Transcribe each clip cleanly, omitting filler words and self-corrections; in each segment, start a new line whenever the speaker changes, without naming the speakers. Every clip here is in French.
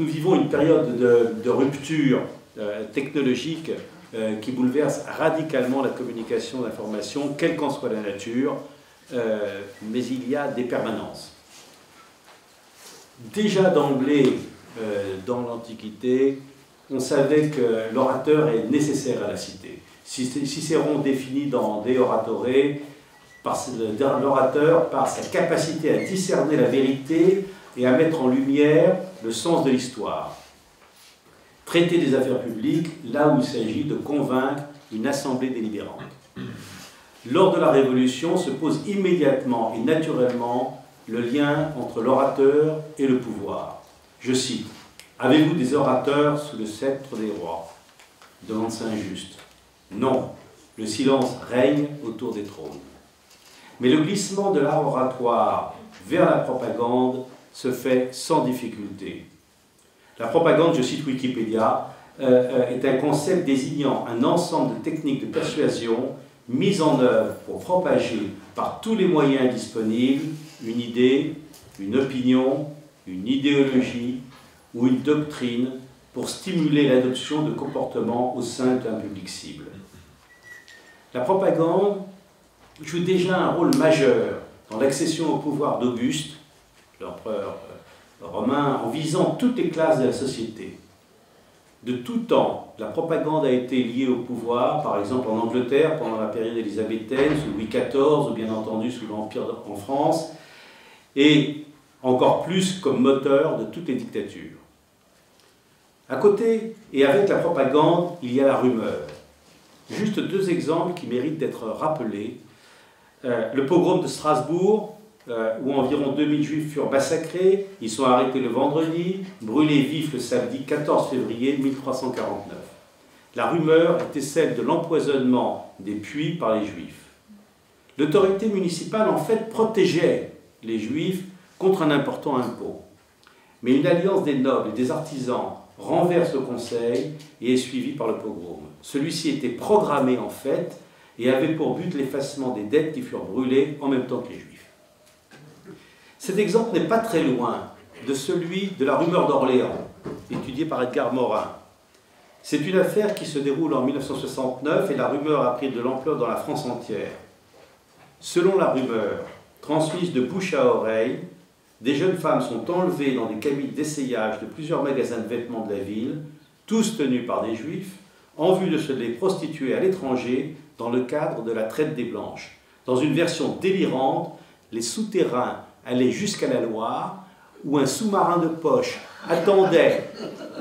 nous vivons une période de rupture technologique qui bouleverse radicalement la communication d'information, quelle qu'en soit la nature, mais il y a des permanences. Déjà d'emblée, dans l'Antiquité, on savait que l'orateur est nécessaire à la cité. Cicéron définit dans De Oratore l'orateur par sa capacité à discerner la vérité et à mettre en lumière le sens de l'histoire. Traiter des affaires publiques là où il s'agit de convaincre une assemblée délibérante. Lors de la Révolution se pose immédiatement et naturellement le lien entre l'orateur et le pouvoir. Je cite, « Avez-vous des orateurs sous le sceptre des rois ?» demande Saint-Just. Non, le silence règne autour des trônes. Mais le glissement de l'art oratoire vers la propagande se fait sans difficulté. La propagande, je cite Wikipédia, est un concept désignant un ensemble de techniques de persuasion mises en œuvre pour propager par tous les moyens disponibles une idée, une opinion, une idéologie ou une doctrine pour stimuler l'adoption de comportements au sein d'un public cible. La propagande joue déjà un rôle majeur dans l'accession au pouvoir d'Auguste, l'empereur romain, en visant toutes les classes de la société. De tout temps, la propagande a été liée au pouvoir, par exemple en Angleterre pendant la période élisabéthaine, sous Louis XIV, ou bien entendu sous l'Empire en France, et encore plus comme moteur de toutes les dictatures. À côté et avec la propagande, il y a la rumeur. Juste deux exemples qui méritent d'être rappelés. Le pogrom de Strasbourg, où environ 2000 juifs furent massacrés, ils sont arrêtés le vendredi, brûlés vifs le samedi 14 février 1349. La rumeur était celle de l'empoisonnement des puits par les juifs. L'autorité municipale en fait protégeait les juifs contre un important impôt. Mais une alliance des nobles et des artisans renverse le conseil et est suivi par le pogrom. Celui-ci était programmé en fait et avait pour but l'effacement des dettes qui furent brûlées en même temps que les Juifs. Cet exemple n'est pas très loin de celui de la rumeur d'Orléans, étudié par Edgar Morin. C'est une affaire qui se déroule en 1969 et la rumeur a pris de l'ampleur dans la France entière. Selon la rumeur, transmise de bouche à oreille, des jeunes femmes sont enlevées dans des cabines d'essayage de plusieurs magasins de vêtements de la ville, tous tenus par des juifs, en vue de se les prostituer à l'étranger dans le cadre de la traite des Blanches. Dans une version délirante, les souterrains allaient jusqu'à la Loire, où un sous-marin de poche attendait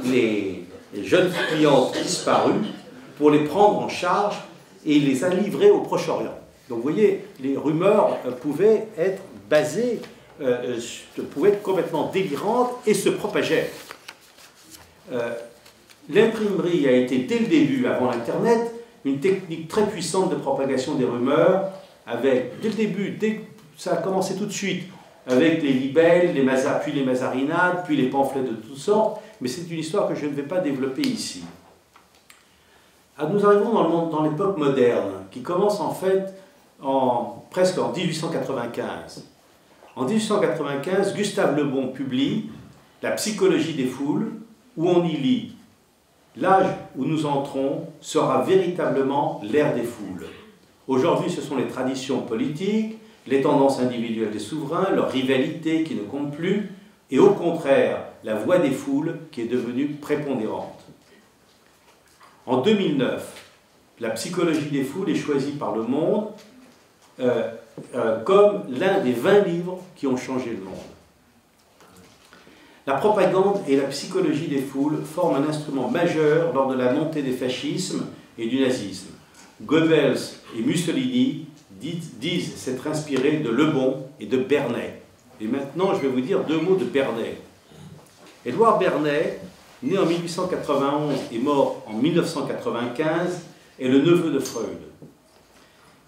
les jeunes clientes disparues pour les prendre en charge et les a livrées au Proche-Orient. Donc vous voyez, les rumeurs pouvaient être basées, pouvaient être complètement délirantes et se propageaient. L'imprimerie a été dès le début, avant l'Internet, une technique très puissante de propagation des rumeurs, avec, dès le début, ça a commencé tout de suite, avec les libelles, puis les mazarinades, puis les pamphlets de toutes sortes, mais c'est une histoire que je ne vais pas développer ici. Nous arrivons dans l'époque moderne, qui commence en fait presque en 1895. En 1895, Gustave Le Bon publie La psychologie des foules, où on y lit « L'âge où nous entrons sera véritablement l'ère des foules. Aujourd'hui, ce sont les traditions politiques, les tendances individuelles des souverains, leur rivalité qui ne compte plus, et au contraire, la voix des foules qui est devenue prépondérante. » En 2009, la psychologie des foules est choisie par Le Monde comme l'un des 20 livres qui ont changé le monde. La propagande et la psychologie des foules forment un instrument majeur lors de la montée des fascismes et du nazisme. Goebbels et Mussolini disent s'être inspirés de Le Bon et de Bernays. Et maintenant, je vais vous dire deux mots de Bernays. Édouard Bernays, né en 1891 et mort en 1995, est le neveu de Freud.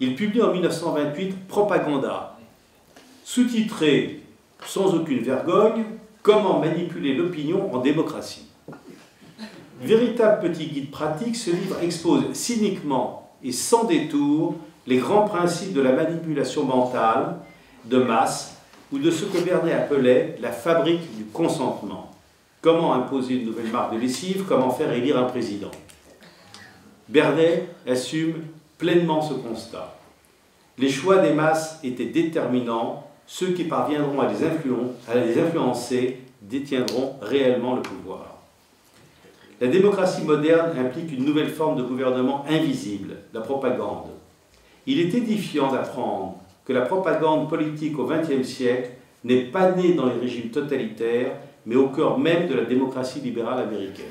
Il publie en 1928 Propaganda, sous-titré sans aucune vergogne « Comment manipuler l'opinion en démocratie ». Véritable petit guide pratique, ce livre expose cyniquement et sans détour les grands principes de la manipulation mentale, de masse, ou de ce que Bernays appelait la fabrique du consentement. Comment imposer une nouvelle marque de lessive? Comment faire élire un président? Bernet assume pleinement ce constat. Les choix des masses étaient déterminants. Ceux qui parviendront à les influencer détiendront réellement le pouvoir. La démocratie moderne implique une nouvelle forme de gouvernement invisible, la propagande. Il est édifiant d'apprendre que la propagande politique au XXe siècle n'est pas née dans les régimes totalitaires, mais au cœur même de la démocratie libérale américaine.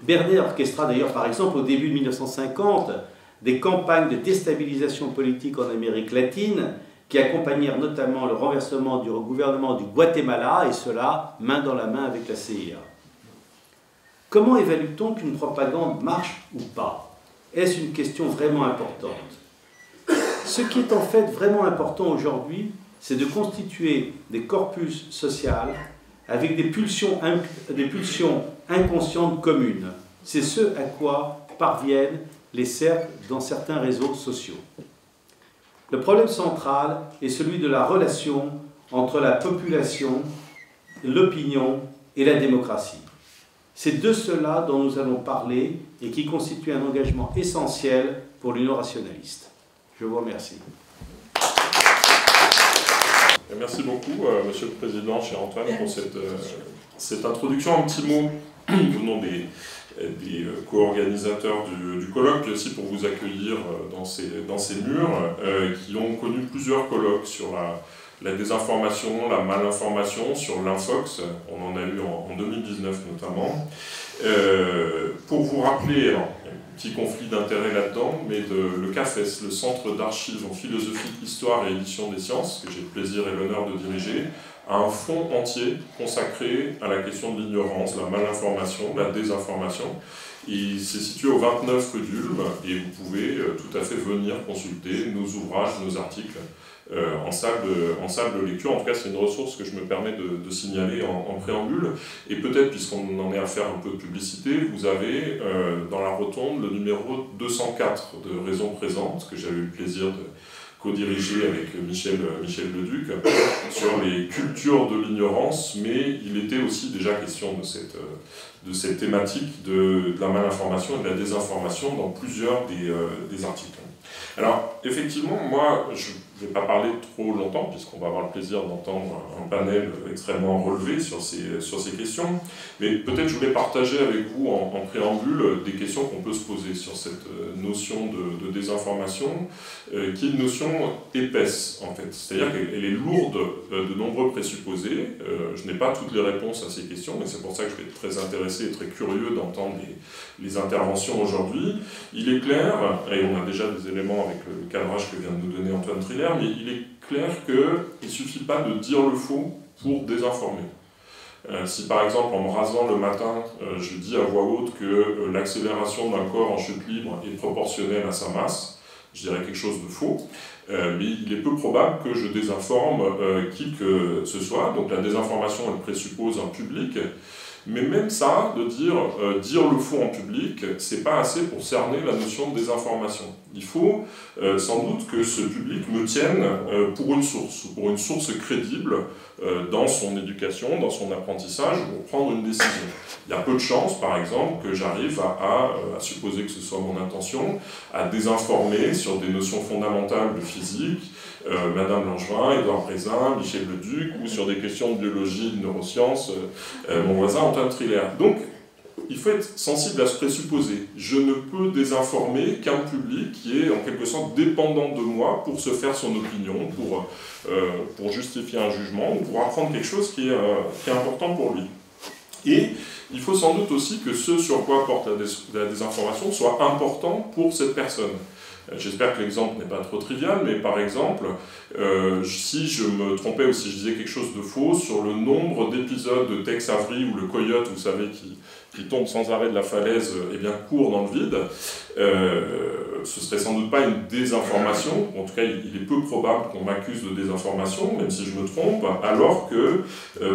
Bernet orchestra d'ailleurs, par exemple, au début de 1950, des campagnes de déstabilisation politique en Amérique latine qui accompagnèrent notamment le renversement du gouvernement du Guatemala, et cela main dans la main avec la CIA. Comment évalue-t-on qu'une propagande marche ou pas? Est-ce une question vraiment importante? Ce qui est en fait vraiment important aujourd'hui, c'est de constituer des corpus sociaux avec des pulsions inconscientes communes. C'est ce à quoi parviennent les cercles dans certains réseaux sociaux. Le problème central est celui de la relation entre la population, l'opinion et la démocratie. C'est de cela dont nous allons parler et qui constitue un engagement essentiel pour l'Union rationaliste. Je vous remercie.
Merci beaucoup, Monsieur le Président, cher Antoine, pour cette introduction. Un petit mot au nom des co-organisateurs du colloque, puis aussi pour vous accueillir dans ces murs, qui ont connu plusieurs colloques sur la désinformation, la malinformation, sur l'Infox. On en a eu en 2019 notamment. Pour vous rappeler, alors, il y a un petit conflit d'intérêts là-dedans, mais le CAFES, le Centre d'archives en philosophie, histoire et édition des sciences, que j'ai le plaisir et l'honneur de diriger, a un fonds entier consacré à la question de l'ignorance, la malinformation, la désinformation. Il s'est situé au 29 rue d'Ulm, et vous pouvez tout à fait venir consulter nos ouvrages, nos articles en salle de lecture. En tout cas, c'est une ressource que je me permets de signaler en préambule. Et peut-être, puisqu'on en est à faire un peu de publicité, vous avez dans la rotonde le numéro 204 de Raison Présente, que j'avais eu le plaisir de co-dirigé avec Michel Leduc, sur les cultures de l'ignorance, mais il était aussi déjà question de cette thématique de la malinformation et de la désinformation dans plusieurs des articles. Alors, effectivement, moi, je ne vais pas parler trop longtemps, puisqu'on va avoir le plaisir d'entendre un panel extrêmement relevé sur ces questions, mais peut-être je voulais partager avec vous en préambule des questions qu'on peut se poser sur cette notion de désinformation, qui est une notion épaisse, en fait. C'est-à-dire qu'elle est lourde de nombreux présupposés. Je n'ai pas toutes les réponses à ces questions, mais c'est pour ça que je vais être très intéressé et très curieux d'entendre les interventions aujourd'hui. Il est clair, et on a déjà des éléments avec le cadrage que vient de nous donner Antoine Triller, mais il est clair qu'il ne suffit pas de dire le faux pour désinformer. Si par exemple en me rasant le matin, je dis à voix haute que l'accélération d'un corps en chute libre est proportionnelle à sa masse, je dirais quelque chose de faux, mais il est peu probable que je désinforme qui que ce soit. Donc la désinformation, elle présuppose un public. Mais même ça, de dire le faux en public, c'est pas assez pour cerner la notion de désinformation. Il faut sans doute que ce public me tienne pour une source crédible dans son éducation, dans son apprentissage, pour prendre une décision. Il y a peu de chances, par exemple, que j'arrive à supposer que ce soit mon intention, à désinformer sur des notions fondamentales de physique, Madame Langevin, Édouard Brézin, Michel Leduc, ou sur des questions de biologie, de neurosciences, mon voisin Antoine Triller. Donc, il faut être sensible à ce présupposé. Je ne peux désinformer qu'un public qui est en quelque sorte dépendant de moi pour se faire son opinion, pour justifier un jugement, ou pour apprendre quelque chose qui est important pour lui. Et il faut sans doute aussi que ce sur quoi porte la désinformation soit important pour cette personne. J'espère que l'exemple n'est pas trop trivial, mais par exemple, si je me trompais ou si je disais quelque chose de faux sur le nombre d'épisodes de Tex Avery ou le coyote, vous savez, qui tombe sans arrêt de la falaise, eh bien, court dans le vide. Ce serait sans doute pas une désinformation, en tout cas il est peu probable qu'on m'accuse de désinformation, même si je me trompe, alors que,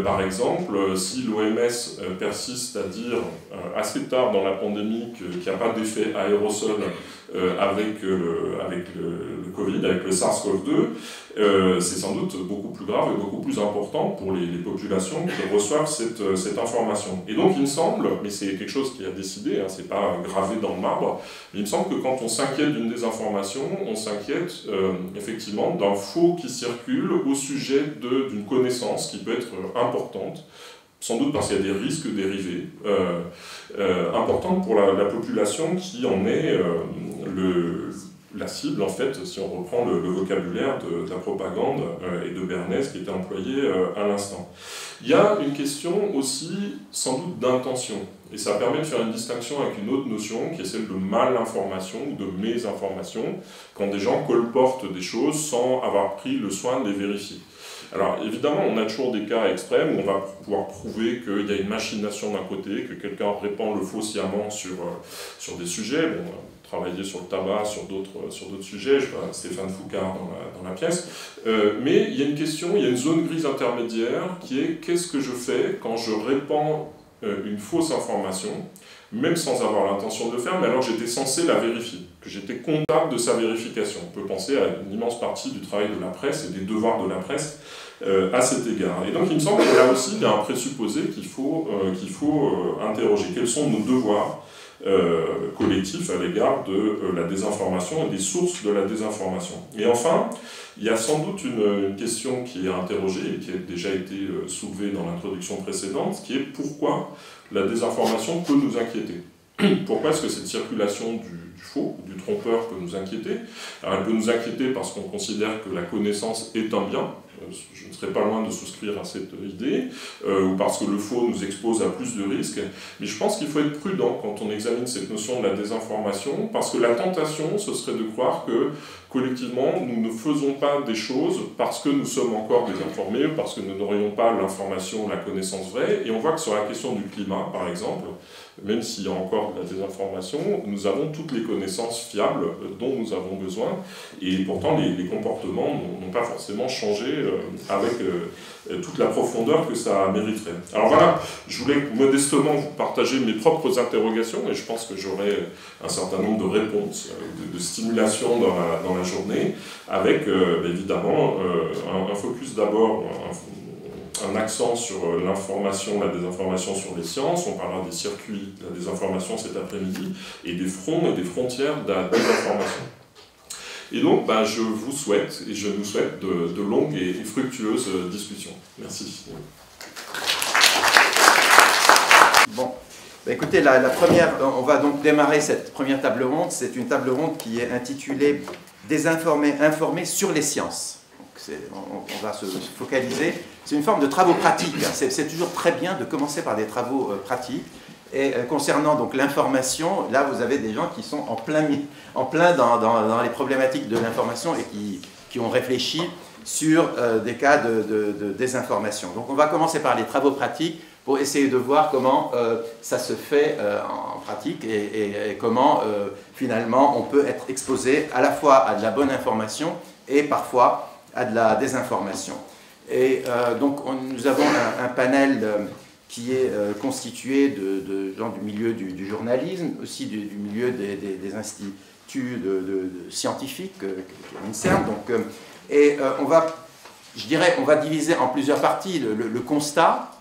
par exemple, si l'OMS persiste à dire assez tard dans la pandémie qu'il n'y a pas d'effet aérosol avec le Covid, avec le SARS-CoV-2, c'est sans doute beaucoup plus grave et beaucoup plus important pour les populations qui reçoivent cette information. Et donc il me semble, mais c'est quelque chose qui a décidé, hein, c'est pas gravé dans le marbre, mais il me semble que quand on s'inquiète d'une désinformation, on s'inquiète effectivement d'un faux qui circule au sujet d'une connaissance qui peut être importante, sans doute parce qu'il y a des risques dérivés, importantes pour la population qui en est la cible, en fait, si on reprend le vocabulaire de la propagande et de Bernays qui était employé à l'instant. Il y a une question aussi, sans doute, d'intention. Et ça permet de faire une distinction avec une autre notion qui est celle de malinformation ou de mésinformation, quand des gens colportent des choses sans avoir pris le soin de les vérifier. Alors évidemment, on a toujours des cas extrêmes où on va pouvoir prouver qu'il y a une machination d'un côté, que quelqu'un répand le faux sciemment sur des sujets. Bon, travailler sur le tabac, sur d'autres sujets, je vois Stéphane Foucard dans la pièce. Mais il y a une question, il y a une zone grise intermédiaire qui est qu'est-ce que je fais quand je répands une fausse information, même sans avoir l'intention de le faire, mais alors j'étais censé la vérifier, que j'étais comptable de sa vérification. On peut penser à une immense partie du travail de la presse et des devoirs de la presse à cet égard. Et donc il me semble que là aussi il y a un présupposé qu'il faut interroger. Quels sont nos devoirs collectifs à l'égard de la désinformation et des sources de la désinformation. Et enfin, il y a sans doute une question qui est interrogée et qui a déjà été soulevée dans l'introduction précédente, qui est pourquoi la désinformation peut nous inquiéter. Pourquoi est-ce que cette circulation du faux, du trompeur peut nous inquiéter? Alors elle peut nous inquiéter parce qu'on considère que la connaissance est un bien, je ne serais pas loin de souscrire à cette idée, ou parce que le faux nous expose à plus de risques, mais je pense qu'il faut être prudent quand on examine cette notion de la désinformation, parce que la tentation, ce serait de croire que collectivement, nous ne faisons pas des choses parce que nous sommes encore désinformés, parce que nous n'aurions pas l'information, la connaissance vraie, et on voit que sur la question du climat, par exemple, même s'il y a encore de la désinformation, nous avons toutes les connaissances fiables dont nous avons besoin, et pourtant les comportements n'ont pas forcément changé avec toute la profondeur que ça mériterait. Alors voilà, je voulais modestement vous partager mes propres interrogations, et je pense que j'aurai un certain nombre de réponses, de stimulation dans la journée, avec évidemment un focus d'abord, un accent sur l'information, la désinformation sur les sciences. On parlera des circuits de la désinformation cet après-midi, et des fronts et des frontières de la désinformation. Et donc, je vous souhaite, et je nous souhaite de longues et fructueuses discussions. Merci.
Bon, écoutez, la première, on va donc démarrer cette première table ronde. C'est une table ronde qui est intitulée « Désinformer, informer sur les sciences ». On va se focaliser. C'est une forme de travaux pratiques. C'est toujours très bien de commencer par des travaux pratiques. Et concernant donc l'information, là vous avez des gens qui sont en plein dans les problématiques de l'information et qui ont réfléchi sur des cas de désinformation. Donc on va commencer par les travaux pratiques pour essayer de voir comment ça se fait en pratique et comment finalement on peut être exposé à la fois à de la bonne information et parfois à de la désinformation. Et donc nous avons un panel qui est constitué de gens du milieu du journalisme, aussi du milieu des instituts scientifiques, l'INSERM. On va diviser en plusieurs parties le constat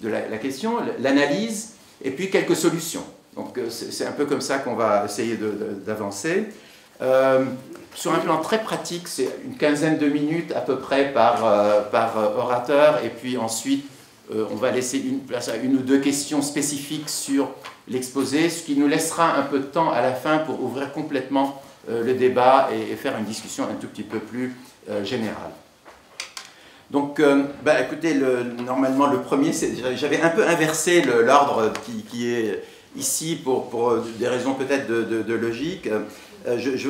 de la question, l'analyse, et puis quelques solutions. Donc c'est un peu comme ça qu'on va essayer d'avancer. Sur un plan très pratique, c'est une quinzaine de minutes à peu près par orateur, et puis ensuite on va laisser place à une ou deux questions spécifiques sur l'exposé, ce qui nous laissera un peu de temps à la fin pour ouvrir complètement le débat et faire une discussion un tout petit peu plus générale. Donc, écoutez, normalement le premier, j'avais un peu inversé l'ordre qui est ici pour des raisons peut-être de logique. Je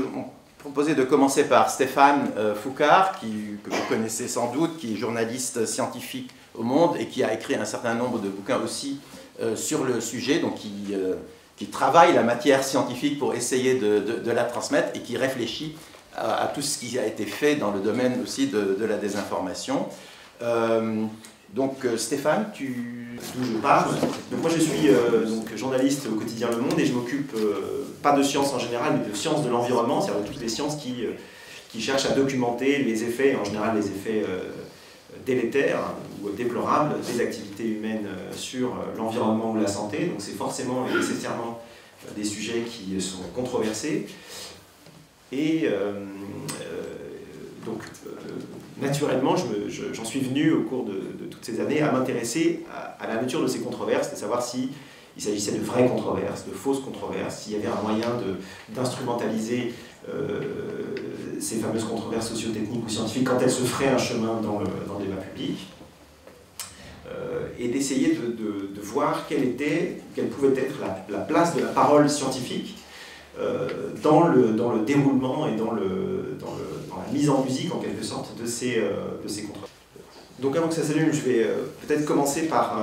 proposais de commencer par Stéphane Foucard, que vous connaissez sans doute, qui est journaliste scientifique au Monde et qui a écrit un certain nombre de bouquins aussi sur le sujet, donc qui travaille la matière scientifique pour essayer de la transmettre et qui réfléchit à tout ce qui a été fait dans le domaine aussi de la désinformation. Donc Stéphane,
d'où je parle. Donc moi je suis donc journaliste au quotidien Le Monde et je m'occupe pas de sciences en général mais de sciences de l'environnement, c'est-à-dire de toutes les sciences qui cherchent à documenter les effets, en général les effets délétères ou déplorables des activités humaines sur l'environnement ou la santé. Donc c'est forcément et nécessairement des sujets qui sont controversés. Et donc naturellement, j'en suis venu au cours de toutes ces années à m'intéresser à la nature de ces controverses, de savoir s'il s'agissait de vraies controverses, de fausses controverses, s'il y avait un moyen d'instrumentaliser ces fameuses controverses socio-techniques ou scientifiques quand elles se feraient un chemin dans le débat public, et d'essayer de voir quelle pouvait être la place de la parole scientifique dans le déroulement et dans la mise en musique en quelque sorte de ces controverses. Donc avant que ça s'allume, je vais peut-être commencer par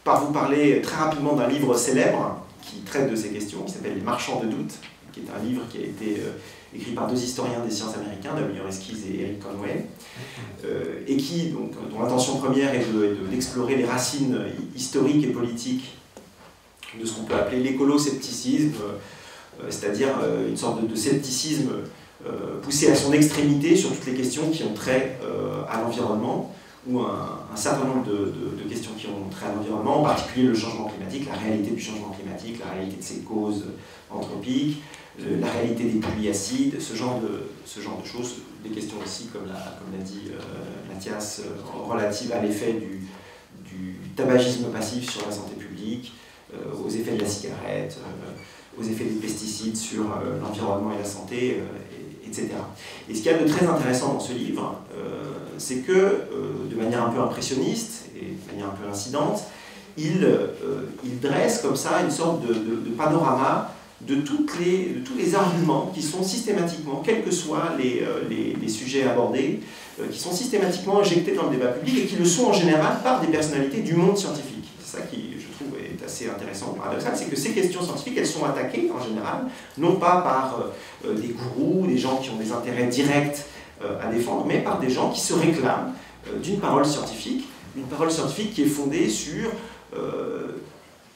vous parler très rapidement d'un livre célèbre qui traite de ces questions, qui s'appelle Les Marchands de doute, qui est un livre qui a été écrit par 2 historiens des sciences américains, W. Esquisse et Eric Conway, et dont l'intention première est d'explorer les racines historiques et politiques de ce qu'on peut appeler l'écolo-scepticisme, c'est-à-dire une sorte de scepticisme poussé à son extrémité sur toutes les questions qui ont trait à l'environnement, ou un certain nombre de questions qui ont trait à l'environnement, en particulier le changement climatique, la réalité du changement climatique, la réalité de ses causes anthropiques, la réalité des pluies acides, ce genre de choses, des questions aussi, comme l'a dit Mathias, relatives à l'effet du tabagisme passif sur la santé publique, aux effets de la cigarette, aux effets des pesticides sur l'environnement et la santé, etc. Et ce qu'il y a de très intéressant dans ce livre, c'est que, de manière un peu impressionniste et de manière un peu incidente, il dresse comme ça une sorte de panorama de tous les arguments qui sont systématiquement, quels que soient les sujets abordés, qui sont systématiquement injectés dans le débat public et qui le sont en général par des personnalités du monde scientifique. C'est ça qui, je trouve, est assez intéressant ou paradoxal, c'est que ces questions scientifiques, elles sont attaquées en général, non pas par des gourous, des gens qui ont des intérêts directs à défendre, mais par des gens qui se réclament d'une parole scientifique qui est fondée sur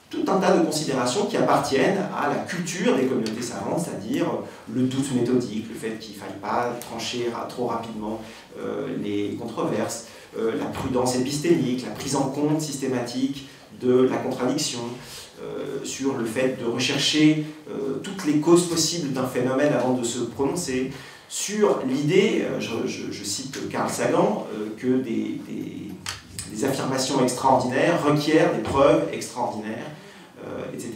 tout un tas de considérations qui appartiennent à la culture des communautés savantes, c'est-à-dire le doute méthodique, le fait qu'il ne faille pas trancher trop rapidement les controverses, la prudence épistémique, la prise en compte systématique de la contradiction, sur le fait de rechercher toutes les causes possibles d'un phénomène avant de se prononcer, sur l'idée, je cite Carl Sagan, que des affirmations extraordinaires requièrent des preuves extraordinaires, etc.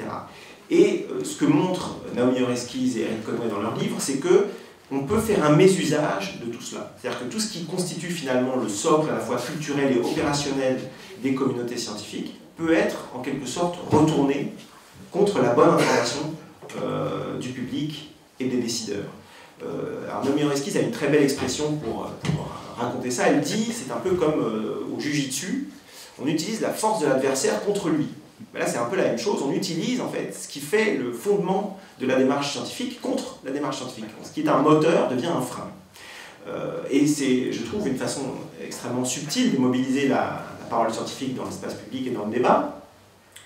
Et ce que montrent Naomi Oreskes et Eric Conway dans leur livre, c'est qu'on peut faire un mésusage de tout cela. C'est-à-dire que tout ce qui constitue finalement le socle à la fois culturel et opérationnel des communautés scientifiques peut être en quelque sorte retourné contre la bonne information du public et des décideurs. Alors Naomi Oreskes a une très belle expression pour raconter ça. Elle dit, c'est un peu comme au jujitsu, on utilise la force de l'adversaire contre lui. Mais là c'est un peu la même chose, on utilise en fait ce qui fait le fondement de la démarche scientifique contre la démarche scientifique. Ce qui est un moteur devient un frein. Et c'est, je trouve, une façon extrêmement subtile de mobiliser la parole scientifique dans l'espace public et dans le débat,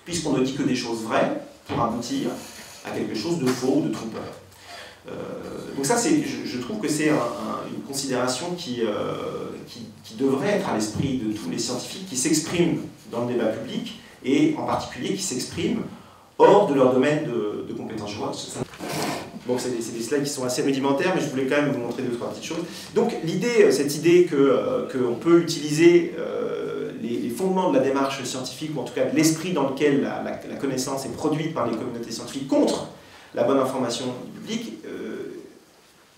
puisqu'on ne dit que des choses vraies pour aboutir à quelque chose de faux ou de trompeur. Donc ça, je trouve que c'est une considération qui devrait être à l'esprit de tous les scientifiques qui s'expriment dans le débat public, et en particulier qui s'expriment hors de leur domaine de compétences. Bon, c'est des slides qui sont assez rudimentaires, mais je voulais quand même vous montrer 2-3 petites choses. Donc l'idée, cette idée qu'on peut utiliser les fondements de la démarche scientifique, ou en tout cas de l'esprit dans lequel la connaissance est produite par les communautés scientifiques contre la bonne information du public,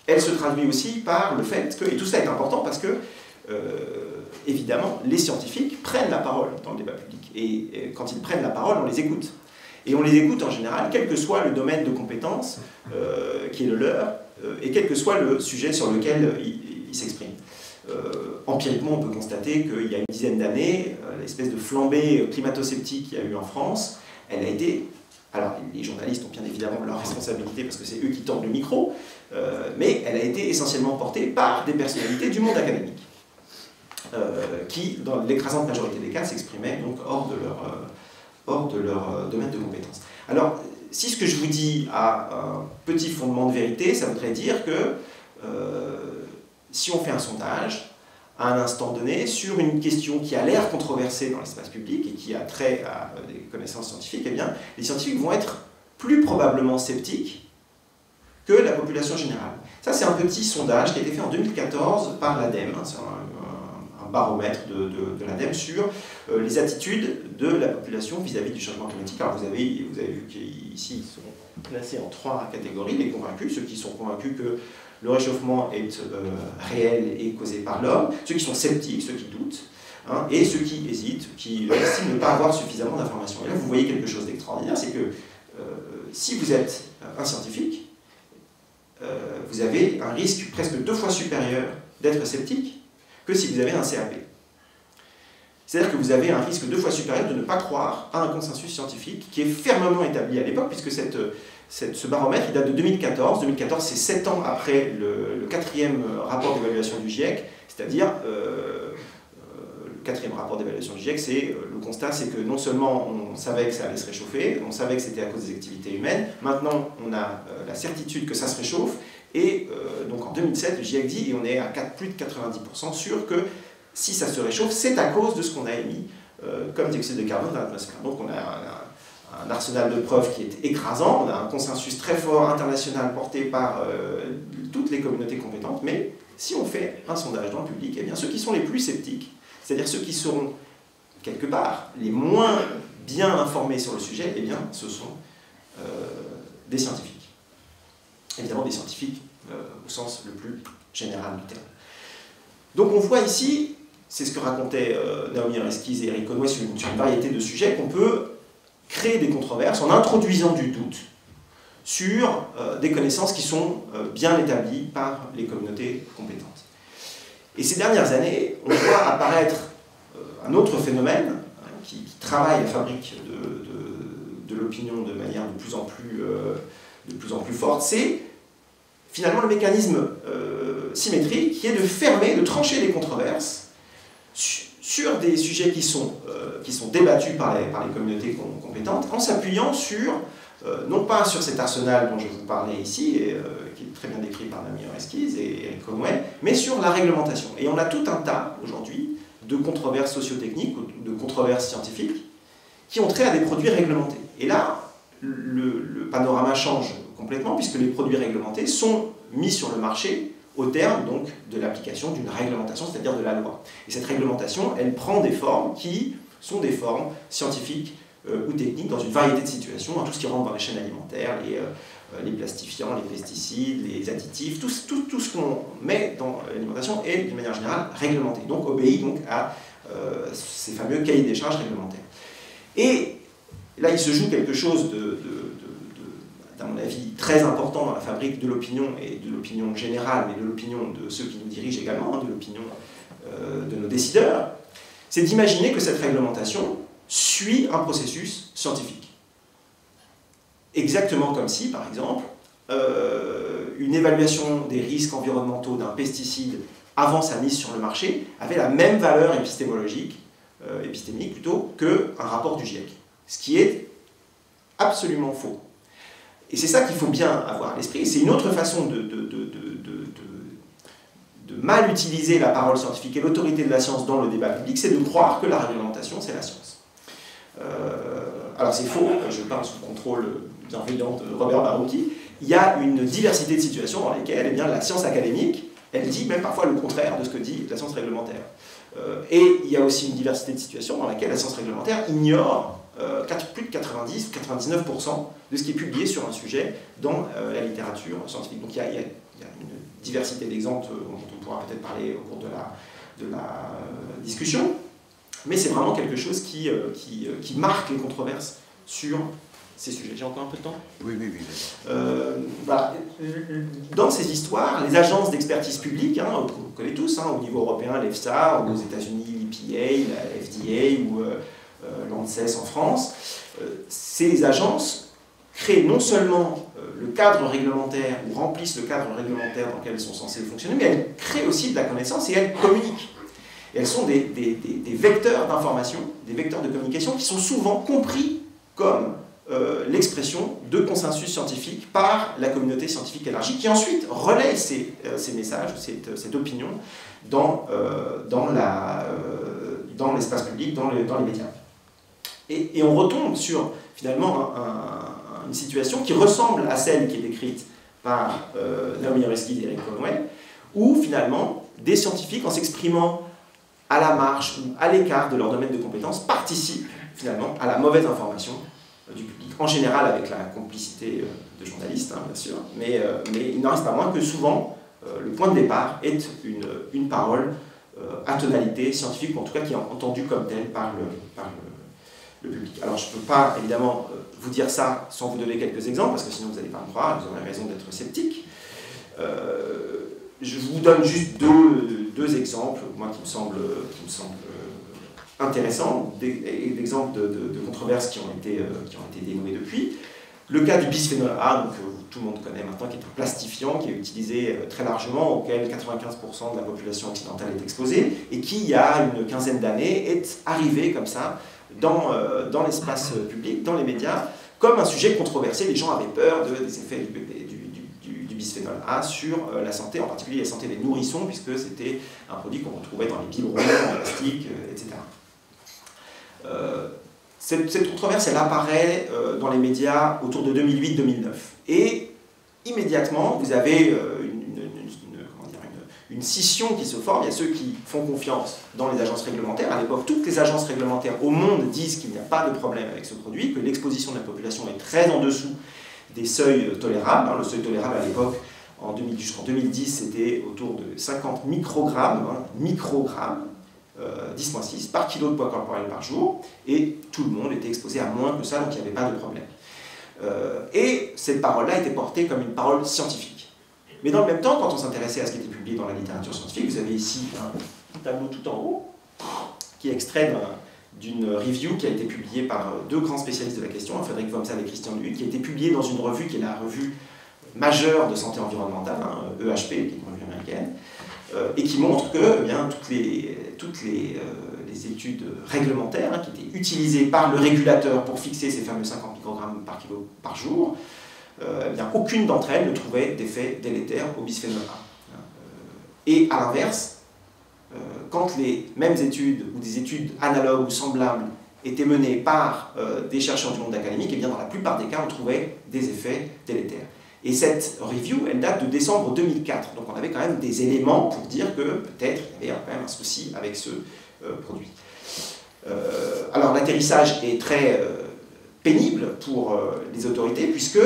elle se traduit aussi par le fait que, et tout ça est important parce que, évidemment, les scientifiques prennent la parole dans le débat public. Et quand ils prennent la parole, on les écoute. Et on les écoute en général, quel que soit le domaine de compétence qui est le leur, et quel que soit le sujet sur lequel ils s'expriment. empiriquement, on peut constater qu'il y a une dizaine d'années, l'espèce de flambée climato-sceptique qu'il y a eu en France, elle a été... Alors, les journalistes ont bien évidemment leur responsabilité parce que c'est eux qui tendent le micro, mais elle a été essentiellement portée par des personnalités du monde académique, qui, dans l'écrasante majorité des cas, s'exprimaient donc hors de leur domaine de compétences. Alors, si ce que je vous dis a un petit fondement de vérité, ça voudrait dire que si on fait un sondage, à un instant donné, sur une question qui a l'air controversée dans l'espace public et qui a trait à des connaissances scientifiques, eh bien, les scientifiques vont être plus probablement sceptiques que la population générale. Ça, c'est un petit sondage qui a été fait en 2014 par l'ADEME, c'est un baromètre de l'ADEME sur les attitudes de la population vis-à-vis du changement climatique. Alors vous avez vu qu'ici, ils sont classés en 3 catégories, les convaincus, ceux qui sont convaincus que le réchauffement est réel et causé par l'homme, ceux qui sont sceptiques, ceux qui doutent, hein, et ceux qui hésitent, qui estiment ne pas avoir suffisamment d'informations. Et là, vous voyez quelque chose d'extraordinaire, c'est que si vous êtes un scientifique, vous avez un risque presque 2 fois supérieur d'être sceptique que si vous avez un CAP. C'est-à-dire que vous avez un risque 2 fois supérieur de ne pas croire à un consensus scientifique qui est fermement établi à l'époque, puisque ce baromètre, il date de 2014. 2014, c'est 7 ans après le 4e rapport d'évaluation du GIEC, c'est-à-dire, le 4e rapport d'évaluation du GIEC, le constat, c'est que non seulement on savait que ça allait se réchauffer, on savait que c'était à cause des activités humaines, maintenant on a la certitude que ça se réchauffe, et donc en 2007, le GIEC dit, et on est à plus de 90% sûr que si ça se réchauffe, c'est à cause de ce qu'on a émis comme dioxyde de carbone dans l'atmosphère. Donc on a un arsenal de preuves qui est écrasant, on a un consensus très fort international porté par toutes les communautés compétentes, mais si on fait un sondage dans le public, eh bien ceux qui sont les plus sceptiques, c'est-à-dire ceux qui seront quelque part les moins bien informés sur le sujet, eh bien ce sont des scientifiques. Évidemment des scientifiques au sens le plus général du terme. Donc on voit ici, c'est ce que racontaient Naomi Oreskes et Eric Conway sur une variété de sujets, qu'on peut créer des controverses en introduisant du doute sur des connaissances qui sont bien établies par les communautés compétentes. Et ces dernières années, on voit apparaître un autre phénomène qui travaille la fabrique de l'opinion de manière de plus en plus forte, c'est finalement le mécanisme symétrique qui est de fermer, de trancher les controverses sur des sujets qui sont débattus par les communautés compétentes, en s'appuyant sur, non pas sur cet arsenal dont je vous parlais ici, et, qui est très bien décrit par Naomi Oreskes et Eric Conway, mais sur la réglementation. Et on a tout un tas, aujourd'hui, de controverses sociotechniques, ou de controverses scientifiques, qui ont trait à des produits réglementés. Et là, le panorama change complètement, puisque les produits réglementés sont mis sur le marché au terme donc de l'application d'une réglementation, c'est-à-dire de la loi. Et cette réglementation, elle prend des formes qui sont des formes scientifiques ou techniques dans une variété de situations, dans tout ce qui rentre dans les chaînes alimentaires, les plastifiants, les pesticides, les additifs, tout ce qu'on met dans l'alimentation est d'une manière générale réglementé, donc obéit donc à ces fameux cahiers des charges réglementaires. Et là, il se joue quelque chose à mon avis, très important dans la fabrique de l'opinion, et de l'opinion générale, mais de l'opinion de ceux qui nous dirigent également, de l'opinion de nos décideurs, c'est d'imaginer que cette réglementation suit un processus scientifique. Exactement comme si, par exemple, une évaluation des risques environnementaux d'un pesticide avant sa mise sur le marché avait la même valeur épistémique qu'un rapport du GIEC. Ce qui est absolument faux. Et c'est ça qu'il faut bien avoir à l'esprit. C'est une autre façon de mal utiliser la parole scientifique et l'autorité de la science dans le débat public, c'est de croire que la réglementation, c'est la science. Alors c'est faux, je parle sous le contrôle bienveillant de Robert Barouki. Il y a une diversité de situations dans lesquelles eh bien, la science académique, elle dit même parfois le contraire de ce que dit la science réglementaire. Et il y a aussi une diversité de situations dans laquelle la science réglementaire ignore plus de 90 ou 99% de ce qui est publié sur un sujet dans la littérature scientifique. Donc il y a une diversité d'exemples dont on pourra peut-être parler au cours de la discussion, mais c'est vraiment quelque chose qui marque les controverses sur ces sujets. J'ai encore un peu de temps?
Oui.
Voilà. Dans ces histoires, les agences d'expertise publique, hein, on connaît tous, hein, au niveau européen, l'EFSA, aux États-Unis, l'EPA, la FDA ou l'ANSES en France, ces agences créent non seulement le cadre réglementaire ou remplissent le cadre réglementaire dans lequel elles sont censées fonctionner, mais elles créent aussi de la connaissance et elles communiquent. Et elles sont des vecteurs d'information, des vecteurs de communication qui sont souvent compris comme l'expression de consensus scientifique par la communauté scientifique élargie, qui ensuite relaie ces messages, cette opinion dans l'espace public, dans les médias. Et on retombe sur finalement une situation qui ressemble à celle qui est décrite par Naomi Oreskes et Eric Conway, où finalement des scientifiques, en s'exprimant à la marge ou à l'écart de leur domaine de compétences, participent finalement à la mauvaise information du public, en général avec la complicité de journalistes, hein, bien sûr, mais il n'en reste pas moins que souvent le point de départ est une parole à tonalité scientifique, ou en tout cas qui est entendue comme telle par le public. Alors je ne peux pas évidemment vous dire ça sans vous donner quelques exemples, parce que sinon vous n'allez pas me croire, vous aurez raison d'être sceptique. Je vous donne juste deux exemples, moi, qui me semblent intéressants, d'exemples de controverses qui ont été dénouées depuis. Le cas du bisphénol A, donc, tout le monde connaît maintenant, qui est un plastifiant qui est utilisé très largement, auquel 95% de la population occidentale est exposée, et qui, il y a une quinzaine d'années, est arrivé comme ça dans l'espace public, dans les médias, comme un sujet controversé. Les gens avaient peur des effets du bisphénol A sur la santé, en particulier la santé des nourrissons, puisque c'était un produit qu'on retrouvait dans les biberons, en plastique, etc. Cette controverse, elle apparaît dans les médias autour de 2008-2009. Et immédiatement, vous avez une scission qui se forme. Il y a ceux qui font confiance dans les agences réglementaires. À l'époque, toutes les agences réglementaires au monde disent qu'il n'y a pas de problème avec ce produit, que l'exposition de la population est très en dessous des seuils tolérables. Le seuil tolérable à l'époque, jusqu'en 2010, c'était autour de 50 microgrammes, 10-6 par kilo de poids corporel par jour, et tout le monde était exposé à moins que ça, donc il n'y avait pas de problème. Et cette parole-là était portée comme une parole scientifique. Mais dans le même temps, quand on s'intéressait à ce qui était publié dans la littérature scientifique, vous avez ici un tableau tout en haut, qui est extrait d'une review qui a été publiée par deux grands spécialistes de la question, Frédéric Womsal et Christian Luhut, qui a été publiée dans une revue qui est la revue majeure de santé environnementale, EHP, qui est une revue américaine, et qui montre que eh bien, toutes les études réglementaires qui étaient utilisées par le régulateur pour fixer ces fameux 50 microgrammes par kilo par jour, eh bien, aucune d'entre elles ne trouvait d'effet délétère au bisphénol A. Et à l'inverse, quand les mêmes études ou des études analogues ou semblables étaient menées par des chercheurs du monde académique, eh bien, dans la plupart des cas, on trouvait des effets délétères. Et cette review, elle date de décembre 2004. Donc on avait quand même des éléments pour dire que peut-être il y avait quand même un souci avec ce produit. Alors l'atterrissage est très pénible pour les autorités, puisque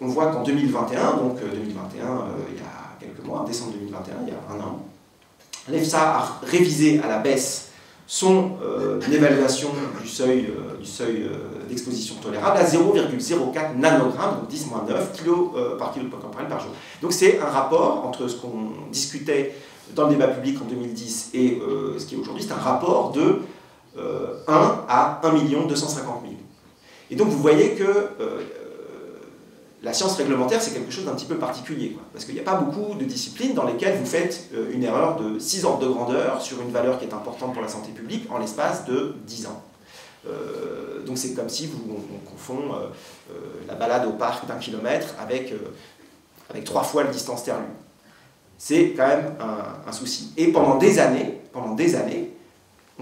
on voit qu'en 2021, donc 2021, il y a quelques mois, en décembre 2021, il y a un an, l'EFSA a révisé à la baisse son évaluation du seuil d'exposition tolérable à 0,04 nanogrammes, donc 10-9 kg par kilo de poids corporel par jour. Donc c'est un rapport entre ce qu'on discutait dans le débat public en 2010 et ce qui est aujourd'hui, c'est un rapport de 1 à 1 250 000. Et donc vous voyez que la science réglementaire, c'est quelque chose d'un petit peu particulier, quoi, parce qu'il n'y a pas beaucoup de disciplines dans lesquelles vous faites une erreur de 6 ordres de grandeur sur une valeur qui est importante pour la santé publique en l'espace de 10 ans. Donc c'est comme si on confond la balade au parc d'1 kilomètre avec 3 fois la distance Terre-Lune. C'est quand même un souci. Et pendant des années, on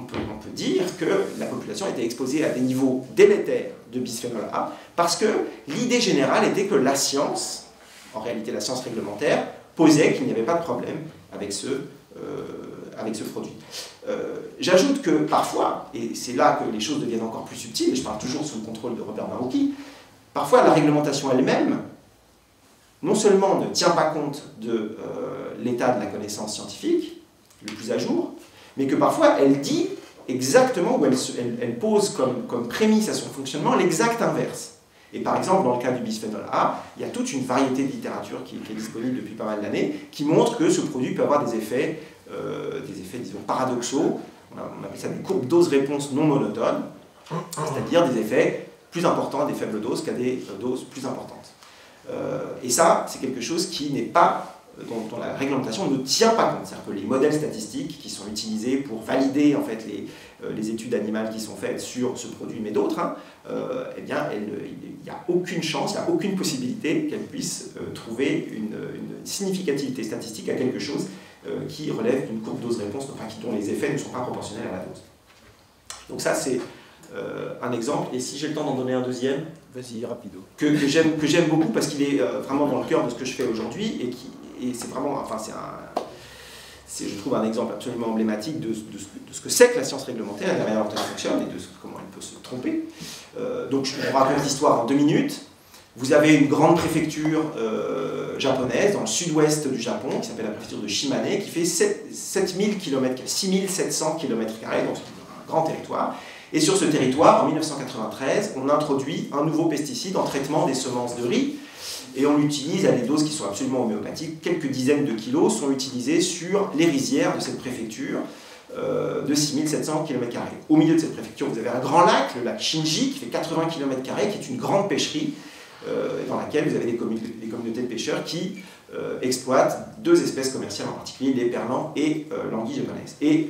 peut dire que la population était exposée à des niveaux délétères de bisphénol A, parce que l'idée générale était que la science, en réalité la science réglementaire, posait qu'il n'y avait pas de problème avec ce produit. J'ajoute que parfois, et c'est là que les choses deviennent encore plus subtiles, et je parle toujours sous le contrôle de Robert Marouki, parfois la réglementation elle-même, non seulement ne tient pas compte de l'état de la connaissance scientifique, le plus à jour, mais que parfois elle dit exactement, ou elle pose comme prémisse à son fonctionnement l'exact inverse. Et par exemple, dans le cas du bisphénol A, il y a toute une variété de littérature qui est disponible depuis pas mal d'années, qui montre que ce produit peut avoir des effets disons, paradoxaux. On appelle ça des courbes dose-réponse non monotones, c'est-à-dire des effets plus importants à des faibles doses qu'à des doses plus importantes. Et ça, c'est quelque chose qui n'est pas, dont la réglementation ne tient pas compte. C'est-à-dire que les modèles statistiques qui sont utilisés pour valider en fait, les études animales qui sont faites sur ce produit, mais d'autres, eh bien, il n'y a aucune chance, il n'y a aucune possibilité qu'elles puissent trouver une significativité statistique à quelque chose qui relève d'une courbe dose-réponse, enfin, dont les effets ne sont pas proportionnels à la dose. Donc ça, c'est un exemple. Et si j'ai le temps d'en donner un deuxième,
vas-y, rapido.
Que j'aime beaucoup parce qu'il est vraiment dans le cœur de ce que je fais aujourd'hui et c'est vraiment, enfin, c'est, je trouve, un exemple absolument emblématique de ce que c'est que la science réglementaire, et de la manière dont elle fonctionne et de comment elle peut se tromper. Donc, je vous raconte l'histoire en 2 minutes. Vous avez une grande préfecture japonaise dans le sud-ouest du Japon, qui s'appelle la préfecture de Shimane, qui fait 7000 km, 6700 km², donc c'est un grand territoire. Et sur ce territoire, en 1993, on introduit un nouveau pesticide en traitement des semences de riz, et on l'utilise à des doses qui sont absolument homéopathiques. Quelques dizaines de kilos sont utilisés sur les rizières de cette préfecture de 6700 km². Au milieu de cette préfecture, vous avez un grand lac, le lac Shinji, qui fait 80 km², qui est une grande pêcherie, dans laquelle vous avez des communautés de pêcheurs qui exploitent 2 espèces commerciales en particulier, les perlans et l'anguille japonaise. Et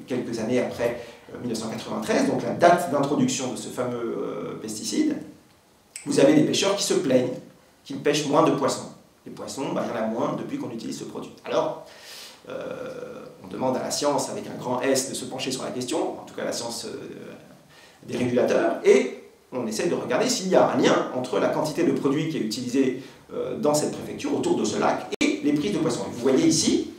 quelques années après 1993, donc la date d'introduction de ce fameux pesticide, vous avez des pêcheurs qui se plaignent qu'ils pêchent moins de poissons. Les poissons, il y en a moins depuis qu'on utilise ce produit. Alors, on demande à la science, avec un grand S, de se pencher sur la question, en tout cas la science des régulateurs, et on essaie de regarder s'il y a un lien entre la quantité de produits qui est utilisée dans cette préfecture, autour de ce lac, et les prises de poissons. Vous voyez ici,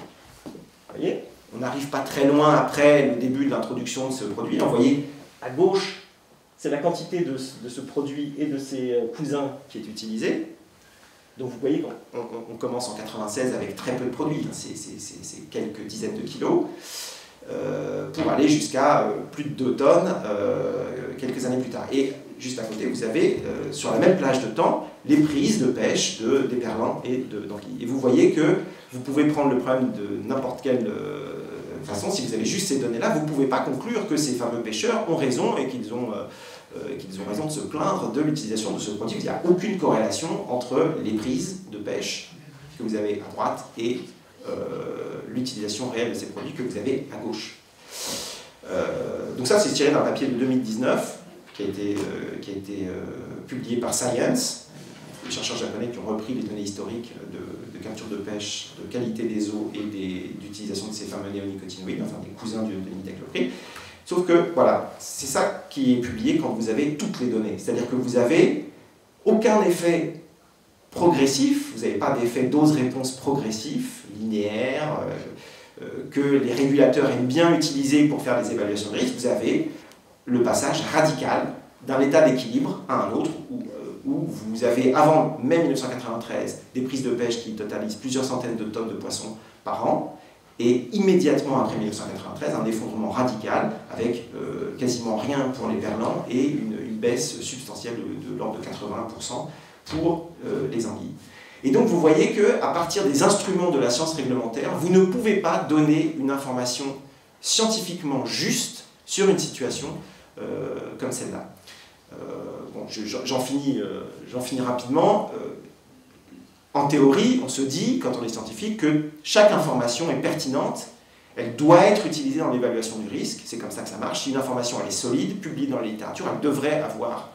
on n'arrive pas très loin après le début de l'introduction de ce produit. Vous voyez, à gauche, c'est la quantité de ce produit et de ses cousins qui est utilisée. Donc vous voyez qu'on commence en 96 avec très peu de produits, c'est quelques dizaines de kilos, pour aller jusqu'à plus de 2 tonnes quelques années plus tard. Et juste à côté, vous avez, sur la même plage de temps, les prises de pêche des perlans et d'anguilles. Et vous voyez que vous pouvez prendre le problème de n'importe quelle façon. Si vous avez juste ces données-là, vous ne pouvez pas conclure que ces fameux pêcheurs ont raison et qu'ils ont raison de se plaindre de l'utilisation de ce produit. Il n'y a aucune corrélation entre les prises de pêche que vous avez à droite et l'utilisation réelle de ces produits que vous avez à gauche. Donc ça, c'est tiré d'un papier de 2019 qui a été publié par Science, des chercheurs japonais qui ont repris les données historiques de capture de pêche, de qualité des eaux et d'utilisation de ces fameux néonicotinoïdes, enfin des cousins de l'imidaclopride. Sauf que, voilà, c'est ça qui est publié quand vous avez toutes les données. C'est-à-dire que vous n'avez aucun effet progressif, vous n'avez pas d'effet dose-réponse progressif, linéaire, que les régulateurs aiment bien utiliser pour faire des évaluations de risque. Vous avez le passage radical d'un état d'équilibre à un autre, où vous avez, avant même 1993, des prises de pêche qui totalisent plusieurs centaines de tonnes de poissons par an, et immédiatement après 1993, un effondrement radical, avec quasiment rien pour les perlans, et une baisse substantielle de l'ordre de 80% pour les anguilles. Et donc vous voyez qu'à partir des instruments de la science réglementaire, vous ne pouvez pas donner une information scientifiquement juste sur une situation comme celle-là. Bon, j'en finis rapidement. En théorie, on se dit, quand on est scientifique, que chaque information est pertinente, elle doit être utilisée dans l'évaluation du risque, c'est comme ça que ça marche. Si une information elle est solide, publiée dans la littérature, elle devrait avoir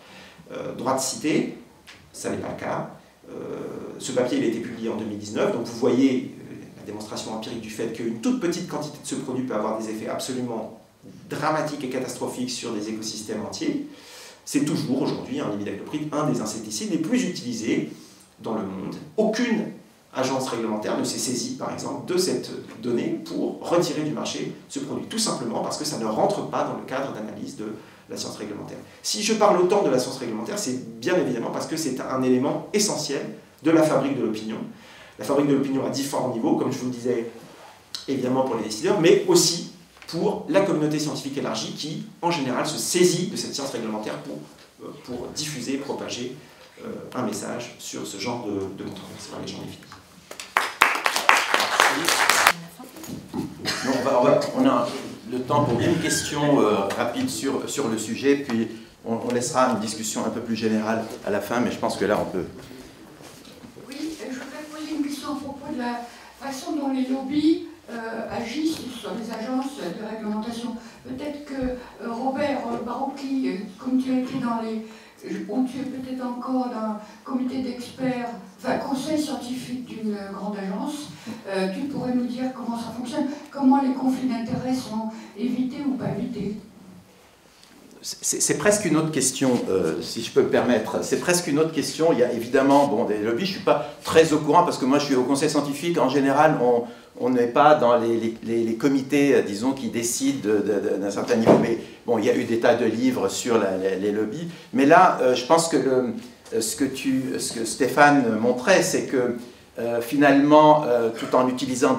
droit de citer, ça n'est pas le cas. Ce papier il a été publié en 2019, donc vous voyez la démonstration empirique du fait qu'une toute petite quantité de ce produit peut avoir des effets absolument dramatiques et catastrophiques sur des écosystèmes entiers. C'est toujours aujourd'hui, l'imidaclopride, un des insecticides les plus utilisés dans le monde. Aucune agence réglementaire ne s'est saisie, par exemple, de cette donnée pour retirer du marché ce produit, tout simplement parce que ça ne rentre pas dans le cadre d'analyse de la science réglementaire. Si je parle autant de la science réglementaire, c'est bien évidemment parce que c'est un élément essentiel de la fabrique de l'opinion. La fabrique de l'opinion à différents niveaux, comme je vous le disais, évidemment pour les décideurs, mais aussi pour la communauté scientifique élargie qui, en général, se saisit de cette science réglementaire pour pour diffuser, propager un message sur ce genre de controverse par les gens définis.
On a le temps pour une question rapide sur le sujet, puis on laissera une discussion un peu plus générale à la fin, mais je pense que là on peut...
Oui, je voudrais poser une question à propos de la façon dont les lobbies agissent sur les agences de réglementation. Peut-être que Robert Barocchi, comme tu as été dans les... ou tu es peut-être encore dans un comité d'experts, enfin conseil scientifique d'une grande agence, tu pourrais nous dire comment ça fonctionne, comment les conflits d'intérêts sont évités ou pas évités?
C'est presque une autre question, si je peux me permettre. C'est presque une autre question. Il y a évidemment des lobbies. Je ne suis pas très au courant parce que moi je suis au conseil scientifique. En général, on n'est pas dans les comités, disons, qui décident d'un certain niveau. Mais bon, il y a eu des tas de livres sur les lobbies. Mais là, je pense que ce que Stéphane montrait, c'est que finalement, tout en utilisant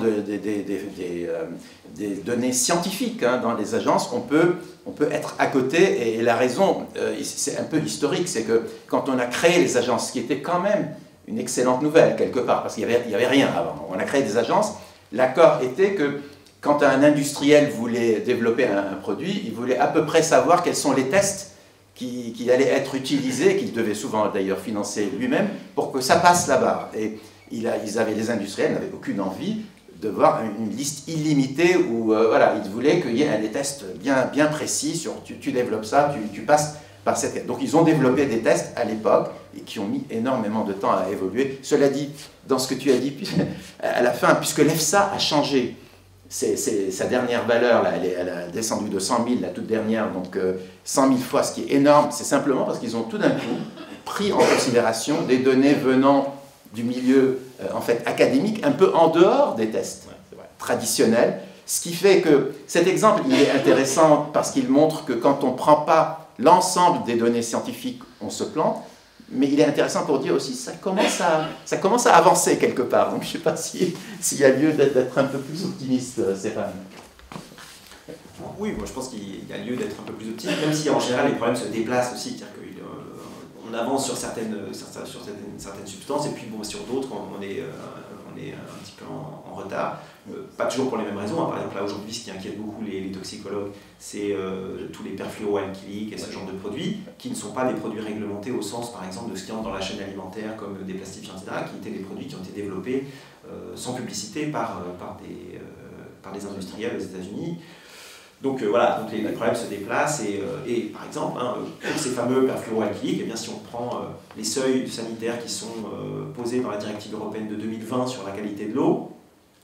des données scientifiques dans les agences, on peut être à côté, et la raison, c'est un peu historique, c'est que quand on a créé les agences, ce qui était quand même une excellente nouvelle quelque part, parce qu'il n'y avait rien avant, on a créé des agences, l'accord était que quand un industriel voulait développer un produit, il voulait à peu près savoir quels sont les tests qui allaient être utilisés, qu'il devait souvent d'ailleurs financer lui-même, pour que ça passe là-bas. Et les industriels n'avaient aucune envie de voir une liste illimitée où voilà, ils voulaient qu'il y ait des tests bien précis sur tu développes ça, tu passes par cette... Donc ils ont développé des tests à l'époque et qui ont mis énormément de temps à évoluer. Cela dit, dans ce que tu as dit, à la fin, puisque l'EFSA a changé sa dernière valeur, là, elle a descendu de 100 000, la toute dernière, donc 100 000 fois, ce qui est énorme, c'est simplement parce qu'ils ont tout d'un coup pris en considération des données venant du milieu en fait académique, un peu en dehors des tests traditionnels, ce qui fait que cet exemple il est intéressant parce qu'il montre que quand on ne prend pas l'ensemble des données scientifiques, on se plante, mais il est intéressant pour dire aussi ça commence à avancer quelque part. Donc je ne sais pas s'il y a lieu d'être un peu plus optimiste, Stéphane.
Oui, moi je pense qu'il y a lieu d'être un peu plus optimiste, même si en général les problèmes se déplacent aussi, c'est-à-dire qu'on avance sur certaines substances et puis bon, sur d'autres on est un petit peu en retard. Pas toujours pour les mêmes raisons. Par exemple, là aujourd'hui, ce qui inquiète beaucoup les toxicologues, c'est tous les perfluoroalkyliques et ce genre de produits qui ne sont pas des produits réglementés au sens, par exemple, de ce qui entre dans la chaîne alimentaire, comme des plastifiants, etc., qui étaient des produits qui ont été développés sans publicité par des industriels aux États-Unis. Donc voilà, donc les problèmes se déplacent et par exemple, pour ces fameux perfluoroalkyliques, eh bien, si on prend les seuils sanitaires qui sont posés dans la directive européenne de 2020 sur la qualité de l'eau,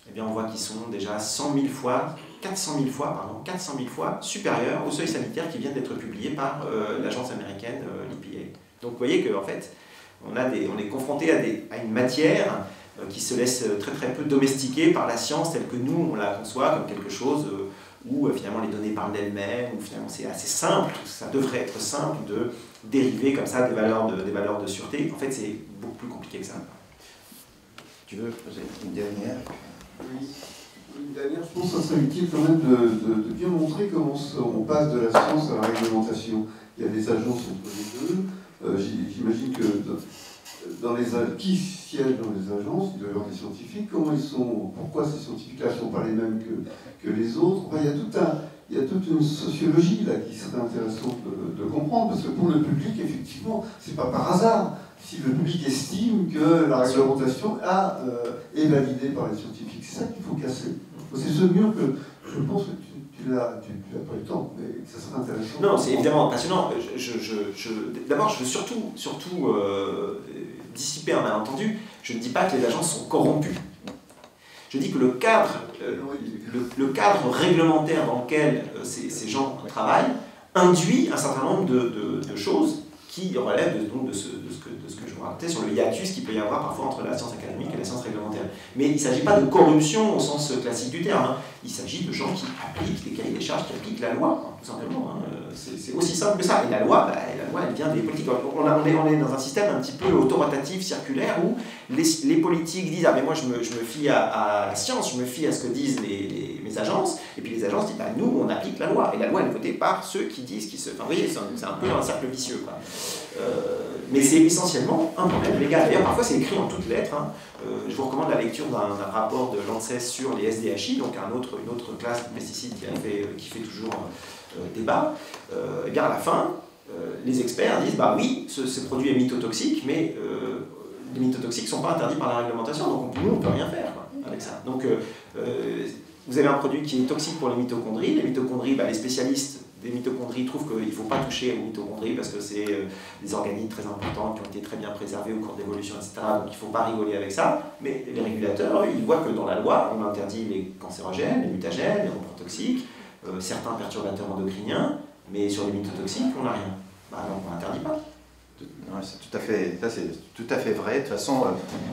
eh bien, on voit qu'ils sont déjà 400 000 fois supérieurs aux seuils sanitaires qui viennent d'être publiés par l'agence américaine, l'EPA. Donc vous voyez qu'en fait, on est confronté à une matière qui se laisse très très peu domestiquer par la science telle que nous on la conçoit comme quelque chose où finalement les données parlent d'elles-mêmes, où finalement c'est assez simple, ça devrait être simple de dériver comme ça des valeurs de sûreté. En fait, c'est beaucoup plus compliqué que ça.
Tu veux poser une dernière ?
Oui, une dernière, je pense que ça serait utile quand même de bien montrer comment on passe de la science à la réglementation. Il y a des agences entre les deux. J'imagine que qui siègent dans les agences, il doit y avoir des scientifiques, comment ils sont, pourquoi ces scientifiques-là ne sont pas les mêmes que les autres. Enfin, il y a toute une sociologie là qui serait intéressante de comprendre, parce que pour le public, effectivement, c'est pas par hasard si le public estime que la réglementation est validée par les scientifiques. C'est ça qu'il faut casser. C'est ce mur que je pense que tu n'as pas eu le temps, mais ça serait intéressant.
Non, c'est évidemment passionnant. D'abord, je veux surtout dissiper un malentendu. Je ne dis pas que les agences sont corrompues. Je dis que le cadre réglementaire dans lequel ces gens travaillent induit un certain nombre de choses qui relèvent de ce que je vous racontais sur le hiatus qu'il peut y avoir parfois entre la science académique et la science réglementaire. Mais il ne s'agit pas de corruption au sens classique du terme. Il s'agit de gens qui appliquent les cahiers des charges, qui appliquent la loi, tout simplement. C'est aussi simple que ça. Et la loi, elle vient des politiques. On est dans un système un petit peu autorotatif, circulaire, où les politiques disent « Ah, mais moi, je me fie à la science, je me fie à ce que disent mes agences. » Et puis les agences disent bah, « Nous, on applique la loi. » Et la loi, elle est votée par ceux qui disent qui se... Enfin, vous voyez, c'est un peu un cercle vicieux, quoi. Mais c'est essentiellement un problème légal. D'ailleurs, parfois, c'est écrit en toutes lettres. Hein. Je vous recommande la lecture d'un rapport de l'ANSES sur les SDHI, donc une autre classe de pesticides qui fait toujours débat. Et bien à la fin, les experts disent bah oui, ce produit est mythotoxique, mais les mythotoxiques ne sont pas interdits par la réglementation, donc nous on ne peut rien faire quoi, avec ça. Donc vous avez un produit qui est toxique pour les mitochondries. Les mitochondries, bah, les spécialistes des mitochondries trouvent qu'il ne faut pas toucher aux mitochondries parce que c'est des organismes très importants qui ont été très bien préservés au cours de l'évolution, etc. Donc il ne faut pas rigoler avec ça. Mais les régulateurs, ils voient que dans la loi, on interdit les cancérogènes, les mutagènes, les reprotoxiques, certains perturbateurs endocriniens, mais sur les mythotoxiques, on n'a rien. Bah, donc on n'interdit pas.
C'est tout à fait vrai. De toute façon,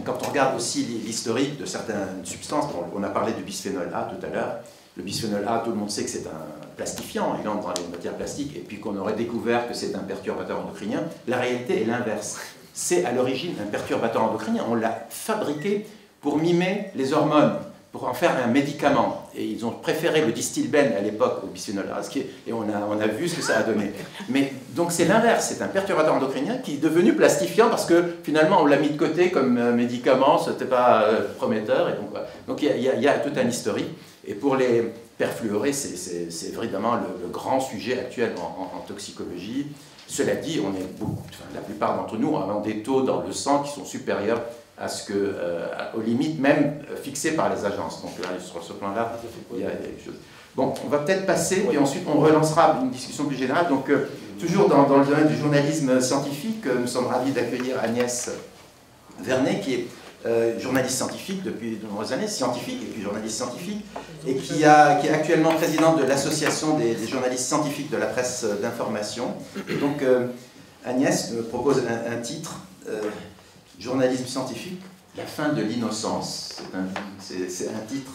quand on regarde aussi l'historique de certaines substances, on a parlé du bisphénol A tout à l'heure. Le bisphénol A, tout le monde sait que c'est un plastifiant, il entre dans les matières plastiques, et puis qu'on aurait découvert que c'est un perturbateur endocrinien. La réalité est l'inverse. C'est à l'origine un perturbateur endocrinien. On l'a fabriqué pour mimer les hormones, pour en faire un médicament. Et ils ont préféré le distilbène à l'époque au bisphénol A, et on a vu ce que ça a donné. Mais donc c'est l'inverse, c'est un perturbateur endocrinien qui est devenu plastifiant parce que finalement on l'a mis de côté comme médicament, ce n'était pas prometteur. Et donc il y a tout un historique. Et pour les perfluorés, c'est vraiment le grand sujet actuel en toxicologie. Cela dit, la plupart d'entre nous ont des taux dans le sang qui sont supérieurs aux limites même fixées par les agences. Donc là, sur ce plan-là, il y a des choses. Bon, on va peut-être passer, et ensuite on relancera une discussion plus générale. Donc, toujours dans le domaine du journalisme scientifique, nous sommes ravis d'accueillir Agnès Vernet, qui est journaliste scientifique depuis de nombreuses années, scientifique et puis journaliste scientifique, et qui est actuellement présidente de l'association des journalistes scientifiques de la presse d'information. Et donc, Agnès me propose un titre, journalisme scientifique, la fin de l'innocence. C'est un titre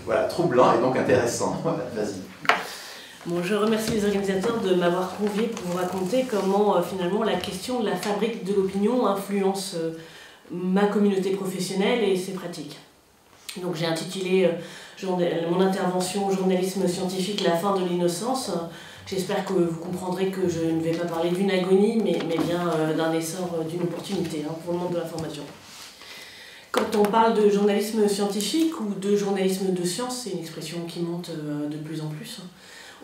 voilà, troublant et donc intéressant. Voilà, vas-y.
Bon, je remercie les organisateurs de m'avoir convié pour vous raconter comment finalement la question de la fabrique de l'opinion influence ma communauté professionnelle et ses pratiques. Donc j'ai intitulé mon intervention journalisme scientifique, la fin de l'innocence. J'espère que vous comprendrez que je ne vais pas parler d'une agonie, mais bien d'un essor, d'une opportunité pour le monde de l'information. Quand on parle de journalisme scientifique ou de journalisme de science, c'est une expression qui monte de plus en plus.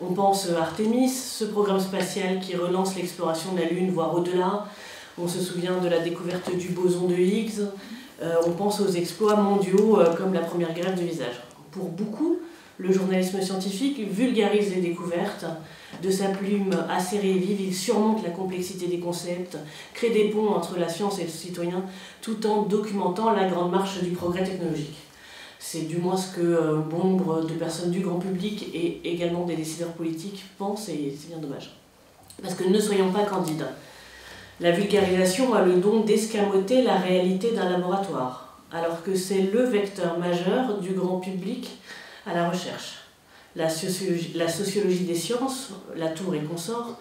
On pense à Artemis, ce programme spatial qui relance l'exploration de la Lune, voire au-delà. On se souvient de la découverte du boson de Higgs. On pense aux exploits mondiaux comme la première greffe de visage. Pour beaucoup, le journalisme scientifique vulgarise les découvertes. De sa plume acérée et vive, il surmonte la complexité des concepts, crée des ponts entre la science et le citoyen, tout en documentant la grande marche du progrès technologique. C'est du moins ce que bon nombre de personnes du grand public et également des décideurs politiques pensent, et c'est bien dommage. Parce que ne soyons pas candides. La vulgarisation a le don d'escamoter la réalité d'un laboratoire, alors que c'est le vecteur majeur du grand public à la recherche. La sociologie des sciences, la tour et consorts,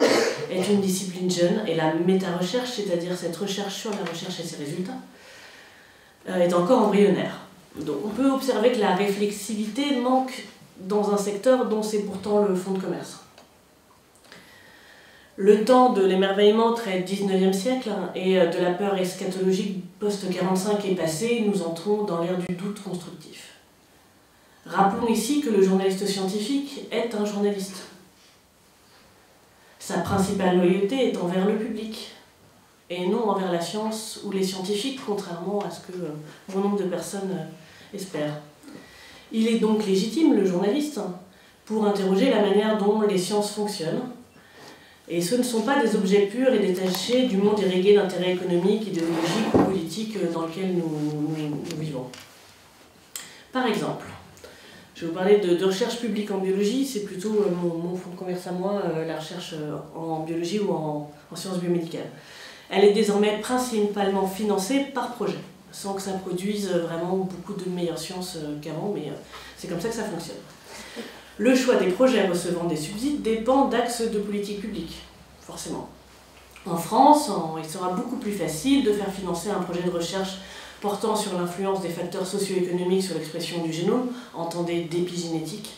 est une discipline jeune, et la méta-recherche, c'est-à-dire cette recherche sur la recherche et ses résultats, est encore embryonnaire. Donc on peut observer que la réflexivité manque dans un secteur dont c'est pourtant le fonds de commerce. Le temps de l'émerveillement très 19e siècle et de la peur eschatologique post-45 est passé, nous entrons dans l'ère du doute constructif. Rappelons ici que le journaliste scientifique est un journaliste. Sa principale loyauté est envers le public, et non envers la science ou les scientifiques, contrairement à ce que bon nombre de personnes espèrent. Il est donc légitime, le journaliste, pour interroger la manière dont les sciences fonctionnent, et ce ne sont pas des objets purs et détachés du monde irrigué d'intérêts économiques, idéologiques ou politiques dans lequel nous vivons. Par exemple, je vais vous parler de recherche publique en biologie, c'est plutôt mon fonds de commerce à moi, la recherche en biologie ou en sciences biomédicales. Elle est désormais principalement financée par projet, sans que ça produise vraiment beaucoup de meilleures sciences qu'avant, mais c'est comme ça que ça fonctionne. Le choix des projets recevant des subsides dépend d'axes de politique publique, forcément. En France, il sera beaucoup plus facile de faire financer un projet de recherche portant sur l'influence des facteurs socio-économiques sur l'expression du génome, entendez d'épigénétique,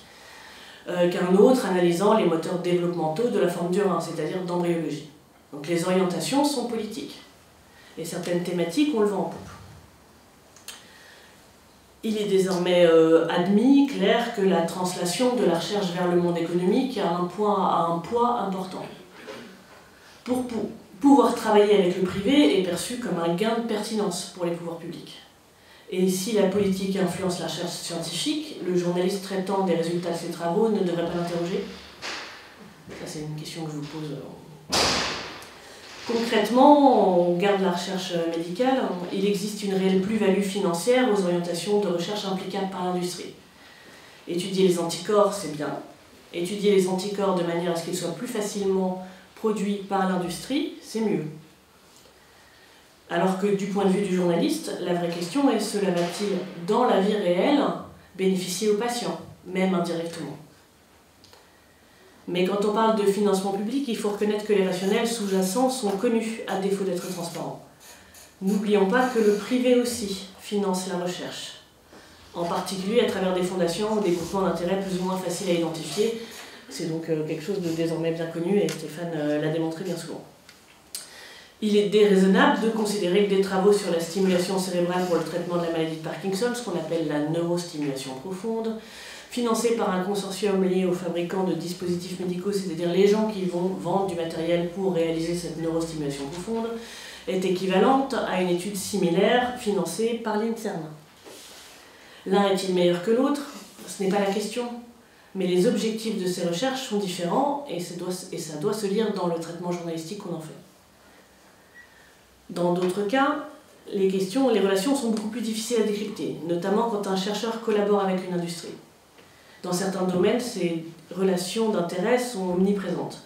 qu'un autre analysant les moteurs développementaux de la forme du rein, c'est-à-dire d'embryologie. Donc les orientations sont politiques. Et certaines thématiques, on le vend en poupe. Il est désormais admis, clair, que la translation de la recherche vers le monde économique a un poids important. Pour pouvoir travailler avec le privé est perçu comme un gain de pertinence pour les pouvoirs publics. Et si la politique influence la recherche scientifique, le journaliste traitant des résultats de ses travaux ne devrait pas l'interroger? Ça, c'est une question que je vous pose. Concrètement, on regarde la recherche médicale, il existe une réelle plus-value financière aux orientations de recherche implicables par l'industrie. Étudier les anticorps, c'est bien. Étudier les anticorps de manière à ce qu'ils soient plus facilement produits par l'industrie, c'est mieux. Alors que du point de vue du journaliste, la vraie question est, cela va-t-il, dans la vie réelle, bénéficier aux patients, même indirectement? Mais quand on parle de financement public, il faut reconnaître que les rationnels sous-jacents sont connus, à défaut d'être transparents. N'oublions pas que le privé aussi finance la recherche, en particulier à travers des fondations ou des groupements d'intérêt plus ou moins faciles à identifier. C'est donc quelque chose de désormais bien connu et Stéphane l'a démontré bien souvent. Il est déraisonnable de considérer que des travaux sur la stimulation cérébrale pour le traitement de la maladie de Parkinson, ce qu'on appelle la neurostimulation profonde, financé par un consortium lié aux fabricants de dispositifs médicaux, c'est-à-dire les gens qui vont vendre du matériel pour réaliser cette neurostimulation profonde, est équivalente à une étude similaire financée par l'INSERM. L'un est-il meilleur que l'autre? Ce n'est pas la question, mais les objectifs de ces recherches sont différents et ça doit se lire dans le traitement journalistique qu'on en fait. Dans d'autres cas, les relations sont beaucoup plus difficiles à décrypter, notamment quand un chercheur collabore avec une industrie. Dans certains domaines, ces relations d'intérêt sont omniprésentes.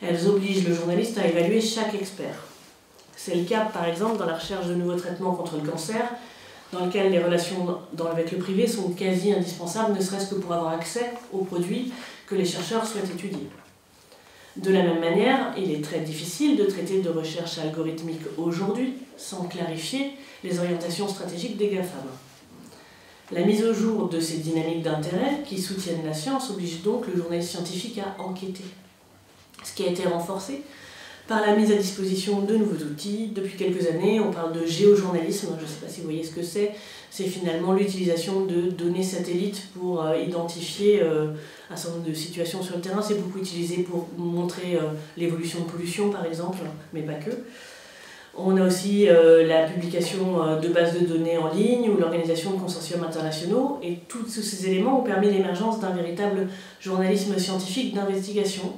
Elles obligent le journaliste à évaluer chaque expert. C'est le cas, par exemple, dans la recherche de nouveaux traitements contre le cancer, dans lequel les relations avec le privé sont quasi indispensables, ne serait-ce que pour avoir accès aux produits que les chercheurs souhaitent étudier. De la même manière, il est très difficile de traiter de recherche algorithmique aujourd'hui sans clarifier les orientations stratégiques des GAFAM. La mise au jour de ces dynamiques d'intérêt qui soutiennent la science oblige donc le journaliste scientifique à enquêter. Ce qui a été renforcé par la mise à disposition de nouveaux outils. Depuis quelques années, on parle de géojournalisme, je ne sais pas si vous voyez ce que c'est finalement l'utilisation de données satellites pour identifier un certain nombre de situations sur le terrain. C'est beaucoup utilisé pour montrer l'évolution de pollution par exemple, mais pas que. On a aussi la publication de bases de données en ligne ou l'organisation de consortiums internationaux, et tous ces éléments ont permis l'émergence d'un véritable journalisme scientifique d'investigation,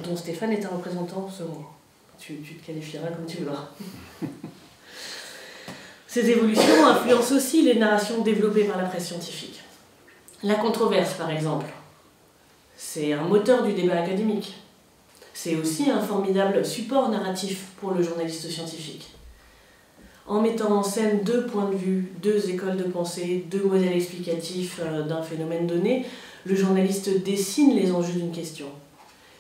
dont Stéphane est un représentant second. Tu te qualifieras comme tu voudras. Ces évolutions influencent aussi les narrations développées par la presse scientifique. La controverse, par exemple, c'est un moteur du débat académique. C'est aussi un formidable support narratif pour le journaliste scientifique. En mettant en scène deux points de vue, deux écoles de pensée, deux modèles explicatifs d'un phénomène donné, le journaliste dessine les enjeux d'une question.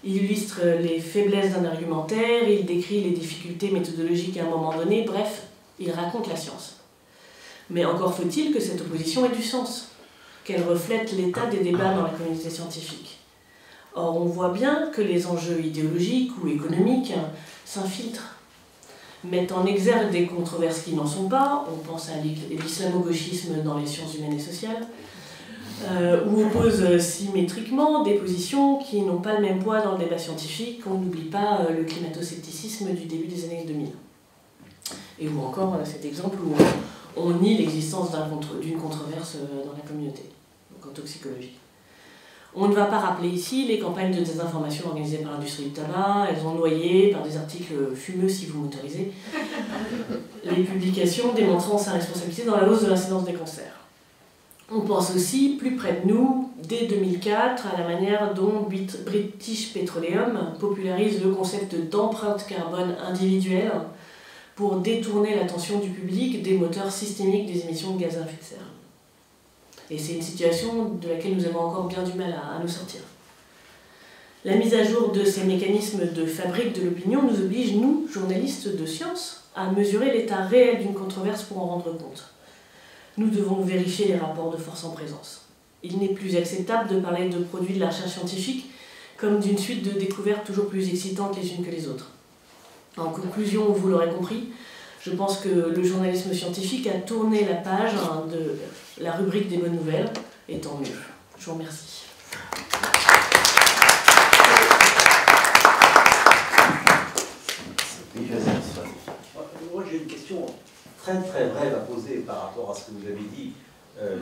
Il illustre les faiblesses d'un argumentaire, il décrit les difficultés méthodologiques à un moment donné, bref, il raconte la science. Mais encore faut-il que cette opposition ait du sens, qu'elle reflète l'état des débats dans la communauté scientifique. Or, on voit bien que les enjeux idéologiques ou économiques s'infiltrent, mettent en exergue des controverses qui n'en sont pas, on pense à l'islamo-gauchisme dans les sciences humaines et sociales, ou opposent symétriquement des positions qui n'ont pas le même poids dans le débat scientifique. On n'oublie pas le climato-scepticisme du début des années 2000. Et ou encore cet exemple où on nie l'existence d'une controverse dans la communauté, donc en toxicologie. On ne va pas rappeler ici les campagnes de désinformation organisées par l'industrie du tabac. Elles ont noyé, par des articles fumeux si vous m'autorisez, les publications démontrant sa responsabilité dans la hausse de l'incidence des cancers. On pense aussi, plus près de nous, dès 2004, à la manière dont British Petroleum popularise le concept d'empreinte carbone individuelle pour détourner l'attention du public des moteurs systémiques des émissions de gaz à effet de serre. Et c'est une situation de laquelle nous avons encore bien du mal à nous sortir. La mise à jour de ces mécanismes de fabrique de l'opinion nous oblige, nous, journalistes de sciences, à mesurer l'état réel d'une controverse pour en rendre compte. Nous devons vérifier les rapports de force en présence. Il n'est plus acceptable de parler de produits de la recherche scientifique comme d'une suite de découvertes toujours plus excitantes les unes que les autres. En conclusion, vous l'aurez compris, je pense que le journalisme scientifique a tourné la page de la rubrique des bonnes nouvelles, et tant mieux. Je vous remercie.
Moi, j'ai une question très très brève à poser par rapport à ce que vous avez dit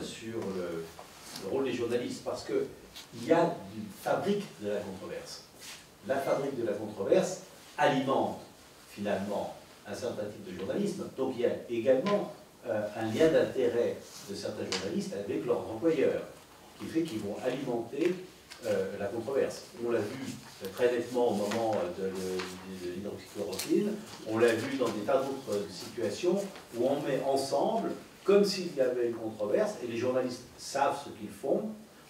sur le rôle des journalistes, parce qu'il y a une fabrique de la controverse. La fabrique de la controverse alimente finalement un certain type de journalisme, donc il y a également un lien d'intérêt de certains journalistes avec leurs employeurs, qui fait qu'ils vont alimenter la controverse. On l'a vu très nettement au moment de l'hydroxychloroquine, on l'a vu dans des tas d'autres situations où on met ensemble, comme s'il y avait une controverse, et les journalistes savent ce qu'ils font,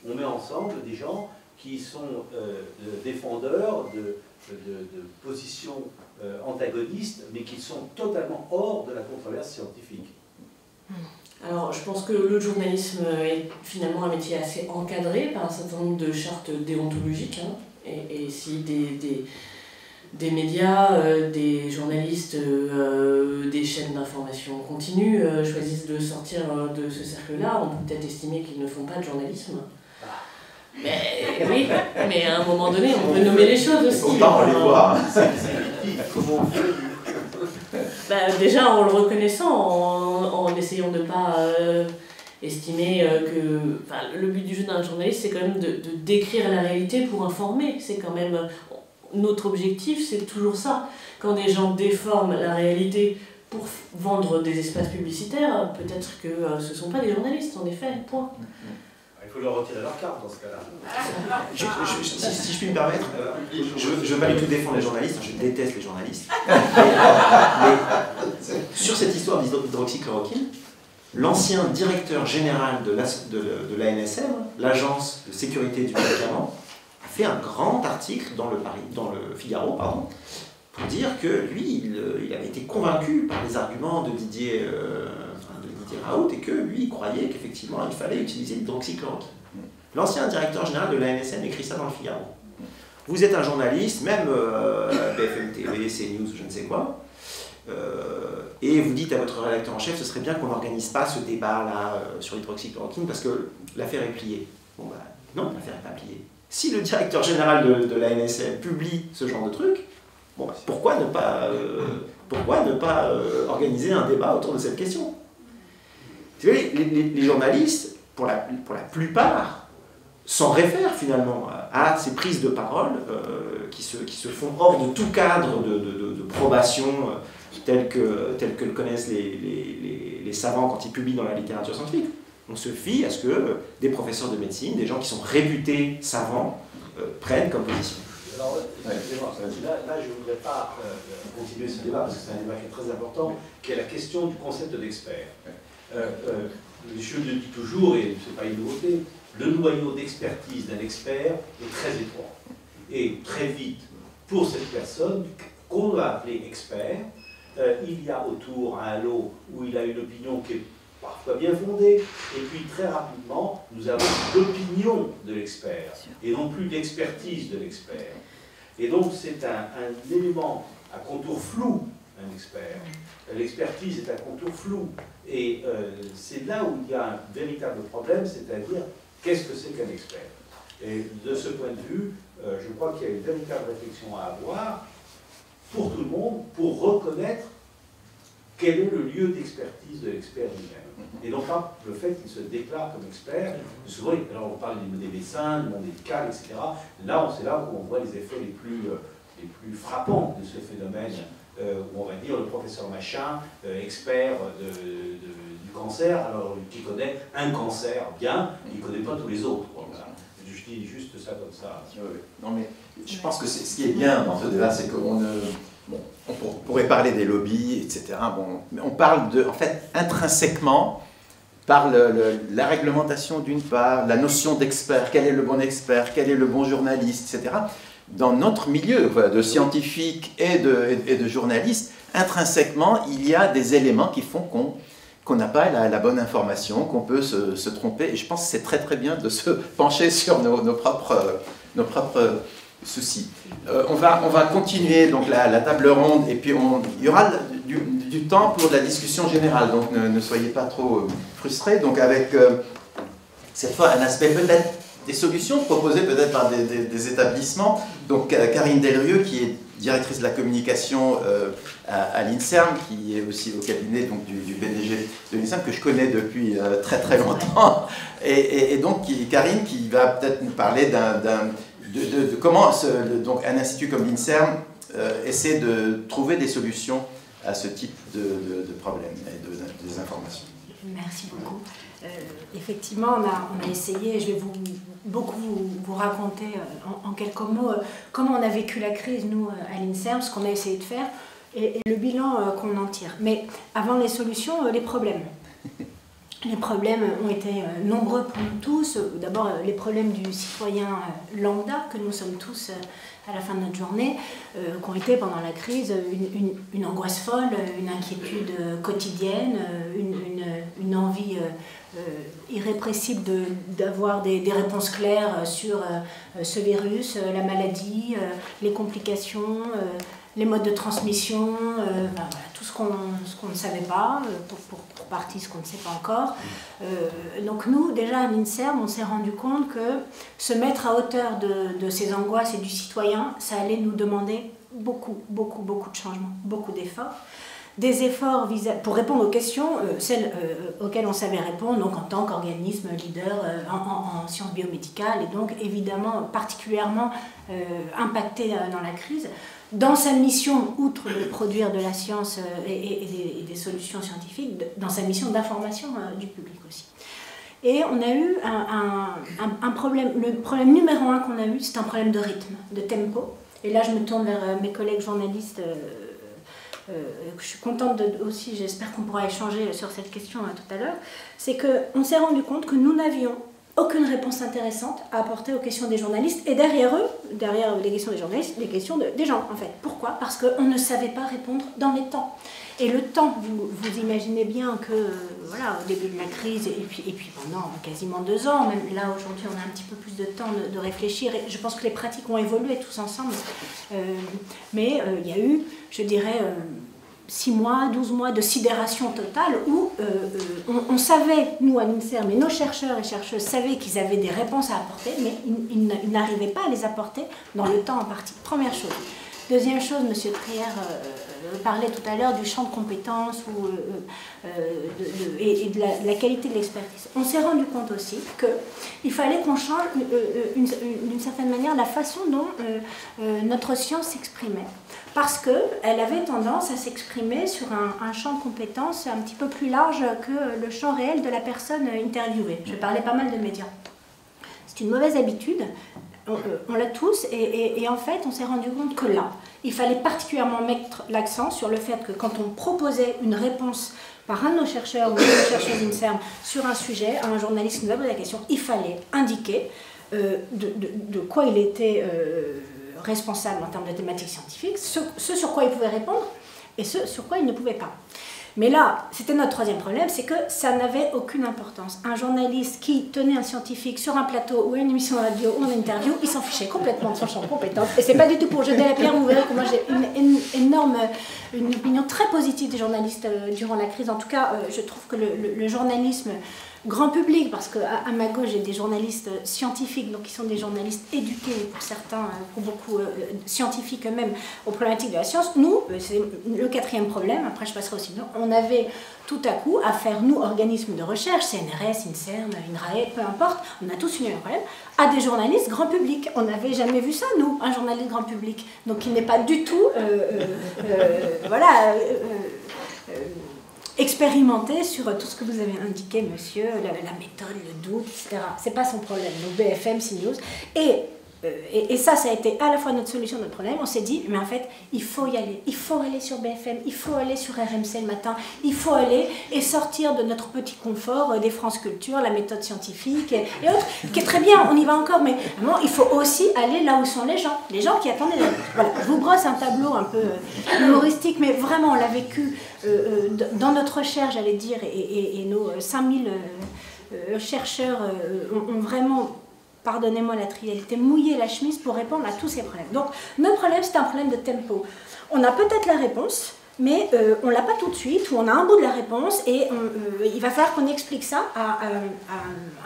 on met ensemble des gens qui sont défendeurs de positions antagonistes, mais qui sont totalement hors de la controverse scientifique.
Alors, je pense que le journalisme est finalement un métier assez encadré par un certain nombre de chartes déontologiques. Hein, et si des médias, des journalistes, des chaînes d'information continues choisissent de sortir de ce cercle-là, on peut peut-être estimer qu'ils ne font pas de journalisme. Mais oui, mais à un moment donné, on peut nommer les choses aussi.
Autant on les voit.
Comment on fait?
Déjà en le reconnaissant, en essayant de ne pas estimer que... le but du jeu d'un journaliste, c'est quand même de décrire la réalité pour informer. C'est quand même... Notre objectif, c'est toujours ça. Quand des gens déforment la réalité pour vendre des espaces publicitaires, peut-être que ce ne sont pas des journalistes, en effet, point.
Il faut leur retirer leur carte dans ce cas-là.
Si je puis me permettre, je ne veux pas du tout défendre les journalistes, je déteste les journalistes. Mais sur cette histoire d'hydroxychloroquine, l'ancien directeur général de l'ANSM, l'Agence de sécurité du médicament, a fait un grand article dans le Figaro, pour dire que lui, il avait été convaincu par les arguments de Didier Raoult et que lui, il croyait qu'effectivement, il fallait utiliser l'hydroxychloroquine. L'ancien directeur général de l'ANSM écrit ça dans le Figaro. Vous êtes un journaliste, même BFM TV, CNews, je ne sais quoi, et vous dites à votre rédacteur en chef, ce serait bien qu'on n'organise pas ce débat-là sur l'hydroxychloroquine parce que l'affaire est pliée. Bon, non, l'affaire n'est pas pliée. Si le directeur général de l'ANSM publie ce genre de truc, bon, pourquoi ne pas organiser un débat autour de cette question? Vous savez, les journalistes, pour la plupart, s'en réfèrent finalement à ces prises de parole qui se font hors de tout cadre de probation tel que le connaissent les savants quand ils publient dans la littérature scientifique. On se fie à ce que des professeurs de médecine, des gens qui sont réputés savants, prennent comme position.
Alors, excusez-moi, là je ne voudrais pas continuer ce débat, parce que c'est un débat qui est très important, qui est la question du concept d'expert. Je le dis toujours, et ce n'est pas une nouveauté, le noyau d'expertise d'un expert est très étroit. Et très vite, pour cette personne qu'on va appeler expert, il y a autour un halo où il a une opinion qui est parfois bien fondée, et puis très rapidement, nous avons l'opinion de l'expert, et non plus l'expertise de l'expert. Et donc c'est un élément à contour flou, un expert. L'expertise est un contour flou, et c'est là où il y a un véritable problème, c'est-à-dire qu'est-ce que c'est qu'un expert? Et de ce point de vue, je crois qu'il y a une véritable réflexion à avoir pour tout le monde, pour reconnaître quel est le lieu d'expertise de l'expert lui-même. Et non pas le fait qu'il se déclare comme expert. Souvent, alors on parle des médecins, du monde médical, etc. Là, c'est là où on voit les effets les plus frappants de ce phénomène, où on va dire le professeur machin, expert du cancer, alors qui connaît un cancer bien, il ne connaît pas tous les autres. Voilà. Je dis juste ça comme ça.
Non, mais je pense que ce qui est bien dans ce débat, c'est qu'on ne... Bon, on pourrait parler des lobbies, etc. Bon, mais on parle de, en fait, intrinsèquement, par la réglementation d'une part, la notion d'expert, quel est le bon expert, quel est le bon journaliste, etc. Dans notre milieu de scientifiques et de journalistes, intrinsèquement, il y a des éléments qui font qu'on n'a pas la bonne information, qu'on peut se tromper. Et je pense que c'est très très bien de se pencher sur nos propres soucis. On va continuer donc la table ronde, et puis il y aura du temps pour la discussion générale, donc ne soyez pas trop frustrés. Donc avec cette fois un aspect peut-être des solutions proposées peut-être par des établissements. Donc Karine Delrieux, qui est directrice de la communication à l'INSERM, qui est aussi au cabinet donc, du PDG de l'INSERM, que je connais depuis très très longtemps. Et donc Karine qui va peut-être nous parler de comment donc un institut comme l'INSERM essaie de trouver des solutions à ce type de problèmes et des informations.
Merci beaucoup. Effectivement, on a essayé, je vais beaucoup vous raconter en quelques mots comment on a vécu la crise, nous, à l'INSERM, ce qu'on a essayé de faire et le bilan qu'on en tire. Mais avant les solutions, les problèmes. Les problèmes ont été nombreux pour nous tous. D'abord, les problèmes du citoyen lambda, que nous sommes tous à la fin de notre journée, qui ont été pendant la crise une angoisse folle, une inquiétude quotidienne, une envie irrépressible d'avoir des réponses claires sur ce virus, la maladie, les complications, les modes de transmission, voilà, tout ce qu'on ne savait pas, pour partie ce qu'on ne sait pas encore. Donc nous, déjà à l'INSERM, on s'est rendu compte que se mettre à hauteur de ces angoisses et du citoyen, ça allait nous demander beaucoup de changements, beaucoup d'efforts. Des efforts pour répondre aux questions, celles auxquelles on savait répondre, donc en tant qu'organisme leader en sciences biomédicales, et donc évidemment particulièrement impacté dans la crise. Dans sa mission, outre de produire de la science et des solutions scientifiques, dans sa mission d'information du public aussi. Et on a eu un problème, le problème numéro 1 qu'on a eu, c'est un problème de rythme, de tempo. Et là, je me tourne vers mes collègues journalistes. Je suis contente aussi, j'espère qu'on pourra échanger sur cette question tout à l'heure. C'est qu'on s'est rendu compte que nous n'avions aucune réponse intéressante à apporter aux questions des journalistes, et derrière eux, derrière les questions des journalistes, les questions des gens en fait. Pourquoi? Parce qu'on ne savait pas répondre dans les temps. Et le temps, vous imaginez bien que, voilà, au début de la crise, et puis pendant quasiment 2 ans, même là aujourd'hui on a un petit peu plus de temps de réfléchir, et je pense que les pratiques ont évolué tous ensemble, mais il y a eu, je dirais, 6 mois, 12 mois de sidération totale où on savait, nous à l'INSERM, mais nos chercheurs et chercheuses savaient qu'ils avaient des réponses à apporter, mais ils n'arrivaient pas à les apporter dans le temps en partie. Première chose. Deuxième chose, M. Trier parlait tout à l'heure du champ de compétences et de la qualité de l'expertise. On s'est rendu compte aussi qu'il fallait qu'on change d'une certaine manière la façon dont notre science s'exprimait. Parce qu'elle avait tendance à s'exprimer sur un champ de compétences un petit peu plus large que le champ réel de la personne interviewée. Je parlais pas mal de médias. C'est une mauvaise habitude. On l'a tous, et en fait, on s'est rendu compte que là, il fallait particulièrement mettre l'accent sur le fait que quand on proposait une réponse par un de nos chercheurs ou une chercheuse d'INSERM sur un sujet, à un journaliste qui nous a posé la question, il fallait indiquer de quoi il était responsable en termes de thématiques scientifiques, ce sur quoi il pouvait répondre et ce sur quoi il ne pouvait pas. Mais là, c'était notre troisième problème, c'est que ça n'avait aucune importance. Un journaliste qui tenait un scientifique sur un plateau ou une émission de radio ou une interview, il s'en fichait complètement de son champ de compétences. Et c'est pas du tout pour jeter la pierre, vous verrez que moi j'ai une opinion très positive des journalistes durant la crise. En tout cas, je trouve que le journalisme grand public, parce qu'à ma gauche j'ai des journalistes scientifiques, donc qui sont des journalistes éduqués pour certains, pour beaucoup scientifiques eux-mêmes aux problématiques de la science. Nous, c'est le quatrième problème, après je passerai aussi, on avait tout à coup à faire, nous, organismes de recherche, CNRS, INSERM, INRAE, peu importe, on a tous eu un problème, à des journalistes grand public. On n'avait jamais vu ça, nous, un journaliste grand public. Donc il n'est pas du tout, expérimenter sur tout ce que vous avez indiqué, monsieur, la méthode, le doute, etc. C'est pas son problème. Donc BFM, CNews. Et et ça a été à la fois notre solution, notre problème. On s'est dit, mais en fait, il faut y aller. Il faut aller sur BFM, il faut aller sur RMC le matin, il faut aller et sortir de notre petit confort des France Culture, la méthode scientifique et autres, qui est très bien, on y va encore, mais vraiment, il faut aussi aller là où sont les gens qui attendaient. Voilà, je vous brosse un tableau un peu humoristique, mais vraiment, on l'a vécu dans notre recherche, j'allais dire, et nos 5000 chercheurs ont vraiment, pardonnez-moi la trivialité, mouillé la chemise pour répondre à tous ces problèmes. Donc, notre problème, c'est un problème de tempo. On a peut-être la réponse, mais on ne l'a pas tout de suite, ou on a un bout de la réponse, et il va falloir qu'on explique ça à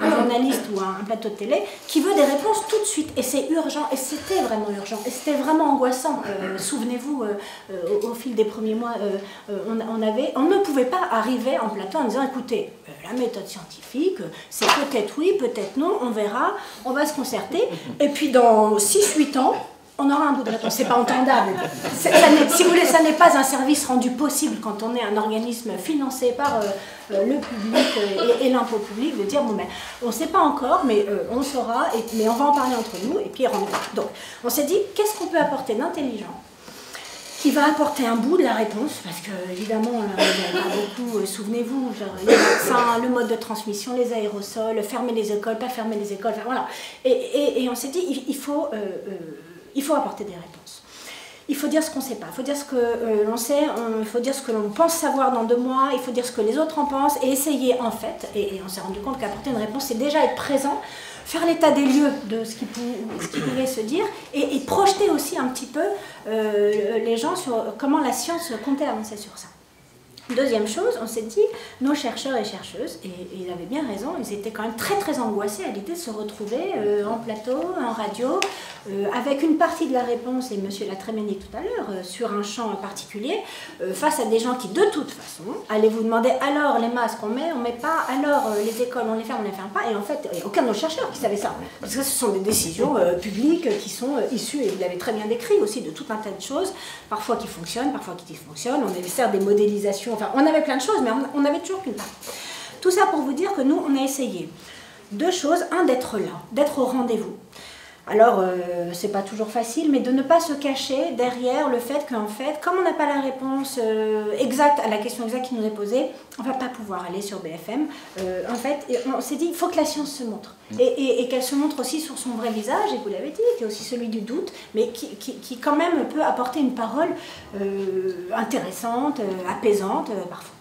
un journaliste ou à un plateau de télé qui veut des réponses tout de suite. Et c'est urgent, et c'était vraiment urgent, et c'était vraiment angoissant. Souvenez-vous, au fil des premiers mois, on ne pouvait pas arriver en plateau en disant, écoutez, la méthode scientifique, c'est peut-être oui, peut-être non, on verra, on va se concerter, et puis dans 6-8 ans, on aura un bout de réponse. C'est pas entendable. Si vous voulez, ça n'est pas un service rendu possible quand on est un organisme financé par le public et l'impôt public de dire, bon ben, on ne sait pas encore, mais on saura, mais on va en parler entre nous, et puis donc, on s'est dit, qu'est-ce qu'on peut apporter d'intelligent qui va apporter un bout de la réponse, parce que évidemment, il n'y a pas beaucoup, souvenez-vous, les vaccins, le mode de transmission, les aérosols, fermer les écoles, pas fermer les écoles, enfin, voilà. Et on s'est dit, il faut apporter des réponses. Il faut dire ce qu'on ne sait pas, il faut dire ce que l'on sait, il faut dire ce que l'on pense savoir dans 2 mois, il faut dire ce que les autres en pensent, et essayer en fait, et on s'est rendu compte qu'apporter une réponse, c'est déjà être présent, faire l'état des lieux de ce qui pouvait se dire, et projeter aussi un petit peu les gens sur comment la science comptait avancer sur ça. Deuxième chose, on s'est dit, nos chercheurs et chercheuses, et ils avaient bien raison, ils étaient quand même très angoissés à l'idée de se retrouver en plateau, en radio, avec une partie de la réponse, et monsieur l'a très bien dit tout à l'heure, sur un champ particulier, face à des gens qui de toute façon allaient vous demander, alors les masques on met pas, alors les écoles on les ferme pas, et en fait, il n'y a aucun de nos chercheurs qui savait ça, parce que ce sont des décisions publiques qui sont issues, et vous l'avez très bien décrit aussi, de tout un tas de choses, parfois qui fonctionnent, parfois qui dysfonctionnent, on avait certes des modélisations, enfin, on avait plein de choses, mais on n'avait toujours qu'une part. Tout ça pour vous dire que nous, on a essayé 2 choses. Un, d'être là, d'être au rendez-vous. Alors, c'est pas toujours facile, mais de ne pas se cacher derrière le fait qu'en fait, comme on n'a pas la réponse exacte à la question exacte qui nous est posée, on va pas pouvoir aller sur BFM. En fait, on s'est dit, il faut que la science se montre. Et qu'elle se montre aussi sur son vrai visage, et vous l'avez dit, qui est aussi celui du doute, mais qui quand même peut apporter une parole intéressante, apaisante parfois.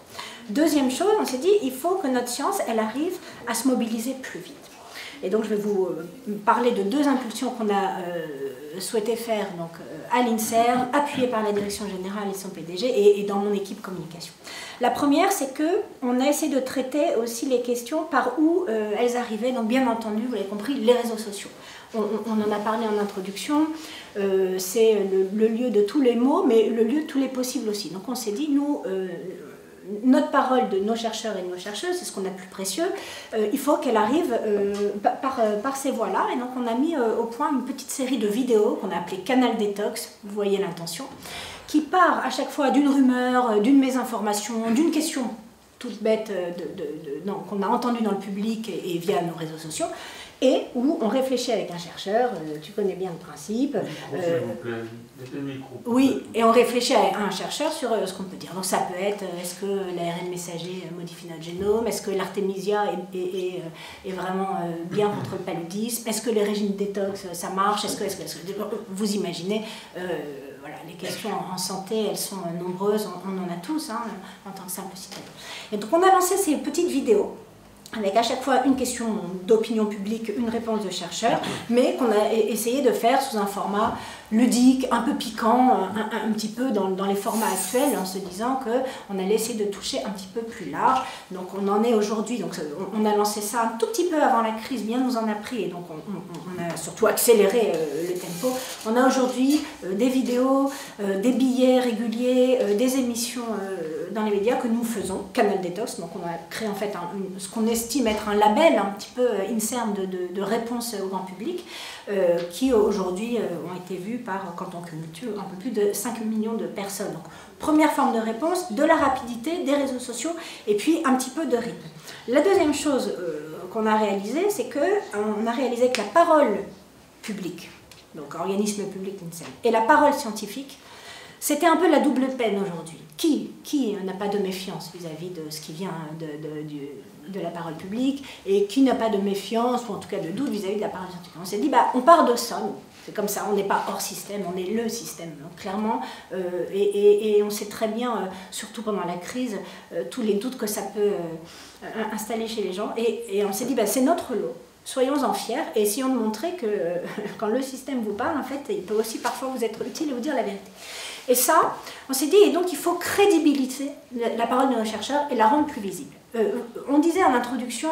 Deuxième chose, on s'est dit, il faut que notre science, elle arrive à se mobiliser plus vite. Et donc je vais vous parler de 2 impulsions qu'on a souhaité faire donc, à l'INSERM, appuyées par la direction générale et son PDG, et dans mon équipe communication. La première, c'est qu'on a essayé de traiter aussi les questions par où elles arrivaient, donc bien entendu, vous l'avez compris, les réseaux sociaux. On en a parlé en introduction, c'est le lieu de tous les mots, mais le lieu de tous les possibles aussi. Donc on s'est dit, nous, notre parole de nos chercheurs et de nos chercheuses, c'est ce qu'on a de plus précieux, il faut qu'elle arrive par ces voies-là. Et donc on a mis au point une petite série de vidéos qu'on a appelée Canal Détox, vous voyez l'intention, qui part à chaque fois d'une rumeur, d'une mésinformation, d'une question toute bête qu'on a entendue dans le public et via nos réseaux sociaux, et où on réfléchit avec un chercheur, tu connais bien le principe. Oui, et on réfléchit à un chercheur sur ce qu'on peut dire. Donc ça peut être, est-ce que l'ARN messager modifie notre génome? Est-ce que l'artémisia est vraiment bien contre le paludisme? Est-ce que les régimes détox, ça marche? Est-ce que vous imaginez voilà, les questions en santé, elles sont nombreuses, on en a tous hein, en tant que simple citoyen. Et donc on a lancé ces petites vidéos avec à chaque fois une question d'opinion publique, une réponse de chercheur, mais qu'on a essayé de faire sous un format ludique, un peu piquant, un petit peu dans les formats actuels, en se disant qu'on allait essayer de toucher un petit peu plus large. Donc on en est aujourd'hui, donc on a lancé ça un tout petit peu avant la crise, bien nous en a pris, et donc on a surtout accéléré le tempo. On a aujourd'hui des vidéos, des billets réguliers, des émissions dans les médias que nous faisons, Canal Détox, donc on a créé en fait ce qu'on estime être un label un petit peu INSERM de réponse au grand public, qui aujourd'hui ont été vus par, quand on cumule, un peu plus de 5 millions de personnes. Donc, première forme de réponse, de la rapidité, des réseaux sociaux, et puis un petit peu de rythme. La deuxième chose qu'on a réalisée, c'est qu'on a réalisé que la parole publique, donc organisme public l'INSERM, et la parole scientifique, c'était un peu la double peine aujourd'hui. Qui n'a pas de méfiance vis-à-vis de ce qui vient de la parole publique, et qui n'a pas de méfiance, ou en tout cas de doute vis-à-vis de la parole scientifique? On s'est dit, on part de ça, nous. C'est comme ça, on n'est pas hors système, on est le système, donc, clairement, et on sait très bien, surtout pendant la crise, tous les doutes que ça peut installer chez les gens, et on s'est dit, c'est notre lot, soyons-en fiers, et essayons de montrer que quand le système vous parle, en fait, il peut aussi parfois vous être utile et vous dire la vérité. Et ça, on s'est dit, et donc il faut crédibiliser la parole de nos chercheurs et la rendre plus visible. On disait en introduction,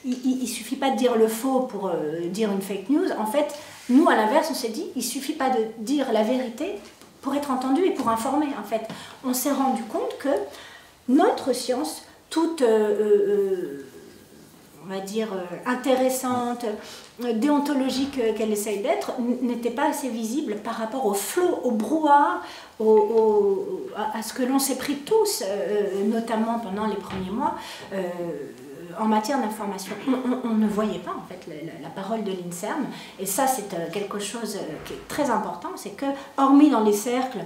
il ne suffit pas de dire le faux pour dire une fake news. En fait, nous, à l'inverse, on s'est dit, il ne suffit pas de dire la vérité pour être entendu et pour informer. En fait, on s'est rendu compte que notre science, toute, on va dire, intéressante, déontologique qu'elle essaye d'être, n'était pas assez visible par rapport au flot, au brouhaha, à ce que l'on s'est pris tous, notamment pendant les premiers mois, en matière d'information. On ne voyait pas, en fait, la parole de l'INSERM, et ça, c'est quelque chose qui est très important, c'est que, hormis dans les cercles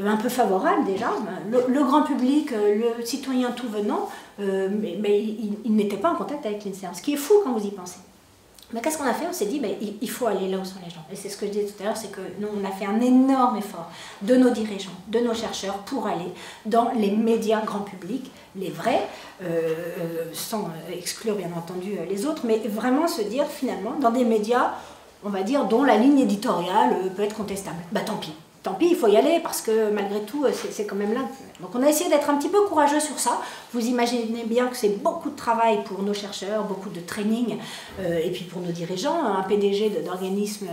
un peu favorables déjà, le grand public, le citoyen tout venant, mais il n'était pas en contact avec l'INSERM, ce qui est fou quand vous y pensez. Mais qu'est-ce qu'on a fait? On s'est dit, il faut aller là où sont les gens. Et c'est ce que je disais tout à l'heure, c'est que nous, on a fait un énorme effort de nos dirigeants, de nos chercheurs, pour aller dans les médias grand public, les vrais, sans exclure bien entendu les autres, mais vraiment se dire finalement, dans des médias, on va dire, dont la ligne éditoriale peut être contestable. Tant pis. Tant pis, il faut y aller parce que malgré tout, c'est quand même là. Donc on a essayé d'être un petit peu courageux sur ça. Vous imaginez bien que c'est beaucoup de travail pour nos chercheurs, beaucoup de training, et puis pour nos dirigeants. Un PDG d'organisme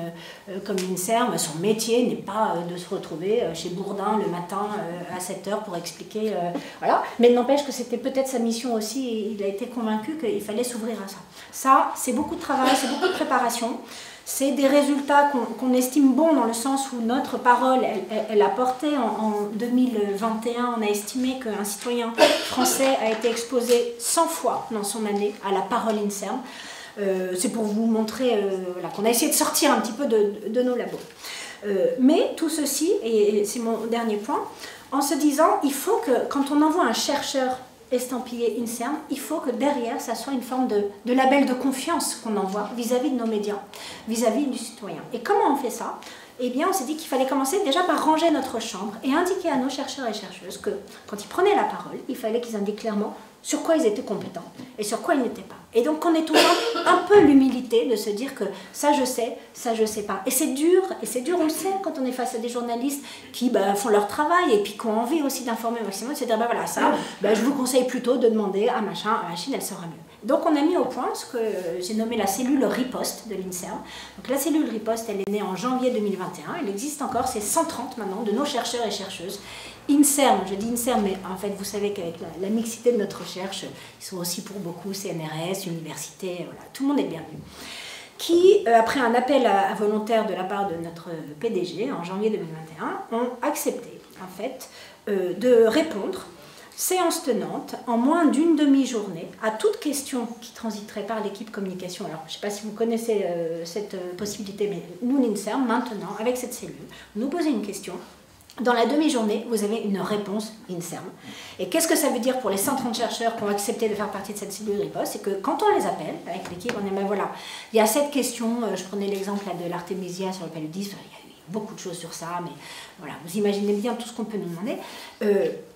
comme l'INSERM, son métier n'est pas de se retrouver chez Bourdin le matin à 7h pour expliquer. Voilà. Mais il n'empêche que c'était peut-être sa mission aussi, et il a été convaincu qu'il fallait s'ouvrir à ça. Ça, c'est beaucoup de travail, c'est beaucoup de préparation. C'est des résultats qu'on estime bons dans le sens où notre parole, elle a porté en 2021, on a estimé qu'un citoyen français a été exposé 100 fois dans son année à la parole INSERM. C'est pour vous montrer voilà, qu'on a essayé de sortir un petit peu de nos labos. Mais tout ceci, et c'est mon dernier point, en se disant, il faut que quand on envoie un chercheur estampillé INSERM, il faut que derrière, ça soit une forme de label de confiance qu'on envoie vis-à-vis de nos médias, vis-à-vis du citoyen. Et comment on fait ça? Eh bien, on s'est dit qu'il fallait commencer déjà par ranger notre chambre et indiquer à nos chercheurs et chercheuses que, quand ils prenaient la parole, il fallait qu'ils indiquent clairement sur quoi ils étaient compétents et sur quoi ils n'étaient pas. Et donc, on est toujours un peu l'humilité de se dire que ça je sais pas. Et c'est dur, on le sait quand on est face à des journalistes qui font leur travail et puis qui ont envie aussi d'informer au maximum, de se dire, voilà, ça, je vous conseille plutôt de demander à machin, à machine, elle saura mieux. Donc, on a mis au point ce que j'ai nommé la cellule riposte de l'INSERM. Donc, la cellule riposte, elle est née en janvier 2021. Elle existe encore, c'est 130 maintenant de nos chercheurs et chercheuses. INSERM, je dis INSERM, mais en fait, vous savez qu'avec la mixité de notre recherche, ils sont aussi pour beaucoup CNRS, universités, voilà, tout le monde est bienvenu. Qui, après un appel à volontaires de la part de notre PDG en janvier 2021, ont accepté, en fait, de répondre, séance tenante, en moins d'une demi-journée, à toute question qui transiterait par l'équipe communication. Alors, je ne sais pas si vous connaissez cette possibilité, mais nous, l'INSERM, maintenant, avec cette cellule, nous posez une question. Dans la demi-journée, vous avez une réponse INSERM. Et qu'est-ce que ça veut dire pour les 130 chercheurs qui ont accepté de faire partie de cette cellule riposte? C'est que quand on les appelle, avec l'équipe, on dit, voilà, il y a cette question, je prenais l'exemple de l'Artemisia sur le paludisme, il y a eu beaucoup de choses sur ça, mais voilà, vous imaginez bien tout ce qu'on peut nous demander.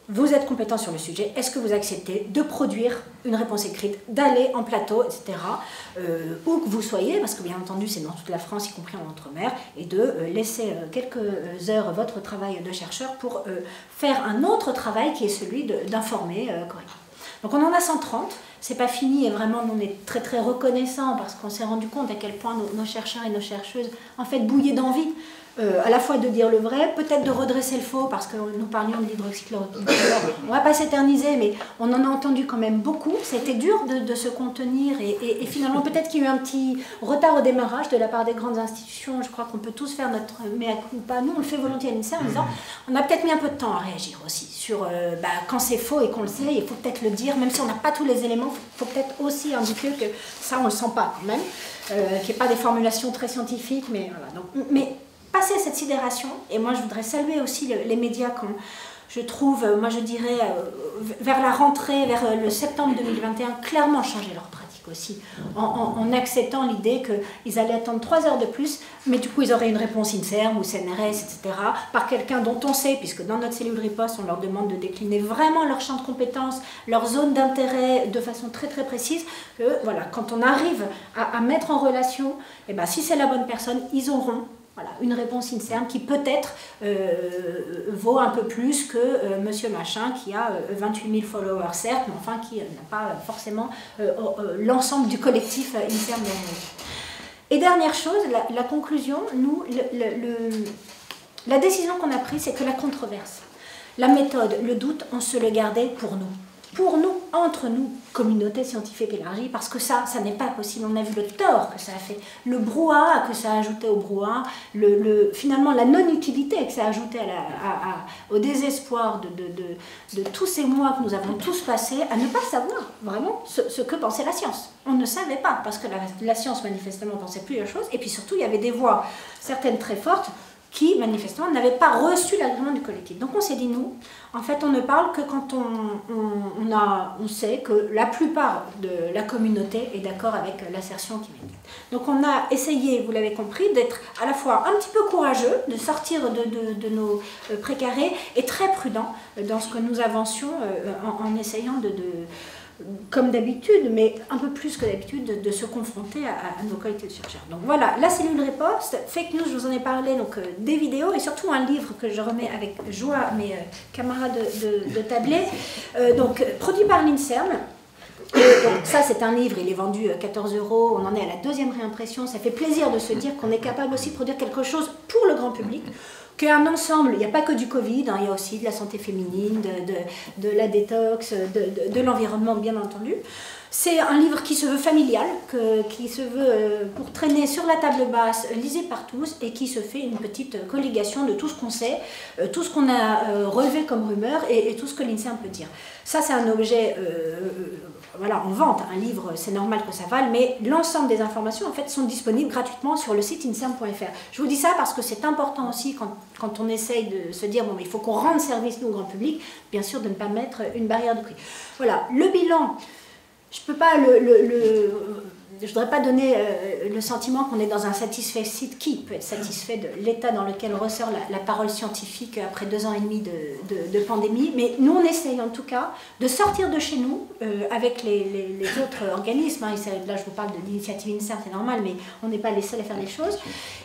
Vous êtes compétent sur le sujet, est-ce que vous acceptez de produire une réponse écrite, d'aller en plateau, etc., où que vous soyez, parce que bien entendu c'est dans toute la France, y compris en Outre-mer, et de laisser quelques heures votre travail de chercheur pour faire un autre travail qui est celui d'informer correctement. Donc on en a 130, c'est pas fini, et vraiment nous on est très très reconnaissants parce qu'on s'est rendu compte à quel point nos chercheurs et nos chercheuses en fait bouillaient d'envie. À la fois de dire le vrai, peut-être de redresser le faux, parce que nous parlions de l'hydroxychloroquine. On ne va pas s'éterniser, mais on en a entendu quand même beaucoup. C'était dur de se contenir, et finalement, peut-être qu'il y a eu un petit retard au démarrage de la part des grandes institutions. Je crois qu'on peut tous faire notre mea culpa. Nous, on le fait volontiers à l'INSERM en disant on a peut-être mis un peu de temps à réagir aussi sur quand c'est faux et qu'on le sait, il faut peut-être le dire, même si on n'a pas tous les éléments, il faut peut-être aussi indiquer que ça, on ne le sent pas quand même, qu'il n'y ait pas des formulations très scientifiques, mais voilà. Donc, mais passé cette sidération, et moi je voudrais saluer aussi les médias quand je trouve, moi je dirais, vers la rentrée, vers le septembre 2021, clairement changer leur pratique aussi, en acceptant l'idée qu'ils allaient attendre 3 heures de plus, mais du coup ils auraient une réponse INSERM ou CNRS, etc., par quelqu'un dont on sait, puisque dans notre cellule riposte, on leur demande de décliner vraiment leur champ de compétences, leur zone d'intérêt de façon très très précise, que voilà, quand on arrive à mettre en relation, et ben, si c'est la bonne personne, ils auront voilà, une réponse INSERM qui peut-être vaut un peu plus que monsieur machin qui a 28 000 followers certes, mais enfin qui n'a pas forcément l'ensemble du collectif INSERM derrière lui. Et dernière chose, la conclusion, nous, la décision qu'on a prise, c'est que la controverse, la méthode, le doute, on se le gardait pour nous. Pour nous, entre nous, communauté scientifique élargie, parce que ça n'est pas possible. On a vu le tort que ça a fait, le brouhaha que ça a ajouté au brouhaha, finalement la non-utilité que ça a ajouté au désespoir de tous ces mois que nous avons tous passés à ne pas savoir vraiment ce que pensait la science. On ne savait pas, parce que la science manifestement pensait plusieurs choses, et puis surtout il y avait des voix, certaines très fortes, qui, manifestement, n'avaient pas reçu l'agrément du collectif. Donc on s'est dit, nous, en fait, on ne parle que quand on sait que la plupart de la communauté est d'accord avec l'assertion qui vient. Donc on a essayé, vous l'avez compris, d'être à la fois un petit peu courageux, de sortir de nos précarés, et très prudent dans ce que nous avancions en essayant comme d'habitude, mais un peu plus que d'habitude, de se confronter à nos collectifs de chercheurs. Donc voilà, la cellule riposte, fake news, je vous en ai parlé, donc des vidéos, et surtout un livre que je remets avec joie à mes camarades de tablée, donc produit par l'INSERM. Donc ça c'est un livre, il est vendu 14 €, on en est à la 2e réimpression, ça fait plaisir de se dire qu'on est capable aussi de produire quelque chose pour le grand public, qu'un ensemble, il n'y a pas que du Covid, hein, il y a aussi de la santé féminine, de la détox, de l'environnement bien entendu. C'est un livre qui se veut familial, qui se veut pour traîner sur la table basse, lisé par tous, et qui se fait une petite collégation de tout ce qu'on sait, tout ce qu'on a relevé comme rumeur et tout ce que l'INSERM peut dire. Ça c'est un objet, voilà, en vente, un livre c'est normal que ça vale, mais l'ensemble des informations en fait sont disponibles gratuitement sur le site inserm.fr. Je vous dis ça parce que c'est important aussi quand on essaye de se dire bon mais il faut qu'on rende service nous au grand public, bien sûr de ne pas mettre une barrière de prix. Voilà, le bilan. Je peux pas je voudrais pas donner le sentiment qu'on est dans un satisfait site. Qui peut être satisfait de l'état dans lequel ressort la parole scientifique après 2 ans et demi de pandémie, mais nous on essaye en tout cas de sortir de chez nous avec les autres organismes, hein, là je vous parle de l'initiative INSERM, c'est normal, mais on n'est pas les seuls à faire les choses,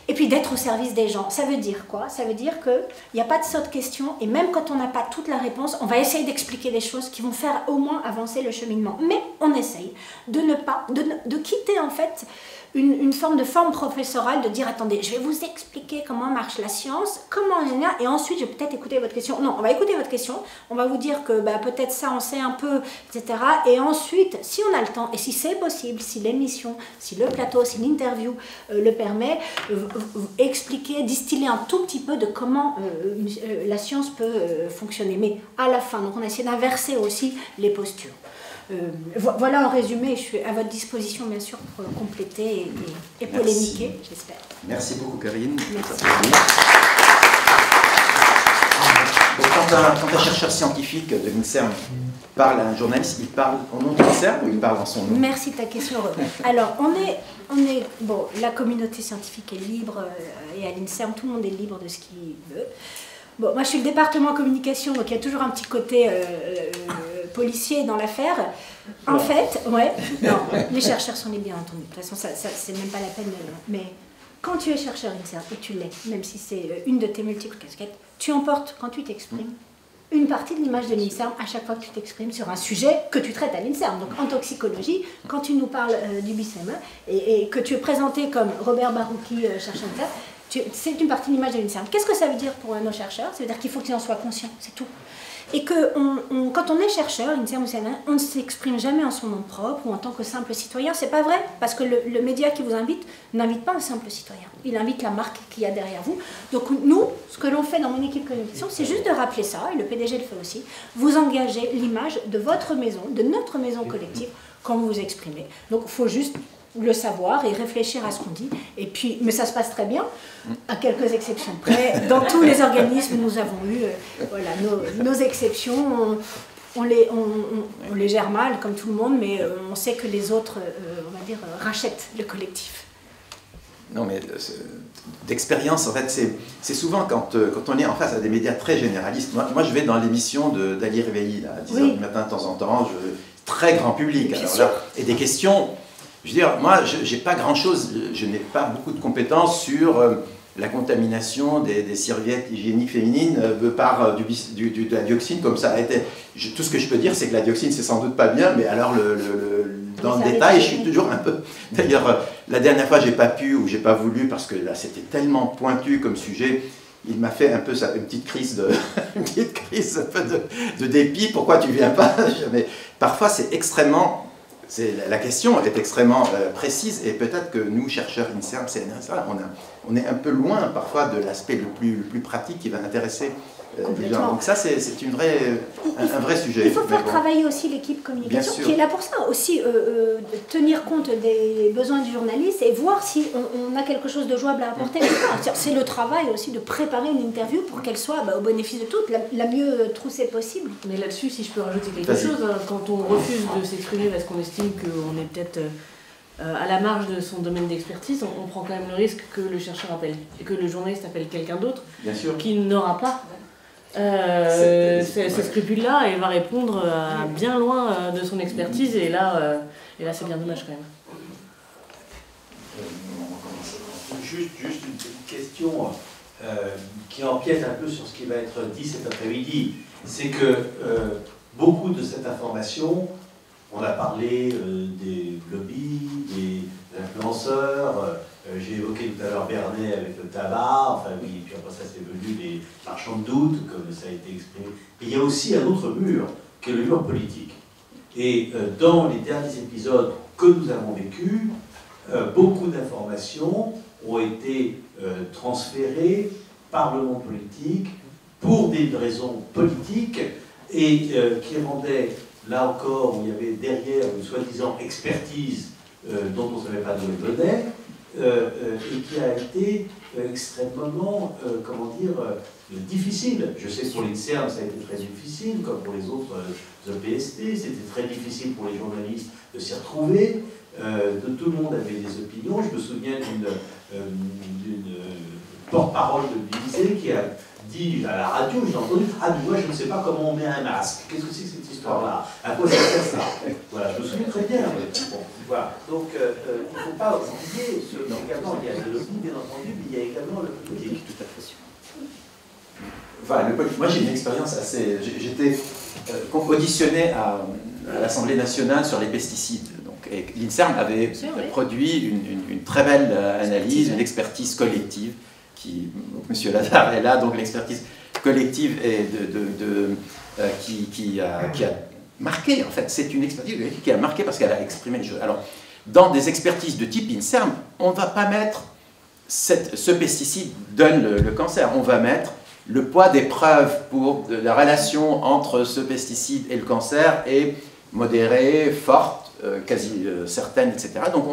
et puis d'être au service des gens. Ça veut dire quoi? Ça veut dire qu'il n'y a pas de saute question, et même quand on n'a pas toute la réponse, on va essayer d'expliquer des choses qui vont faire au moins avancer le cheminement, mais on essaye de quitter en fait une forme de forme professorale, de dire attendez, je vais vous expliquer comment marche la science, et ensuite je vais peut-être écouter votre question. Non, on va écouter votre question, on va vous dire que bah, peut-être ça on sait un peu, etc. Et ensuite, si on a le temps, et si c'est possible, si l'émission, si le plateau, si l'interview le permet, expliquer, distiller un tout petit peu de comment la science peut fonctionner. Mais à la fin, donc on a essayé d'inverser aussi les postures. Voilà en résumé, je suis à votre disposition bien sûr pour compléter et polémiquer, j'espère.
Merci beaucoup Karine.
Merci.
Quand un chercheur scientifique de l'INSERM parle à un journaliste, il parle au nom de l'INSERM ou il parle en son nom?
Merci de ta question, Robert. Alors, bon, la communauté scientifique est libre et à l'INSERM, tout le monde est libre de ce qu'il veut. Bon, moi je suis le département communication, donc il y a toujours un petit côté policier dans l'affaire. En fait, ouais, non, les chercheurs sont libres, bien entendu. De toute façon, ça c'est même pas la peine. Mais quand tu es chercheur INSERM, et tu l'es, même si c'est une de tes multiples casquettes, tu emportes, quand tu t'exprimes, une partie de l'image de l'INSERM à chaque fois que tu t'exprimes sur un sujet que tu traites à l'INSERM. Donc en toxicologie, quand tu nous parles du BCM et que tu es présenté comme Robert Barouki, chercheur INSERM, c'est une partie de l'image de l'INSERM. Qu'est-ce que ça veut dire pour nos chercheurs? Ça veut dire qu'il faut qu'ils en soient conscients, c'est tout. Et que quand on est chercheur, INSERM ou CNN, on ne s'exprime jamais en son nom propre ou en tant que simple citoyen. C'est pas vrai, parce que le média qui vous invite n'invite pas un simple citoyen. Il invite la marque qu'il y a derrière vous. Donc nous, ce que l'on fait dans mon équipe communication, c'est juste de rappeler ça, et le PDG le fait aussi, vous engagez l'image de votre maison, de notre maison collective, quand vous vous exprimez. Donc il faut juste le savoir et réfléchir à ce qu'on dit. Et puis, mais ça se passe très bien, à quelques exceptions près. Dans tous les organismes, nous avons eu voilà, nos exceptions. On les gère mal, comme tout le monde, mais on sait que les autres, on va dire, rachètent le collectif.
Non, mais d'expérience, en fait, c'est souvent quand on est en face à des médias très généralistes. Moi je vais dans l'émission d'Ali Réveilli, à 10h du matin de temps en temps, très grand public. Alors là, et des questions, je veux dire, moi, je n'ai pas grand-chose, je n'ai pas beaucoup de compétences sur la contamination des serviettes hygiéniques féminines par de la dioxine, comme ça a été. Tout ce que je peux dire, c'est que la dioxine, c'est sans doute pas bien, mais alors dans le détail, je suis toujours un peu... D'ailleurs, la dernière fois, j'ai pas pu ou j'ai pas voulu, parce que là, c'était tellement pointu comme sujet, il m'a fait un peu ça, une petite crise un peu de dépit. Pourquoi tu viens pas? Mais parfois, c'est extrêmement... La question est extrêmement précise, et peut-être que nous, chercheurs INSERM, CNRS, on est un peu loin parfois de l'aspect le plus pratique qui va intéresser les gens. Donc ça, c'est un vrai sujet.
Il faut faire travailler aussi l'équipe communication, qui est là pour ça, aussi tenir compte des besoins du journaliste et voir si on a quelque chose de jouable à apporter. C'est le travail aussi de préparer une interview pour qu'elle soit au bénéfice de toutes, la mieux troussée possible.
Mais là-dessus, si je peux rajouter quelque chose, quand on refuse de s'exprimer parce qu'on estime qu'on est peut-être à la marge de son domaine d'expertise, on prend quand même le risque que le chercheur appelle, et que le journaliste appelle quelqu'un d'autre qui n'aura pas ces scrupules-là et va répondre bien loin de son expertise, et là c'est bien dommage quand même.
Juste une petite question qui empiète un peu sur ce qui va être dit cet après-midi. C'est que beaucoup de cette information, on a parlé des lobbies, des influenceurs, j'ai évoqué tout à l'heure Bernet avec le tabac, enfin oui, puis après ça c'est venu les marchands de doute, comme ça a été exprimé. Et il y a aussi un autre mur, qui est le mur politique. Et dans les derniers épisodes que nous avons vécus, beaucoup d'informations ont été transférées par le monde politique pour des raisons politiques et qui rendaient, là encore, où il y avait derrière une soi-disant expertise dont on ne savait pas d'où elle venait, et qui a été extrêmement, comment dire, difficile. Je sais que pour l'INSERM, ça a été très difficile, comme pour les autres EPST, c'était très difficile pour les journalistes de s'y retrouver. Tout le monde avait des opinions. Je me souviens d'une porte-parole de l'Élysée qui a dit à la radio, j'ai entendu, ah mais moi je ne sais pas comment on met un masque. Qu'est-ce que c'est que cette histoire-là? À quoi ça sert ça? Voilà, je me souviens très bien. Bon, voilà. Donc il ne faut pas oublier, également, il y a le lobby bien entendu, mais il y a également le politique. Tout à fait.
Enfin, moi j'ai une expérience assez... J'étais auditionné à l'Assemblée nationale sur les pesticides. Et l'INSERM avait produit une très belle analyse, une expertise collective, M. Lazare est là, donc l'expertise collective qui a marqué, en fait, c'est une expertise qui a marqué parce qu'elle a exprimé les choses. Alors, dans des expertises de type INSERM, on ne va pas mettre ce pesticide donne le cancer, on va mettre le poids des preuves pour la relation entre ce pesticide et le cancer est modérée, forte, quasi certaine, etc. Donc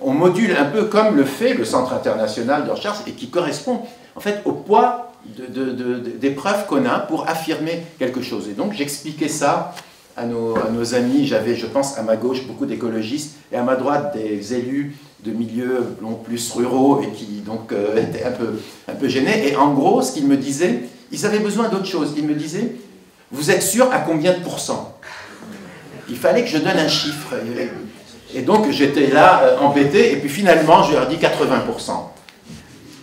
on module un peu comme le fait le Centre international de recherche et qui correspond en fait au poids des preuves qu'on a pour affirmer quelque chose. Et donc j'expliquais ça à nos amis, j'avais je pense à ma gauche beaucoup d'écologistes et à ma droite des élus de milieux plus ruraux et qui donc étaient un peu gênés. Et en gros ce qu'ils me disaient, ils avaient besoin d'autre chose. Ils me disaient, vous êtes sûr à combien de pourcents? Il fallait que je donne un chiffre. Et donc j'étais là embêté, et puis finalement je leur ai dit 80%.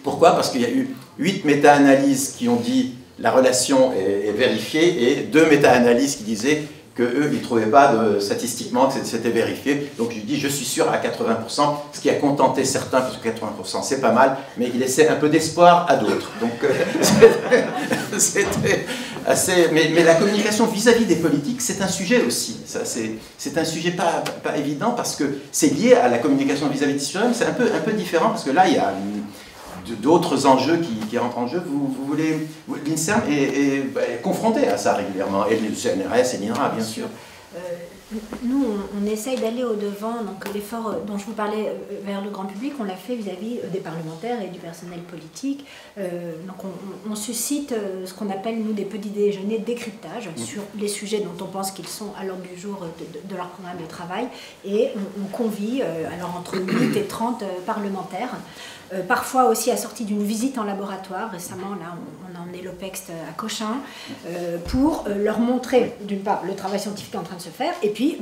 Pourquoi? Parce qu'il y a eu 8 méta-analyses qui ont dit la relation est vérifiée, et 2 méta-analyses qui disaient qu'eux, ils ne trouvaient pas statistiquement que c'était vérifié. Donc je dis, je suis sûr à 80%, ce qui a contenté certains, parce que 80% c'est pas mal, mais il laissait un peu d'espoir à d'autres. Donc c'était assez... Mais la communication vis-à-vis des politiques, c'est un sujet aussi. C'est un sujet pas évident, parce que c'est lié à la communication vis-à-vis des citoyens, c'est un peu différent, parce que là, il y a d'autres enjeux qui rentrent en jeu. L'INSERM est confronté à ça régulièrement, et le CNRS et l'INRA, bien sûr.
Nous, on essaye d'aller au-devant, donc l'effort dont je vous parlais vers le grand public, on l'a fait vis-à-vis des parlementaires et du personnel politique. Donc on suscite ce qu'on appelle, nous, des petits déjeuners de décryptage sur les sujets dont on pense qu'ils sont à l'ordre du jour de leur programme de travail, et on convie alors entre 8 et 30 parlementaires, parfois aussi assortis d'une visite en laboratoire. Récemment, là, on a emmené l'OPEX à Cochin pour leur montrer, d'une part, le travail scientifique en train de se faire, et puis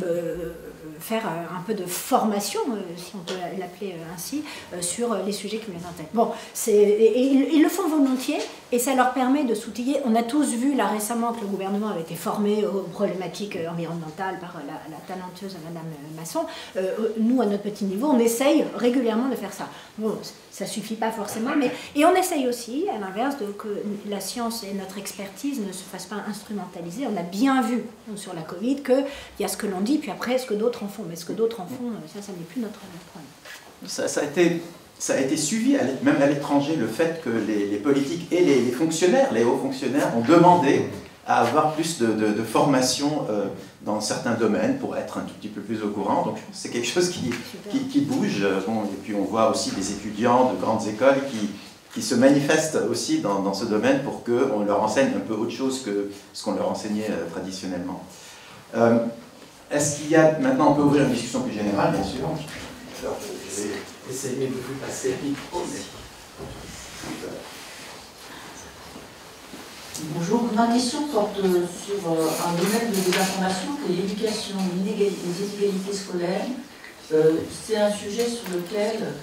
faire un peu de formation, si on peut l'appeler ainsi, sur les sujets qui nous intéressent. Bon, ils le font volontiers, et ça leur permet de s'outiller. On a tous vu là récemment que le gouvernement avait été formé aux problématiques environnementales par la talentueuse Madame Masson. Nous, à notre petit niveau, on essaye régulièrement de faire ça. Bon, ça suffit pas forcément, et on essaye aussi, à l'inverse, que la science et notre expertise ne se fassent pas instrumentaliser. On a bien vu sur la Covid qu'il y a ce que l'on dit, puis après ce que d'autres en font. Mais ce que d'autres en font, ça n'est plus notre problème.
Ça a été suivi, même à l'étranger, le fait que les politiques et les fonctionnaires, les hauts fonctionnaires, ont demandé à avoir plus de formation dans certains domaines pour être un tout petit peu plus au courant. Donc c'est quelque chose qui bouge. Bon, et puis on voit aussi des étudiants de grandes écoles qui se manifestent aussi dans ce domaine pour qu'on leur enseigne un peu autre chose que ce qu'on leur enseignait traditionnellement. Est-ce qu'il y a... Maintenant, on peut ouvrir une discussion plus générale, bien sûr. Alors, je vais essayer de vous passer vite aussi.
Bonjour, ma question porte sur un domaine de désinformation qui est l'éducation, les inégalités scolaires. C'est un sujet sur lequel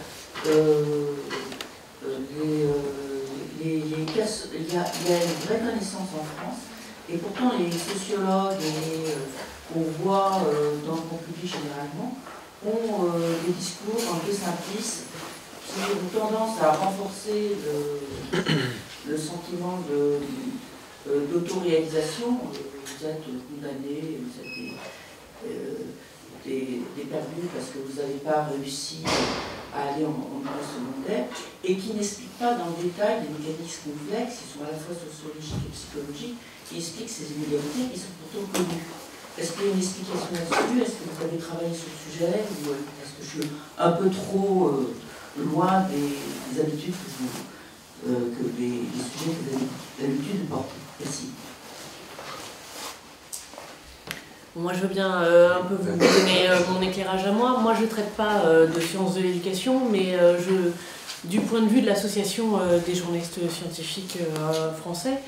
il y a une vraie connaissance en France, et pourtant les sociologues qu'on voit dans le grand public généralement ont des discours un peu simplistes qui ont tendance à renforcer le sentiment d'autoréalisation. Vous êtes condamné, vous êtes des perdus parce que vous n'avez pas réussi à aller en milieu secondaire, et qui n'expliquent pas dans le détail des mécanismes complexes qui sont à la fois sociologiques et psychologiques, qui expliquent ces inégalités qui sont pourtant connues. Est-ce qu'il y a une explication là-dessus? Est-ce que vous avez travaillé sur le sujet, ou est-ce que je suis un peu trop loin des habitudes des sujets que vous avez l'habitude de porter? Merci.
Moi, je veux bien un peu vous donner mon éclairage à moi. Moi, je ne traite pas de sciences de l'éducation, mais du point de vue de l'association des journalistes scientifiques français,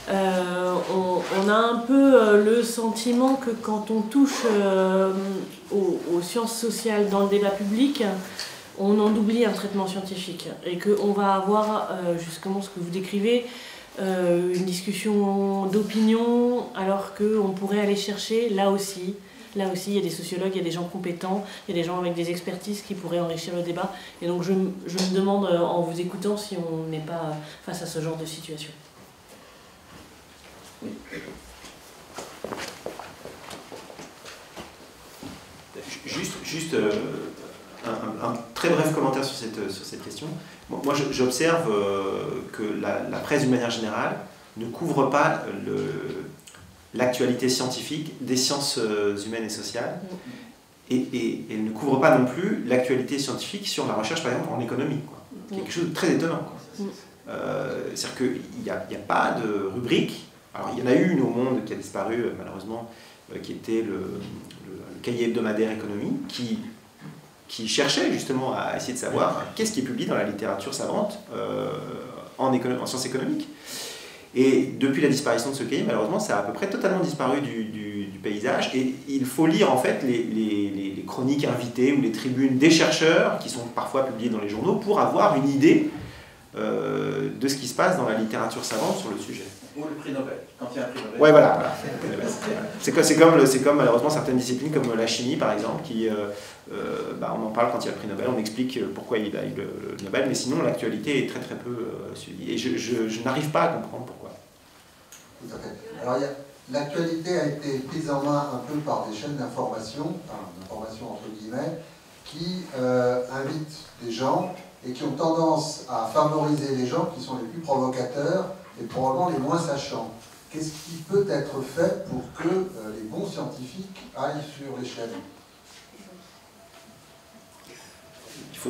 on a un peu le sentiment que quand on touche aux sciences sociales dans le débat public, on en oublie un traitement scientifique, et qu'on va avoir justement ce que vous décrivez, une discussion d'opinion, alors qu'on pourrait aller chercher, là aussi, il y a des sociologues, il y a des gens compétents, il y a des gens avec des expertises qui pourraient enrichir le débat. Et donc je me demande, en vous écoutant, si on n'est pas face à ce genre de situation.
Oui.
Juste un très bref commentaire sur cette question. Moi, j'observe que la presse, d'une manière générale, ne couvre pas l'actualité scientifique des sciences humaines et sociales, et elle ne couvre pas non plus l'actualité scientifique sur la recherche, par exemple, en économie, quoi. Quelque chose de très étonnant, quoi. C'est-à-dire qu'il n'y a pas de rubrique. Alors, il y en a eu une au Monde qui a disparu, malheureusement, qui était le cahier hebdomadaire économie, qui cherchait justement à essayer de savoir qu'est-ce qui est publié dans la littérature savante en sciences économiques. Et depuis la disparition de ce cahier, malheureusement, ça a à peu près totalement disparu du paysage. Et il faut lire en fait les chroniques invitées ou les tribunes des chercheurs, qui sont parfois publiées dans les journaux, pour avoir une idée de ce qui se passe dans la littérature savante sur le sujet.
Ou le prix Nobel, quand il y a un prix Nobel.
Ouais, voilà. C'est comme malheureusement certaines disciplines comme la chimie par exemple, qui on en parle quand il y a le prix Nobel, on explique pourquoi il a eu le Nobel, mais sinon l'actualité est très très peu suivie. Et je n'arrive pas à comprendre pourquoi.
Tout à fait. Alors l'actualité a été prise en main un peu par des chaînes d'information, entre guillemets, qui invitent des gens et qui ont tendance à favoriser les gens qui sont les plus provocateurs et probablement les moins sachants. qu'est-ce qui peut être fait pour que les bons scientifiques aillent sur les chaînes?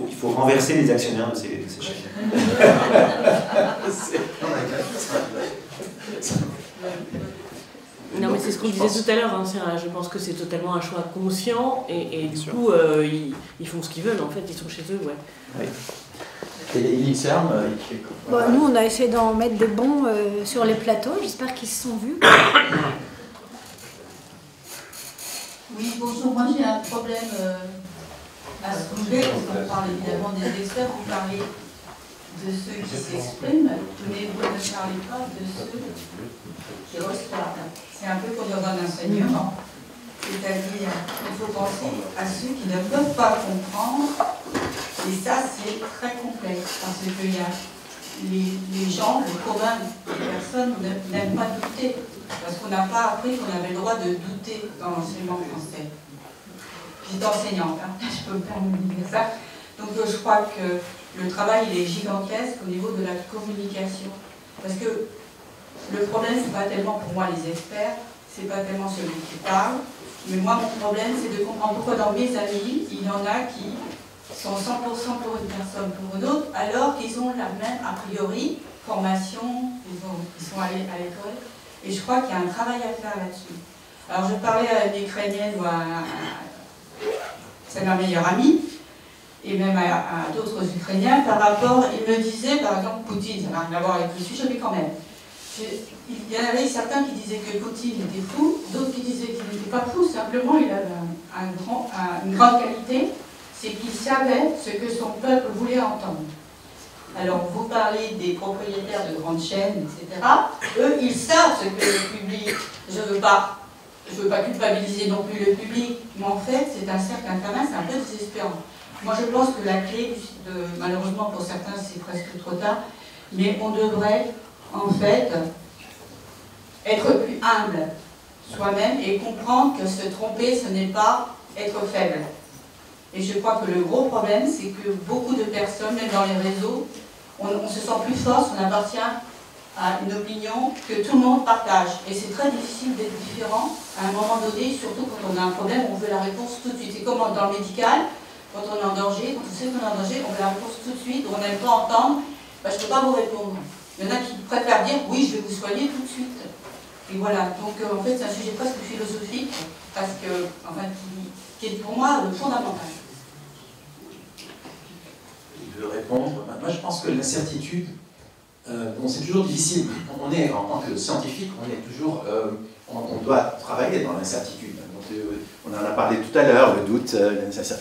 Il faut renverser les actionnaires de ces chaînes.
Non, mais c'est ce qu'on disait tout à l'heure, hein, je pense que c'est totalement un choix conscient, et du coup, ils font ce qu'ils veulent, en fait, ils sont chez eux, ouais.
Oui. Et l'INSERM,
bon, nous, on a essayé d'en mettre des bons sur les plateaux, j'espère qu'ils se sont vus.
Oui, bonjour, moi j'ai un problème à soulever, parce qu'on parle évidemment des experts, vous parlez de ceux qui s'expriment, mais vous ne parlez pas de ceux qui reçoivent. C'est un peu comme dans un enseignement. C'est-à-dire qu'il faut penser à ceux qui ne peuvent pas comprendre, et ça c'est très complexe, parce qu'il y a les gens, le commun des personnes n'aiment pas douter, parce qu'on n'a pas appris qu'on avait le droit de douter dans l'enseignement français. J'étais enseignante, hein, je peux me permettre de dire ça. Donc je crois que le travail il est gigantesque au niveau de la communication. Parce que le problème, c'est pas tellement pour moi les experts, c'est pas tellement celui qui parle, mais moi mon problème c'est de comprendre pourquoi dans mes amis, il y en a qui sont 100% pour une personne, pour une autre, alors qu'ils ont la même, a priori, formation, ils sont allés à l'école, et je crois qu'il y a un travail à faire là-dessus. Alors je parlais à une Ukrainienne ou c'est ma meilleure amie, et même à d'autres Ukrainiens, par rapport, ils me disaient, par exemple, Poutine, ça n'a rien à voir avec le sujet, mais quand même. Il y en avait certains qui disaient que Poutine était fou, d'autres qui disaient qu'il n'était pas fou, simplement il avait une grande qualité, c'est qu'il savait ce que son peuple voulait entendre. Alors vous parlez des propriétaires de grandes chaînes, etc. Eux, ils savent ce que le public, je veux pas culpabiliser non plus le public, mais en fait, c'est un cercle infernal, c'est un peu désespérant. Moi, je pense que la clé, malheureusement pour certains, c'est presque trop tard, mais on devrait, en fait, être plus humble soi-même et comprendre que se tromper, ce n'est pas être faible. Et je crois que le gros problème, c'est que beaucoup de personnes, même dans les réseaux, on se sent plus fort, on appartient à une opinion que tout le monde partage. Et c'est très difficile d'être différent à un moment donné, surtout quand on a un problème, on veut la réponse tout de suite. C'est comme dans le médical, quand on est en danger, quand on sait qu'on est en danger, on veut la réponse tout de suite, on n'aime pas entendre, bah, je ne peux pas vous répondre. Il y en a qui préfèrent dire, oui, je vais vous soigner tout de suite. Et voilà, donc en fait c'est un sujet presque philosophique, parce que, enfin, qui est pour moi fondamental.
Je veux répondre. Moi je pense que l'incertitude, bon, c'est toujours difficile. On est, en tant que scientifique, on est toujours, on doit travailler dans l'incertitude. On en a parlé tout à l'heure, le doute,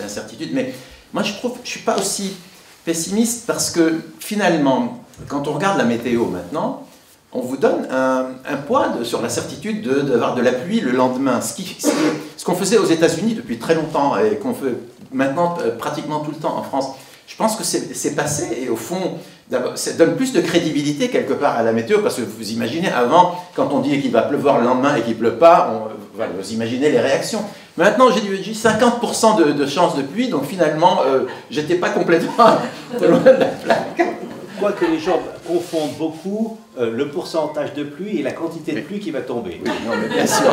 l'incertitude, mais moi je trouve, je ne suis pas aussi pessimiste parce que finalement, quand on regarde la météo maintenant, on vous donne un poids sur la certitude d'avoir de la pluie le lendemain. Ce qu'on faisait aux États-Unis depuis très longtemps et qu'on fait maintenant pratiquement tout le temps en France, je pense que c'est passé et au fond, ça donne plus de crédibilité quelque part à la météo parce que vous imaginez avant, quand on dit qu'il va pleuvoir le lendemain et qu'il ne pleut pas, vous imaginez les réactions. Maintenant, j'ai 50% de chances de pluie, donc finalement, j'étais pas complètement loin de la plaque.
Je crois que les gens confondent beaucoup le pourcentage de pluie et la quantité de pluie qui va tomber.
Oui, non, mais bien sûr.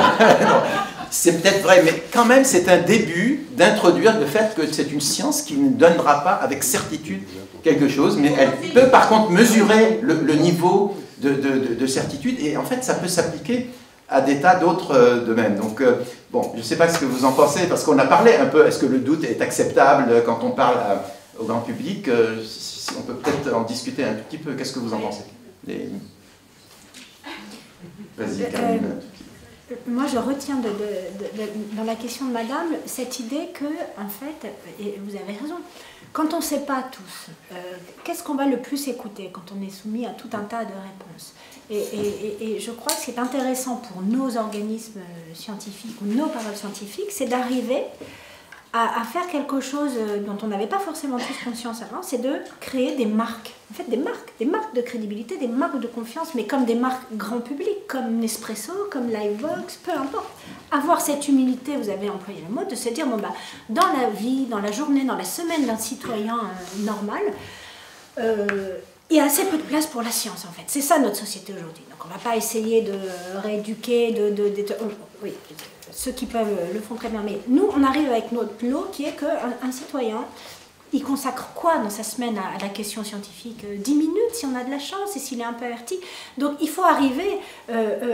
C'est peut-être vrai, mais quand même, c'est un début d'introduire le fait que c'est une science qui ne donnera pas avec certitude quelque chose, mais elle peut par contre mesurer le niveau de certitude, et en fait, ça peut s'appliquer à des tas d'autres domaines. Donc, bon, je ne sais pas ce que vous en pensez, parce qu'on a parlé un peu, est-ce que le doute est acceptable quand on parle au grand public? On peut peut-être en discuter un tout petit peu. Qu'est-ce que vous en pensez? Vas-y, Karine.
Moi, je retiens dans la question de Madame cette idée que, en fait, et vous avez raison, quand on ne sait pas tous, qu'est-ce qu'on va le plus écouter quand on est soumis à tout un tas de réponses? Et je crois que ce qui est intéressant pour nos organismes scientifiques ou nos paroles scientifiques, c'est d'arriver à faire quelque chose dont on n'avait pas forcément tous conscience avant, c'est de créer des marques. En fait, des marques de crédibilité, des marques de confiance, mais comme des marques grand public, comme Nespresso, comme Livebox, peu importe. Avoir cette humilité, vous avez employé le mot, de se dire, bon, bah, dans la vie, dans la journée, dans la semaine d'un citoyen normal, il y a assez peu de place pour la science, en fait. C'est ça notre société aujourd'hui. Donc on ne va pas essayer de rééduquer, oui, ceux qui peuvent le font très bien. Mais nous, on arrive avec notre lot qui est qu'un citoyen, il consacre quoi dans sa semaine à la question scientifique? 10 minutes si on a de la chance et s'il est un peu averti. Donc il faut arriver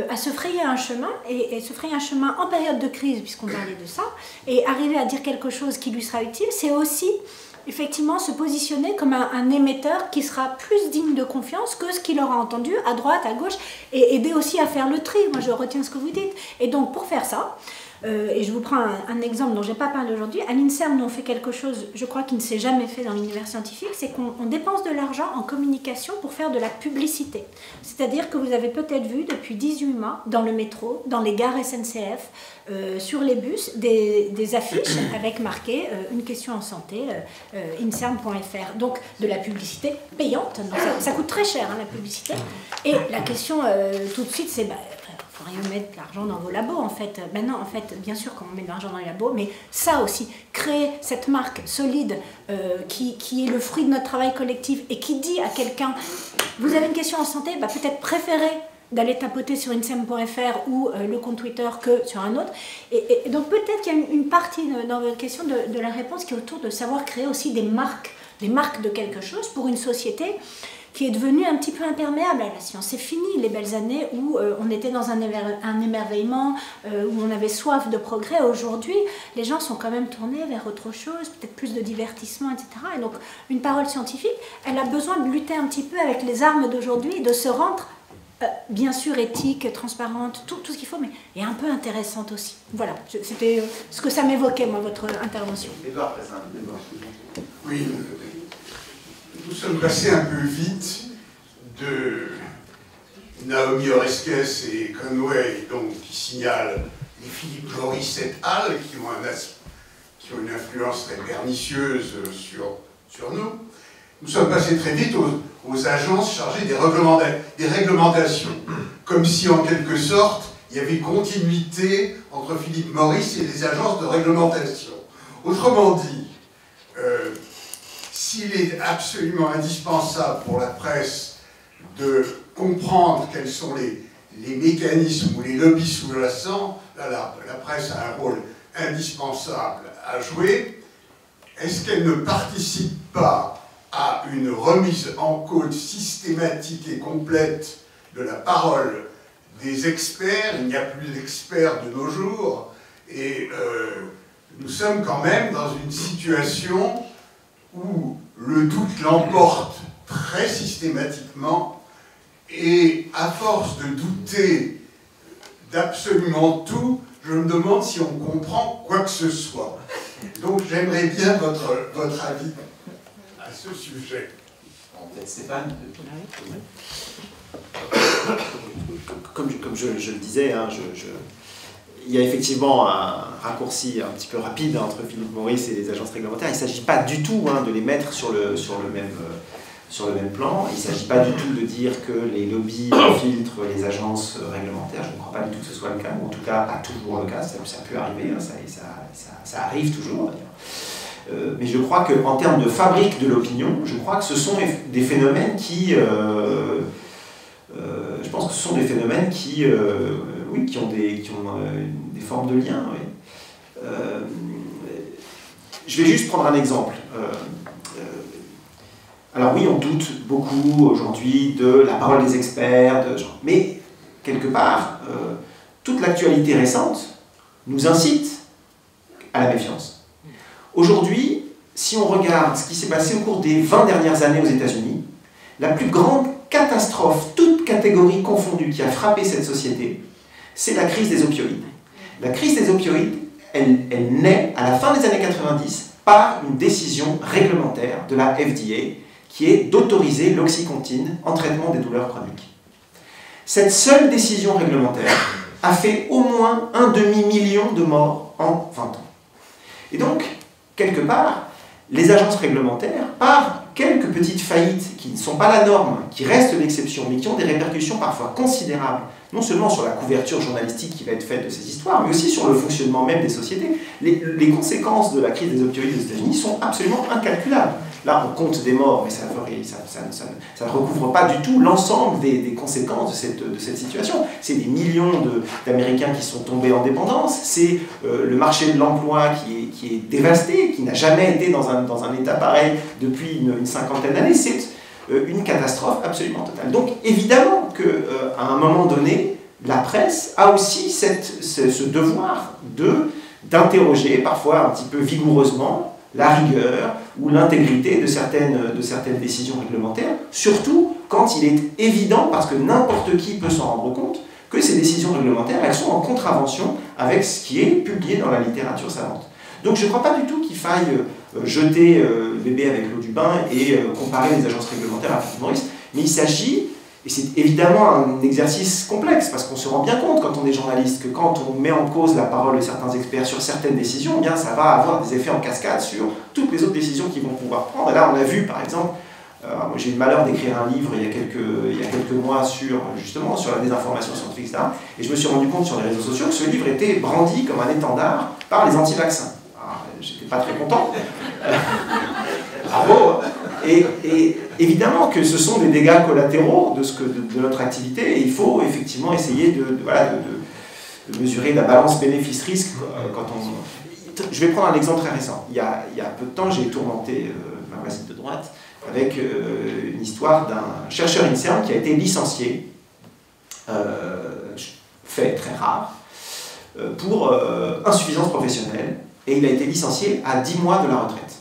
à se frayer un chemin, et se frayer un chemin en période de crise, puisqu'on parlait de ça, et arriver à dire quelque chose qui lui sera utile, c'est aussi effectivement se positionner comme un émetteur qui sera plus digne de confiance que ce qu'il aura entendu à droite, à gauche, et aider aussi à faire le tri. Moi je retiens ce que vous dites. Et donc pour faire ça, et je vous prends un exemple dont je n'ai pas parlé aujourd'hui. À l'INSERM, nous on fait quelque chose, je crois, qui ne s'est jamais fait dans l'univers scientifique, c'est qu'on dépense de l'argent en communication pour faire de la publicité. C'est-à-dire que vous avez peut-être vu depuis 18 mois, dans le métro, dans les gares SNCF, sur les bus, des affiches avec marqué une question en santé, inserm.fr. Donc de la publicité payante. Donc, ça coûte très cher, hein, la publicité. Et la question tout de suite, c'est... Il ne faut rien mettre de l'argent dans vos labos, en fait. Maintenant, en fait, bien sûr qu'on met de l'argent dans les labos, mais ça aussi, créer cette marque solide qui est le fruit de notre travail collectif et qui dit à quelqu'un, vous avez une question en santé, bah, peut-être préférez d'aller tapoter sur insem.fr ou le compte Twitter que sur un autre. Et donc peut-être qu'il y a une partie dans votre question de la réponse qui est autour de savoir créer aussi des marques de quelque chose pour une société qui est devenue un petit peu imperméable à la science. C'est fini les belles années où on était dans un émerveillement, où on avait soif de progrès. Aujourd'hui, les gens sont quand même tournés vers autre chose, peut-être plus de divertissement, etc. Et donc, une parole scientifique, elle a besoin de lutter un petit peu avec les armes d'aujourd'hui et de se rendre, bien sûr, éthique, transparente, tout ce qu'il faut, mais et un peu intéressante aussi. Voilà, c'était ce que ça m'évoquait, moi, votre intervention.
Édouard, présent.
Oui, nous sommes passés un peu vite de Naomi Oreskes et Conway, donc, qui signalent les Philippe Joris et al., qui ont une influence très pernicieuse sur nous. Nous sommes passés très vite aux agences chargées des réglementations, comme si en quelque sorte il y avait une continuité entre Philippe Morris et les agences de réglementation. Autrement dit, s'il est absolument indispensable pour la presse de comprendre quels sont les mécanismes ou les lobbies sous-jacents, là, la presse a un rôle indispensable à jouer. Est-ce qu'elle ne participe pas à une remise en cause systématique et complète de la parole des experts? Il n'y a plus d'experts de nos jours, et nous sommes quand même dans une situation où le doute l'emporte très systématiquement, et à force de douter d'absolument tout, je me demande si on comprend quoi que ce soit. Donc j'aimerais bien votre avis à ce sujet.
Peut-être Stéphane.
Comme je le disais, hein, il y a effectivement un raccourci un petit peu rapide entre Philippe Morris et les agences réglementaires. Il ne s'agit pas du tout de les mettre sur le même plan. Il ne s'agit pas du tout de dire que les lobbies filtrent les agences réglementaires. Je ne crois pas du tout que ce soit le cas, ou en tout cas pas toujours le cas. Ça peut arriver, hein, ça arrive toujours d'ailleurs. Mais je crois qu'en termes de fabrique de l'opinion, je crois que ce sont des phénomènes qui... je pense que ce sont des phénomènes qui ont des formes de lien. Oui. Je vais juste prendre un exemple. Alors oui, on doute beaucoup aujourd'hui de la parole des experts, mais quelque part, toute l'actualité récente nous incite à la méfiance. Aujourd'hui, si on regarde ce qui s'est passé au cours des 20 dernières années aux États-Unis, la plus grande catastrophe, toute catégorie confondue, qui a frappé cette société, c'est la crise des opioïdes. La crise des opioïdes, elle naît à la fin des années 90 par une décision réglementaire de la FDA qui est d'autoriser l'oxycontine en traitement des douleurs chroniques. Cette seule décision réglementaire a fait au moins 1,5 million de morts en 20 ans. Et donc, quelque part, les agences réglementaires, par quelques petites faillites qui ne sont pas la norme, qui restent l'exception, mais qui ont des répercussions parfois considérables, non seulement sur la couverture journalistique qui va être faite de ces histoires, mais aussi sur le fonctionnement même des sociétés. Les conséquences de la crise des opioïdes aux États-Unis sont absolument incalculables. là on compte des morts, mais ça ne recouvre pas du tout l'ensemble des conséquences de cette situation. C'est des millions d'Américains qui sont tombés en dépendance, c'est le marché de l'emploi qui est dévasté, qui n'a jamais été dans un état pareil depuis une cinquantaine d'années. C'est une catastrophe absolument totale. Donc évidemment qu'à un moment donné, la presse a aussi ce devoir d'interroger, parfois un petit peu vigoureusement, la rigueur ou l'intégrité de certaines décisions réglementaires, surtout quand il est évident, parce que n'importe qui peut s'en rendre compte, que ces décisions réglementaires, elles sont en contravention avec ce qui est publié dans la littérature savante. Donc je ne crois pas du tout qu'il faille jeter le bébé avec l'eau du bain et comparer les agences réglementaires à Philip Morris, mais il s'agit, et c'est évidemment un exercice complexe, parce qu'on se rend bien compte quand on est journaliste que quand on met en cause la parole de certains experts sur certaines décisions, eh bien ça va avoir des effets en cascade sur toutes les autres décisions qu'ils vont pouvoir prendre. Et là on a vu par exemple, moi j'ai eu le malheur d'écrire un livre il y a quelques mois justement sur la désinformation scientifique, etc. Et je me suis rendu compte sur les réseaux sociaux que ce livre était brandi comme un étendard par les anti-vaccins. J'étais pas très content. Bravo. Et évidemment que ce sont des dégâts collatéraux de notre activité, et il faut effectivement essayer de mesurer la balance bénéfice-risque quand on... Je vais prendre un exemple très récent. Il y a peu de temps, j'ai tourmenté ma voisine de droite avec une histoire d'un chercheur INSERM qui a été licencié, fait très rare, pour insuffisance professionnelle, et il a été licencié à 10 mois de la retraite.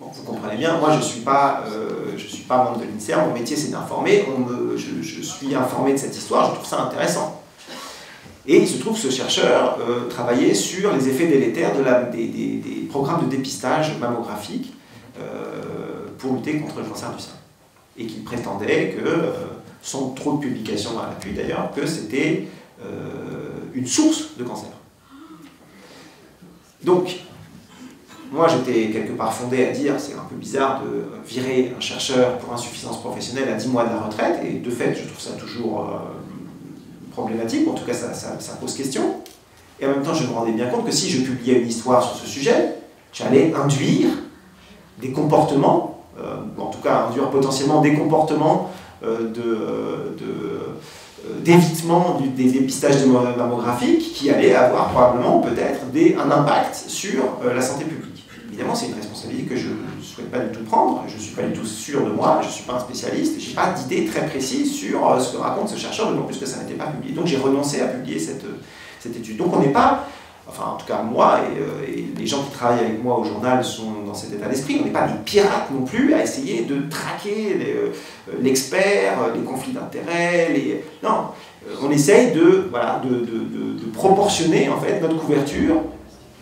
Bon, vous comprenez bien, moi je ne suis pas membre de l'INSERM, mon métier c'est d'informer, je suis informé de cette histoire, je trouve ça intéressant. Et il se trouve que ce chercheur travaillait sur les effets délétères des programmes de dépistage mammographique pour lutter contre le cancer du sein. Et qu'il prétendait que, sans trop de publications à l'appui d'ailleurs, que c'était une source de cancer. Donc, moi j'étais quelque part fondé à dire c'est un peu bizarre de virer un chercheur pour insuffisance professionnelle à 10 mois de la retraite, et de fait je trouve ça toujours problématique, en tout cas ça pose question. Et en même temps je me rendais bien compte que si je publiais une histoire sur ce sujet, j'allais induire des comportements, en tout cas induire potentiellement des comportements d'évitement des dépistages mammographiques qui allaient avoir probablement peut-être un impact sur la santé publique. Évidemment, c'est une responsabilité que je ne souhaite pas du tout prendre, je ne suis pas du tout sûr de moi, je ne suis pas un spécialiste, je n'ai pas d'idée très précise sur ce que raconte ce chercheur, d'autant plus que ça n'était pas publié. Donc j'ai renoncé à publier cette étude. Donc on n'est pas, enfin en tout cas moi et les gens qui travaillent avec moi au journal sont dans cet état d'esprit, on n'est pas des pirates non plus à essayer de traquer l'expert, les conflits d'intérêts, non, on essaye de proportionner en fait notre couverture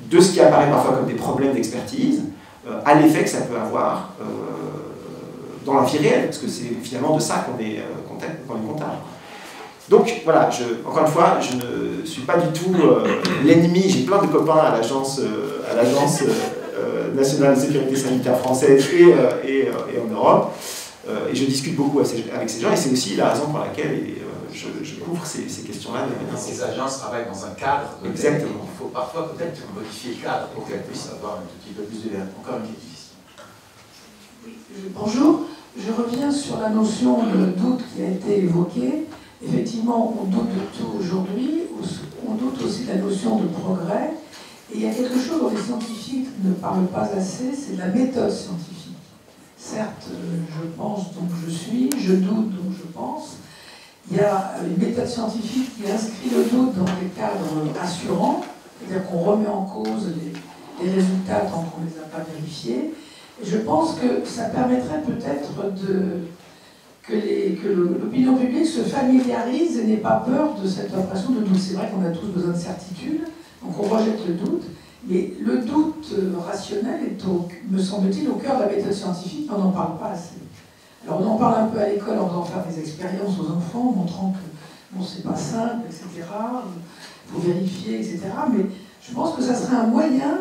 de ce qui apparaît parfois comme des problèmes d'expertise à l'effet que ça peut avoir dans la vie réelle, parce que c'est finalement de ça qu'on est comptable. Donc voilà, encore une fois, je ne suis pas du tout l'ennemi, j'ai plein de copains à l'Agence nationale de sécurité sanitaire française et en Europe, et je discute beaucoup avec ces gens, et c'est aussi la raison pour laquelle je couvre ces questions-là.
Ces agences travaillent dans un cadre.
Exactement.
Il faut parfois peut-être modifier le cadre pour qu'elles puissent avoir un tout petit peu plus de... Encore une question.
Oui, bonjour. Je reviens sur la notion de doute qui a été évoquée. Effectivement, on doute de tout aujourd'hui, on doute aussi de la notion de progrès. Et il y a quelque chose dont les scientifiques ne parlent pas assez, c'est la méthode scientifique. Certes, je pense donc je suis, je doute donc je pense. Il y a une méthode scientifique qui inscrit le doute dans des cadres assurants, c'est-à-dire qu'on remet en cause les résultats tant qu'on ne les a pas vérifiés. Et je pense que ça permettrait peut-être que l'opinion publique se familiarise et n'ait pas peur de cette impression de doute. C'est vrai qu'on a tous besoin de certitude, donc on rejette le doute, mais le doute rationnel est, me semble-t-il, au cœur de la méthode scientifique, mais on n'en parle pas assez. Alors on en parle un peu à l'école en faisant faire des expériences aux enfants, montrant que bon, c'est pas simple, etc., il faut vérifier, etc., mais je pense que ça serait un moyen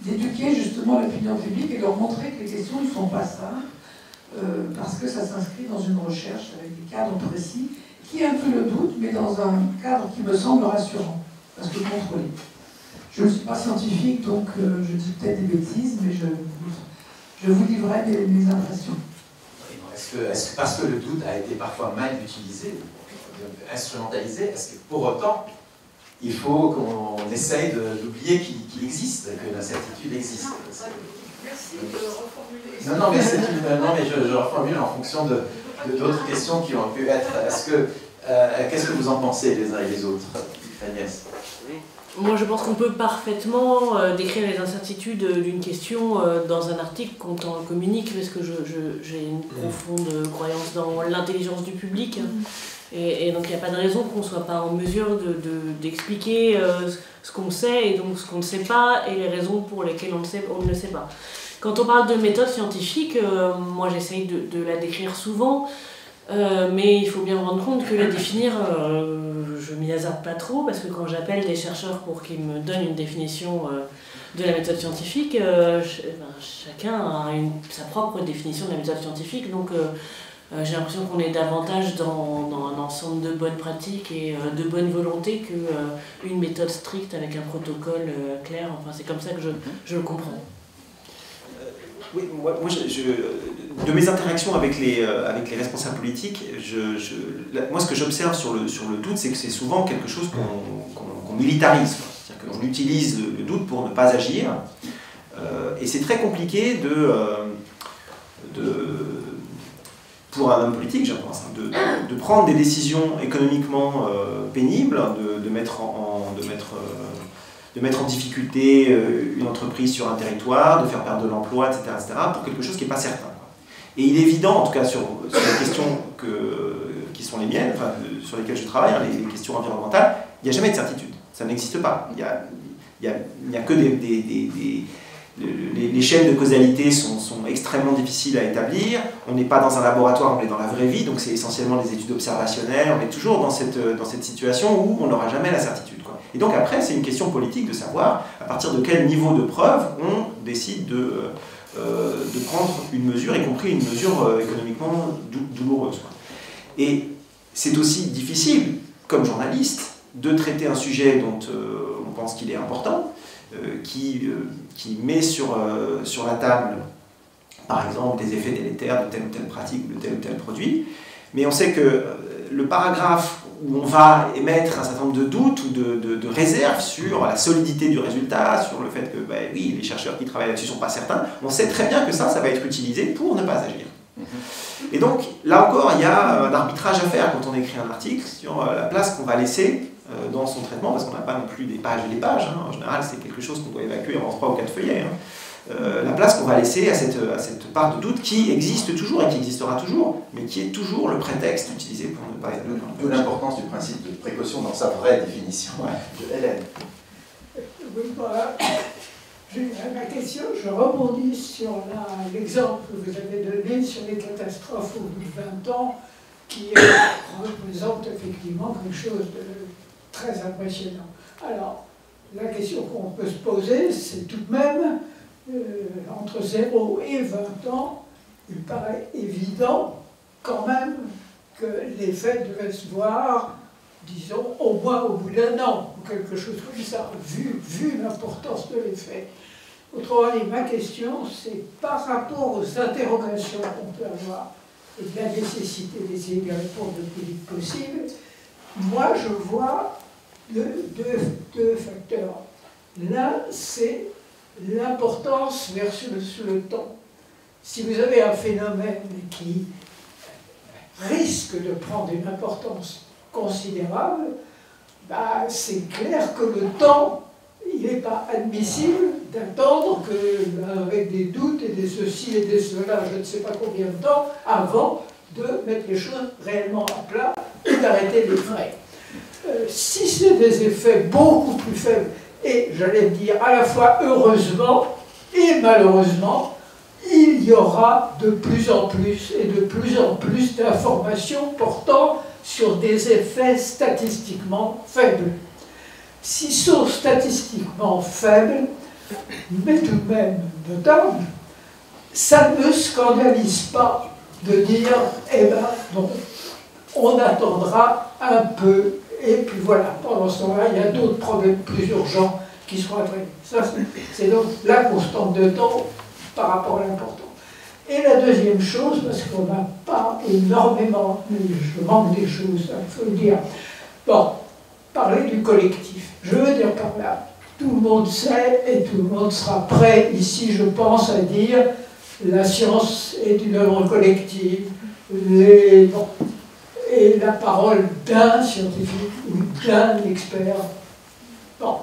d'éduquer justement l'opinion publique et de leur montrer que les questions ne sont pas simples, parce que ça s'inscrit dans une recherche avec des cadres précis qui inclut le doute, mais dans un cadre qui me semble rassurant, parce que contrôlé. Je ne suis pas scientifique, donc je dis peut-être des bêtises, mais je vous livrerai mes impressions.
Est-ce que parce que le doute a été parfois mal utilisé, instrumentalisé, est-ce que pour autant, il faut qu'on essaye d'oublier qu'il existe, que l'incertitude existe?
Merci de reformuler.
Non, mais je reformule en fonction de d'autres questions qui ont pu être. Qu'est-ce que vous en pensez les uns et les autres, Agnès?
Moi, je pense qu'on peut parfaitement décrire les incertitudes d'une question dans un article quand on communique, parce que j'ai une profonde croyance dans l'intelligence du public. Et donc, il n'y a pas de raison qu'on ne soit pas en mesure d'expliquer ce qu'on sait et donc ce qu'on ne sait pas et les raisons pour lesquelles on ne le sait pas. Quand on parle de méthode scientifique, moi, j'essaye de la décrire souvent. Mais il faut bien me rendre compte que la définir, je m'y hasarde pas trop, parce que quand j'appelle des chercheurs pour qu'ils me donnent une définition de la méthode scientifique, chacun a sa propre définition de la méthode scientifique, donc j'ai l'impression qu'on est davantage dans un ensemble de bonnes pratiques et de bonne volonté qu'une méthode stricte avec un protocole clair. Enfin, c'est comme ça que je le comprends.
Oui, moi de mes interactions avec les responsables politiques, moi ce que j'observe sur le doute, c'est que c'est souvent quelque chose qu'on militarise. C'est-à-dire que l'on utilise le doute pour ne pas agir. Et c'est très compliqué pour un homme politique, je pense, de prendre des décisions économiquement pénibles, de mettre en difficulté une entreprise sur un territoire, de faire perdre de l'emploi, etc., pour quelque chose qui n'est pas certain. Et il est évident, en tout cas sur les questions qui sont les miennes, enfin, sur lesquelles je travaille, hein, les questions environnementales, il n'y a jamais de certitude. Ça n'existe pas. Il n'y a que les chaînes de causalité sont extrêmement difficiles à établir. On n'est pas dans un laboratoire, on est dans la vraie vie, donc c'est essentiellement des études observationnelles. On est toujours dans cette situation où on n'aura jamais la certitude, quoi. Et donc après, c'est une question politique de savoir à partir de quel niveau de preuve on décide de prendre une mesure, y compris une mesure économiquement douloureuse, quoi. Et c'est aussi difficile, comme journaliste, de traiter un sujet dont on pense qu'il est important, qui met sur la table, par exemple, des effets délétères de telle ou telle pratique ou de tel ou tel produit. Mais on sait que le paragraphe où on va émettre un certain nombre de doutes ou de réserves sur la solidité du résultat, sur le fait que, oui, les chercheurs qui travaillent là-dessus ne sont pas certains, on sait très bien que ça va être utilisé pour ne pas agir. Et donc, là encore, il y a un arbitrage à faire quand on écrit un article sur la place qu'on va laisser dans son traitement, parce qu'on n'a pas non plus des pages et des pages, hein. En général, c'est quelque chose qu'on doit évacuer en 3 ou 4 feuillets. Hein. La place qu'on va laisser à cette part de doute qui existe toujours et qui existera toujours, mais qui est toujours le prétexte utilisé pour ne pas être doute.
D'où l'importance du principe de précaution dans sa vraie définition. Ouais. Hélène.
Oui, voilà. Ma question, je rebondis sur l'exemple que vous avez donné sur les catastrophes au bout de 20 ans, qui représente effectivement quelque chose de très impressionnant. Alors, la question qu'on peut se poser, c'est tout de même, entre 0 et 20 ans, il paraît évident quand même que l'effet devait se voir, disons, au moins au bout d'1 an, ou quelque chose comme ça, vu l'importance de l'effet. Autrement dit, ma question, c'est par rapport aux interrogations qu'on peut avoir et de la nécessité d'essayer de répondre le plus vite possible, moi je vois deux facteurs. L'un, c'est l'importance versus le temps. Si vous avez un phénomène qui risque de prendre une importance considérable, c'est clair que le temps, il n'est pas admissible d'attendre qu'avec des doutes et des ceci et des cela, je ne sais pas combien de temps, avant de mettre les choses réellement à plat et d'arrêter les frais. Si c'est des effets beaucoup plus faibles, et j'allais dire à la fois heureusement et malheureusement, il y aura de plus en plus et de plus en plus d'informations portant sur des effets statistiquement faibles. S'ils sont statistiquement faibles, mais tout de même notables, ça ne me scandalise pas de dire, eh ben non, on attendra un peu, et puis voilà, pendant ce temps-là, il y a d'autres problèmes plus urgents qui seront traités. Ça, c'est donc la constante de temps par rapport à l'importance.
Et la deuxième chose, parce qu'on n'a pas énormément, mais je manque des choses, il faut le dire. Bon, parler du collectif. Je veux dire par là, tout le monde sait et tout le monde sera prêt ici, je pense, à dire la science est une œuvre collective. Et la parole d'un scientifique ou d'un expert, bon,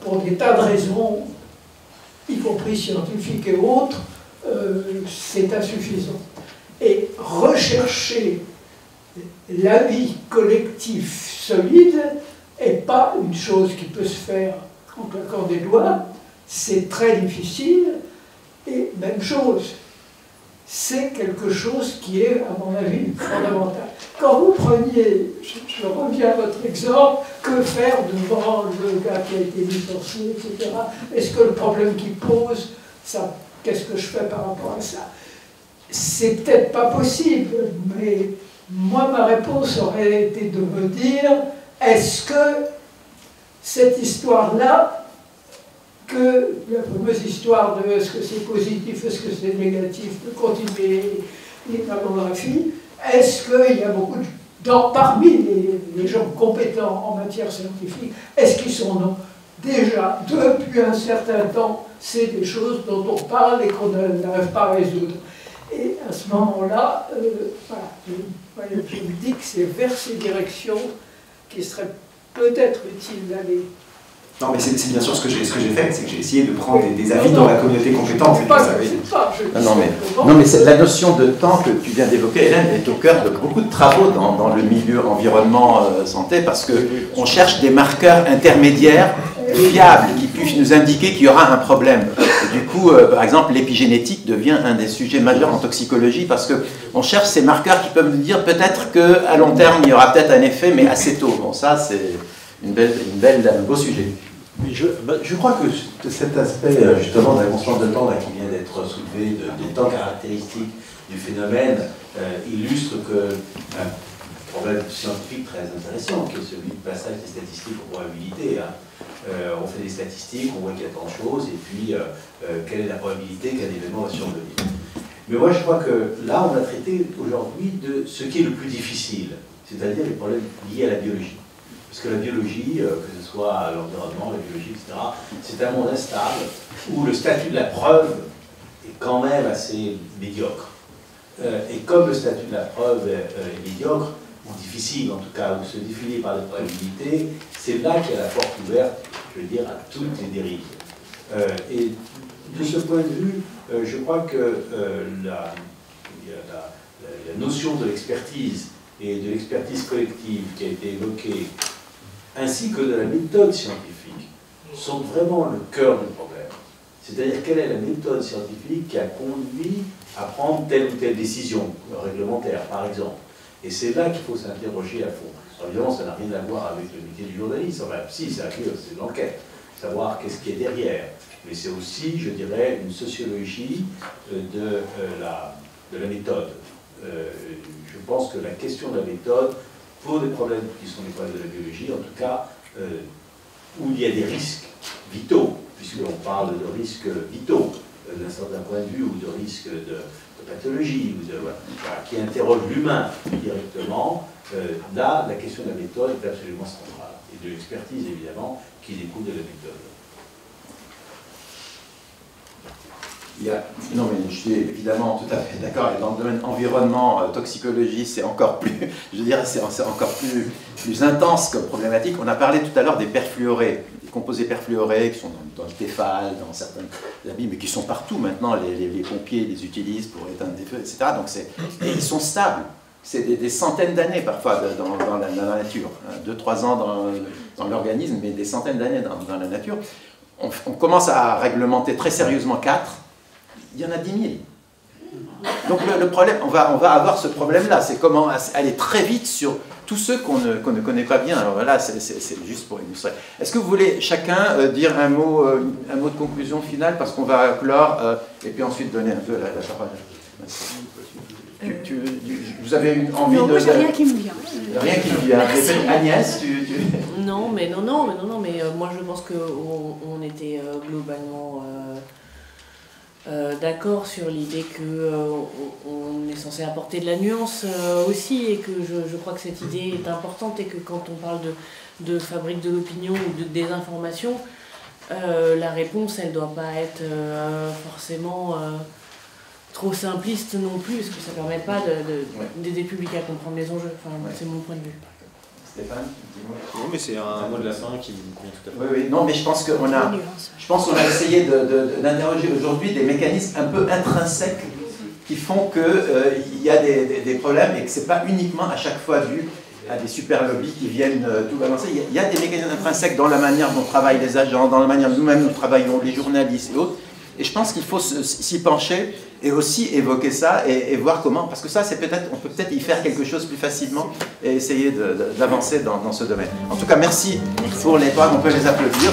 pour des tas de raisons, y compris scientifiques et autres, c'est insuffisant. Et rechercher l'avis collectif solide n'est pas une chose qui peut se faire en claquant des doigts, c'est très difficile, et même chose, c'est quelque chose qui est, à mon avis, fondamental. Quand vous preniez, je reviens à votre exemple, que faire devant le gars qui a été licencié, etc. Est-ce que le problème qu'il pose, ça, qu'est-ce que je fais par rapport à ça? C'est peut-être pas possible, mais moi, ma réponse aurait été de me dire, est-ce que cette histoire-là, que la fameuse histoire de est-ce que c'est positif, est-ce que c'est négatif, de continuer les mammographies, est-ce qu'il y a beaucoup parmi les gens compétents en matière scientifique, est-ce qu'ils sont non? Déjà, depuis un certain temps, c'est des choses dont on parle et qu'on n'arrive pas à résoudre. Et à ce moment-là, voilà, je me dis que c'est vers ces directions qu'il serait peut-être utile d'aller.
Non, mais c'est bien sûr ce que j'ai fait, c'est que j'ai essayé de prendre des avis dans la communauté compétente.
Non, mais la notion de temps que tu viens d'évoquer, Hélène, est au cœur de beaucoup de travaux dans le milieu environnement santé, parce qu'on cherche des marqueurs intermédiaires fiables qui puissent nous indiquer qu'il y aura un problème. Et du coup, par exemple, l'épigénétique devient un des sujets majeurs en toxicologie, parce qu'on cherche ces marqueurs qui peuvent nous dire peut-être qu'à long terme, il y aura peut-être un effet, mais assez tôt. Bon, ça, c'est un beau sujet.
Je crois que cet aspect justement de la constante de temps là, qui vient d'être soulevé, des temps caractéristiques du phénomène, illustre qu'un problème scientifique très intéressant, qui est celui du passage des statistiques aux probabilités. On fait des statistiques, on voit qu'il y a tant de choses, et puis quelle est la probabilité qu'un événement va survenir. Mais moi je crois que là on a traité aujourd'hui de ce qui est le plus difficile, c'est-à-dire les problèmes liés à la biologie. Parce que la biologie, que ce soit l'environnement, la biologie, etc., c'est un monde instable où le statut de la preuve est quand même assez médiocre. Et comme le statut de la preuve est médiocre, ou difficile en tout cas, ou se définit par des probabilités, c'est là qu'il y a la porte ouverte, je veux dire, à toutes les dérives. Et de ce point de vue, je crois que la notion de l'expertise et de l'expertise collective qui a été évoquée, ainsi que de la méthode scientifique, sont vraiment le cœur du problème. C'est-à-dire, quelle est la méthode scientifique qui a conduit à prendre telle ou telle décision réglementaire, par exemple. Et c'est là qu'il faut s'interroger à fond. Alors, évidemment, ça n'a rien à voir avec le métier du journaliste. Enfin, si, c'est de l'enquête, savoir qu'est-ce qui est derrière. Mais c'est aussi, je dirais, une sociologie de la méthode. Je pense que la question de la méthode, pour des problèmes qui sont des problèmes de la biologie, en tout cas, où il y a des risques vitaux, puisqu'on parle de risques vitaux d'un certain point de vue, ou de risques de pathologie, ou voilà, qui interrogent l'humain directement, là, la question de la méthode est absolument centrale. Et de l'expertise, évidemment, qui découle de la méthode.
Non, mais je suis évidemment tout à fait d'accord. Et dans le domaine environnement, toxicologie, c'est encore plus, je dirais, c'est encore plus intense comme problématique. On a parlé tout à l'heure des perfluorés, des composés perfluorés qui sont dans le Tefal, dans certains habits, mais qui sont partout maintenant. Les pompiers les utilisent pour éteindre des feux, etc. Donc et ils sont stables. C'est des centaines d'années parfois dans la nature. 2-3 ans dans l'organisme, mais des centaines d'années dans la nature. On commence à réglementer très sérieusement 4. Il y en a 10 000. Donc le problème, on va avoir ce problème-là, c'est comment aller très vite sur tous ceux qu'on ne connaît pas bien. Alors là, c'est juste pour illustrer. Est-ce que vous voulez chacun dire un mot de conclusion finale, parce qu'on va clore, et puis ensuite donner un peu la parole. Vous avez envie
non,
de...
Moi, j'ai rien qui me vient.
Rien qui me vient. Agnès,
Non, mais moi je pense qu'on était globalement d'accord sur l'idée qu'on est censé apporter de la nuance aussi, et que je crois que cette idée est importante, et que quand on parle de fabrique de l'opinion ou de désinformation, la réponse, elle ne doit pas être forcément trop simpliste non plus, parce que ça ne permet pas d'aider le public à comprendre les enjeux. Enfin, c'est mon point de vue.
Stéphane, dis-moi.
Non, mais c'est un mot de la fin qui me convient tout à fait.
Oui, oui, non, mais je pense qu'on a essayé d'interroger aujourd'hui des mécanismes un peu intrinsèques qui font qu'il y a des problèmes, et que ce n'est pas uniquement à chaque fois dû à des super lobbies qui viennent tout balancer. Il y a des mécanismes intrinsèques dans la manière dont travaillent les agents, dans la manière dont nous-mêmes nous travaillons, les journalistes et autres. Et je pense qu'il faut s'y pencher et aussi évoquer ça et voir comment, parce que ça, on peut peut-être y faire quelque chose plus facilement et essayer d'avancer dans ce domaine. En tout cas, merci pour les points, on peut les applaudir.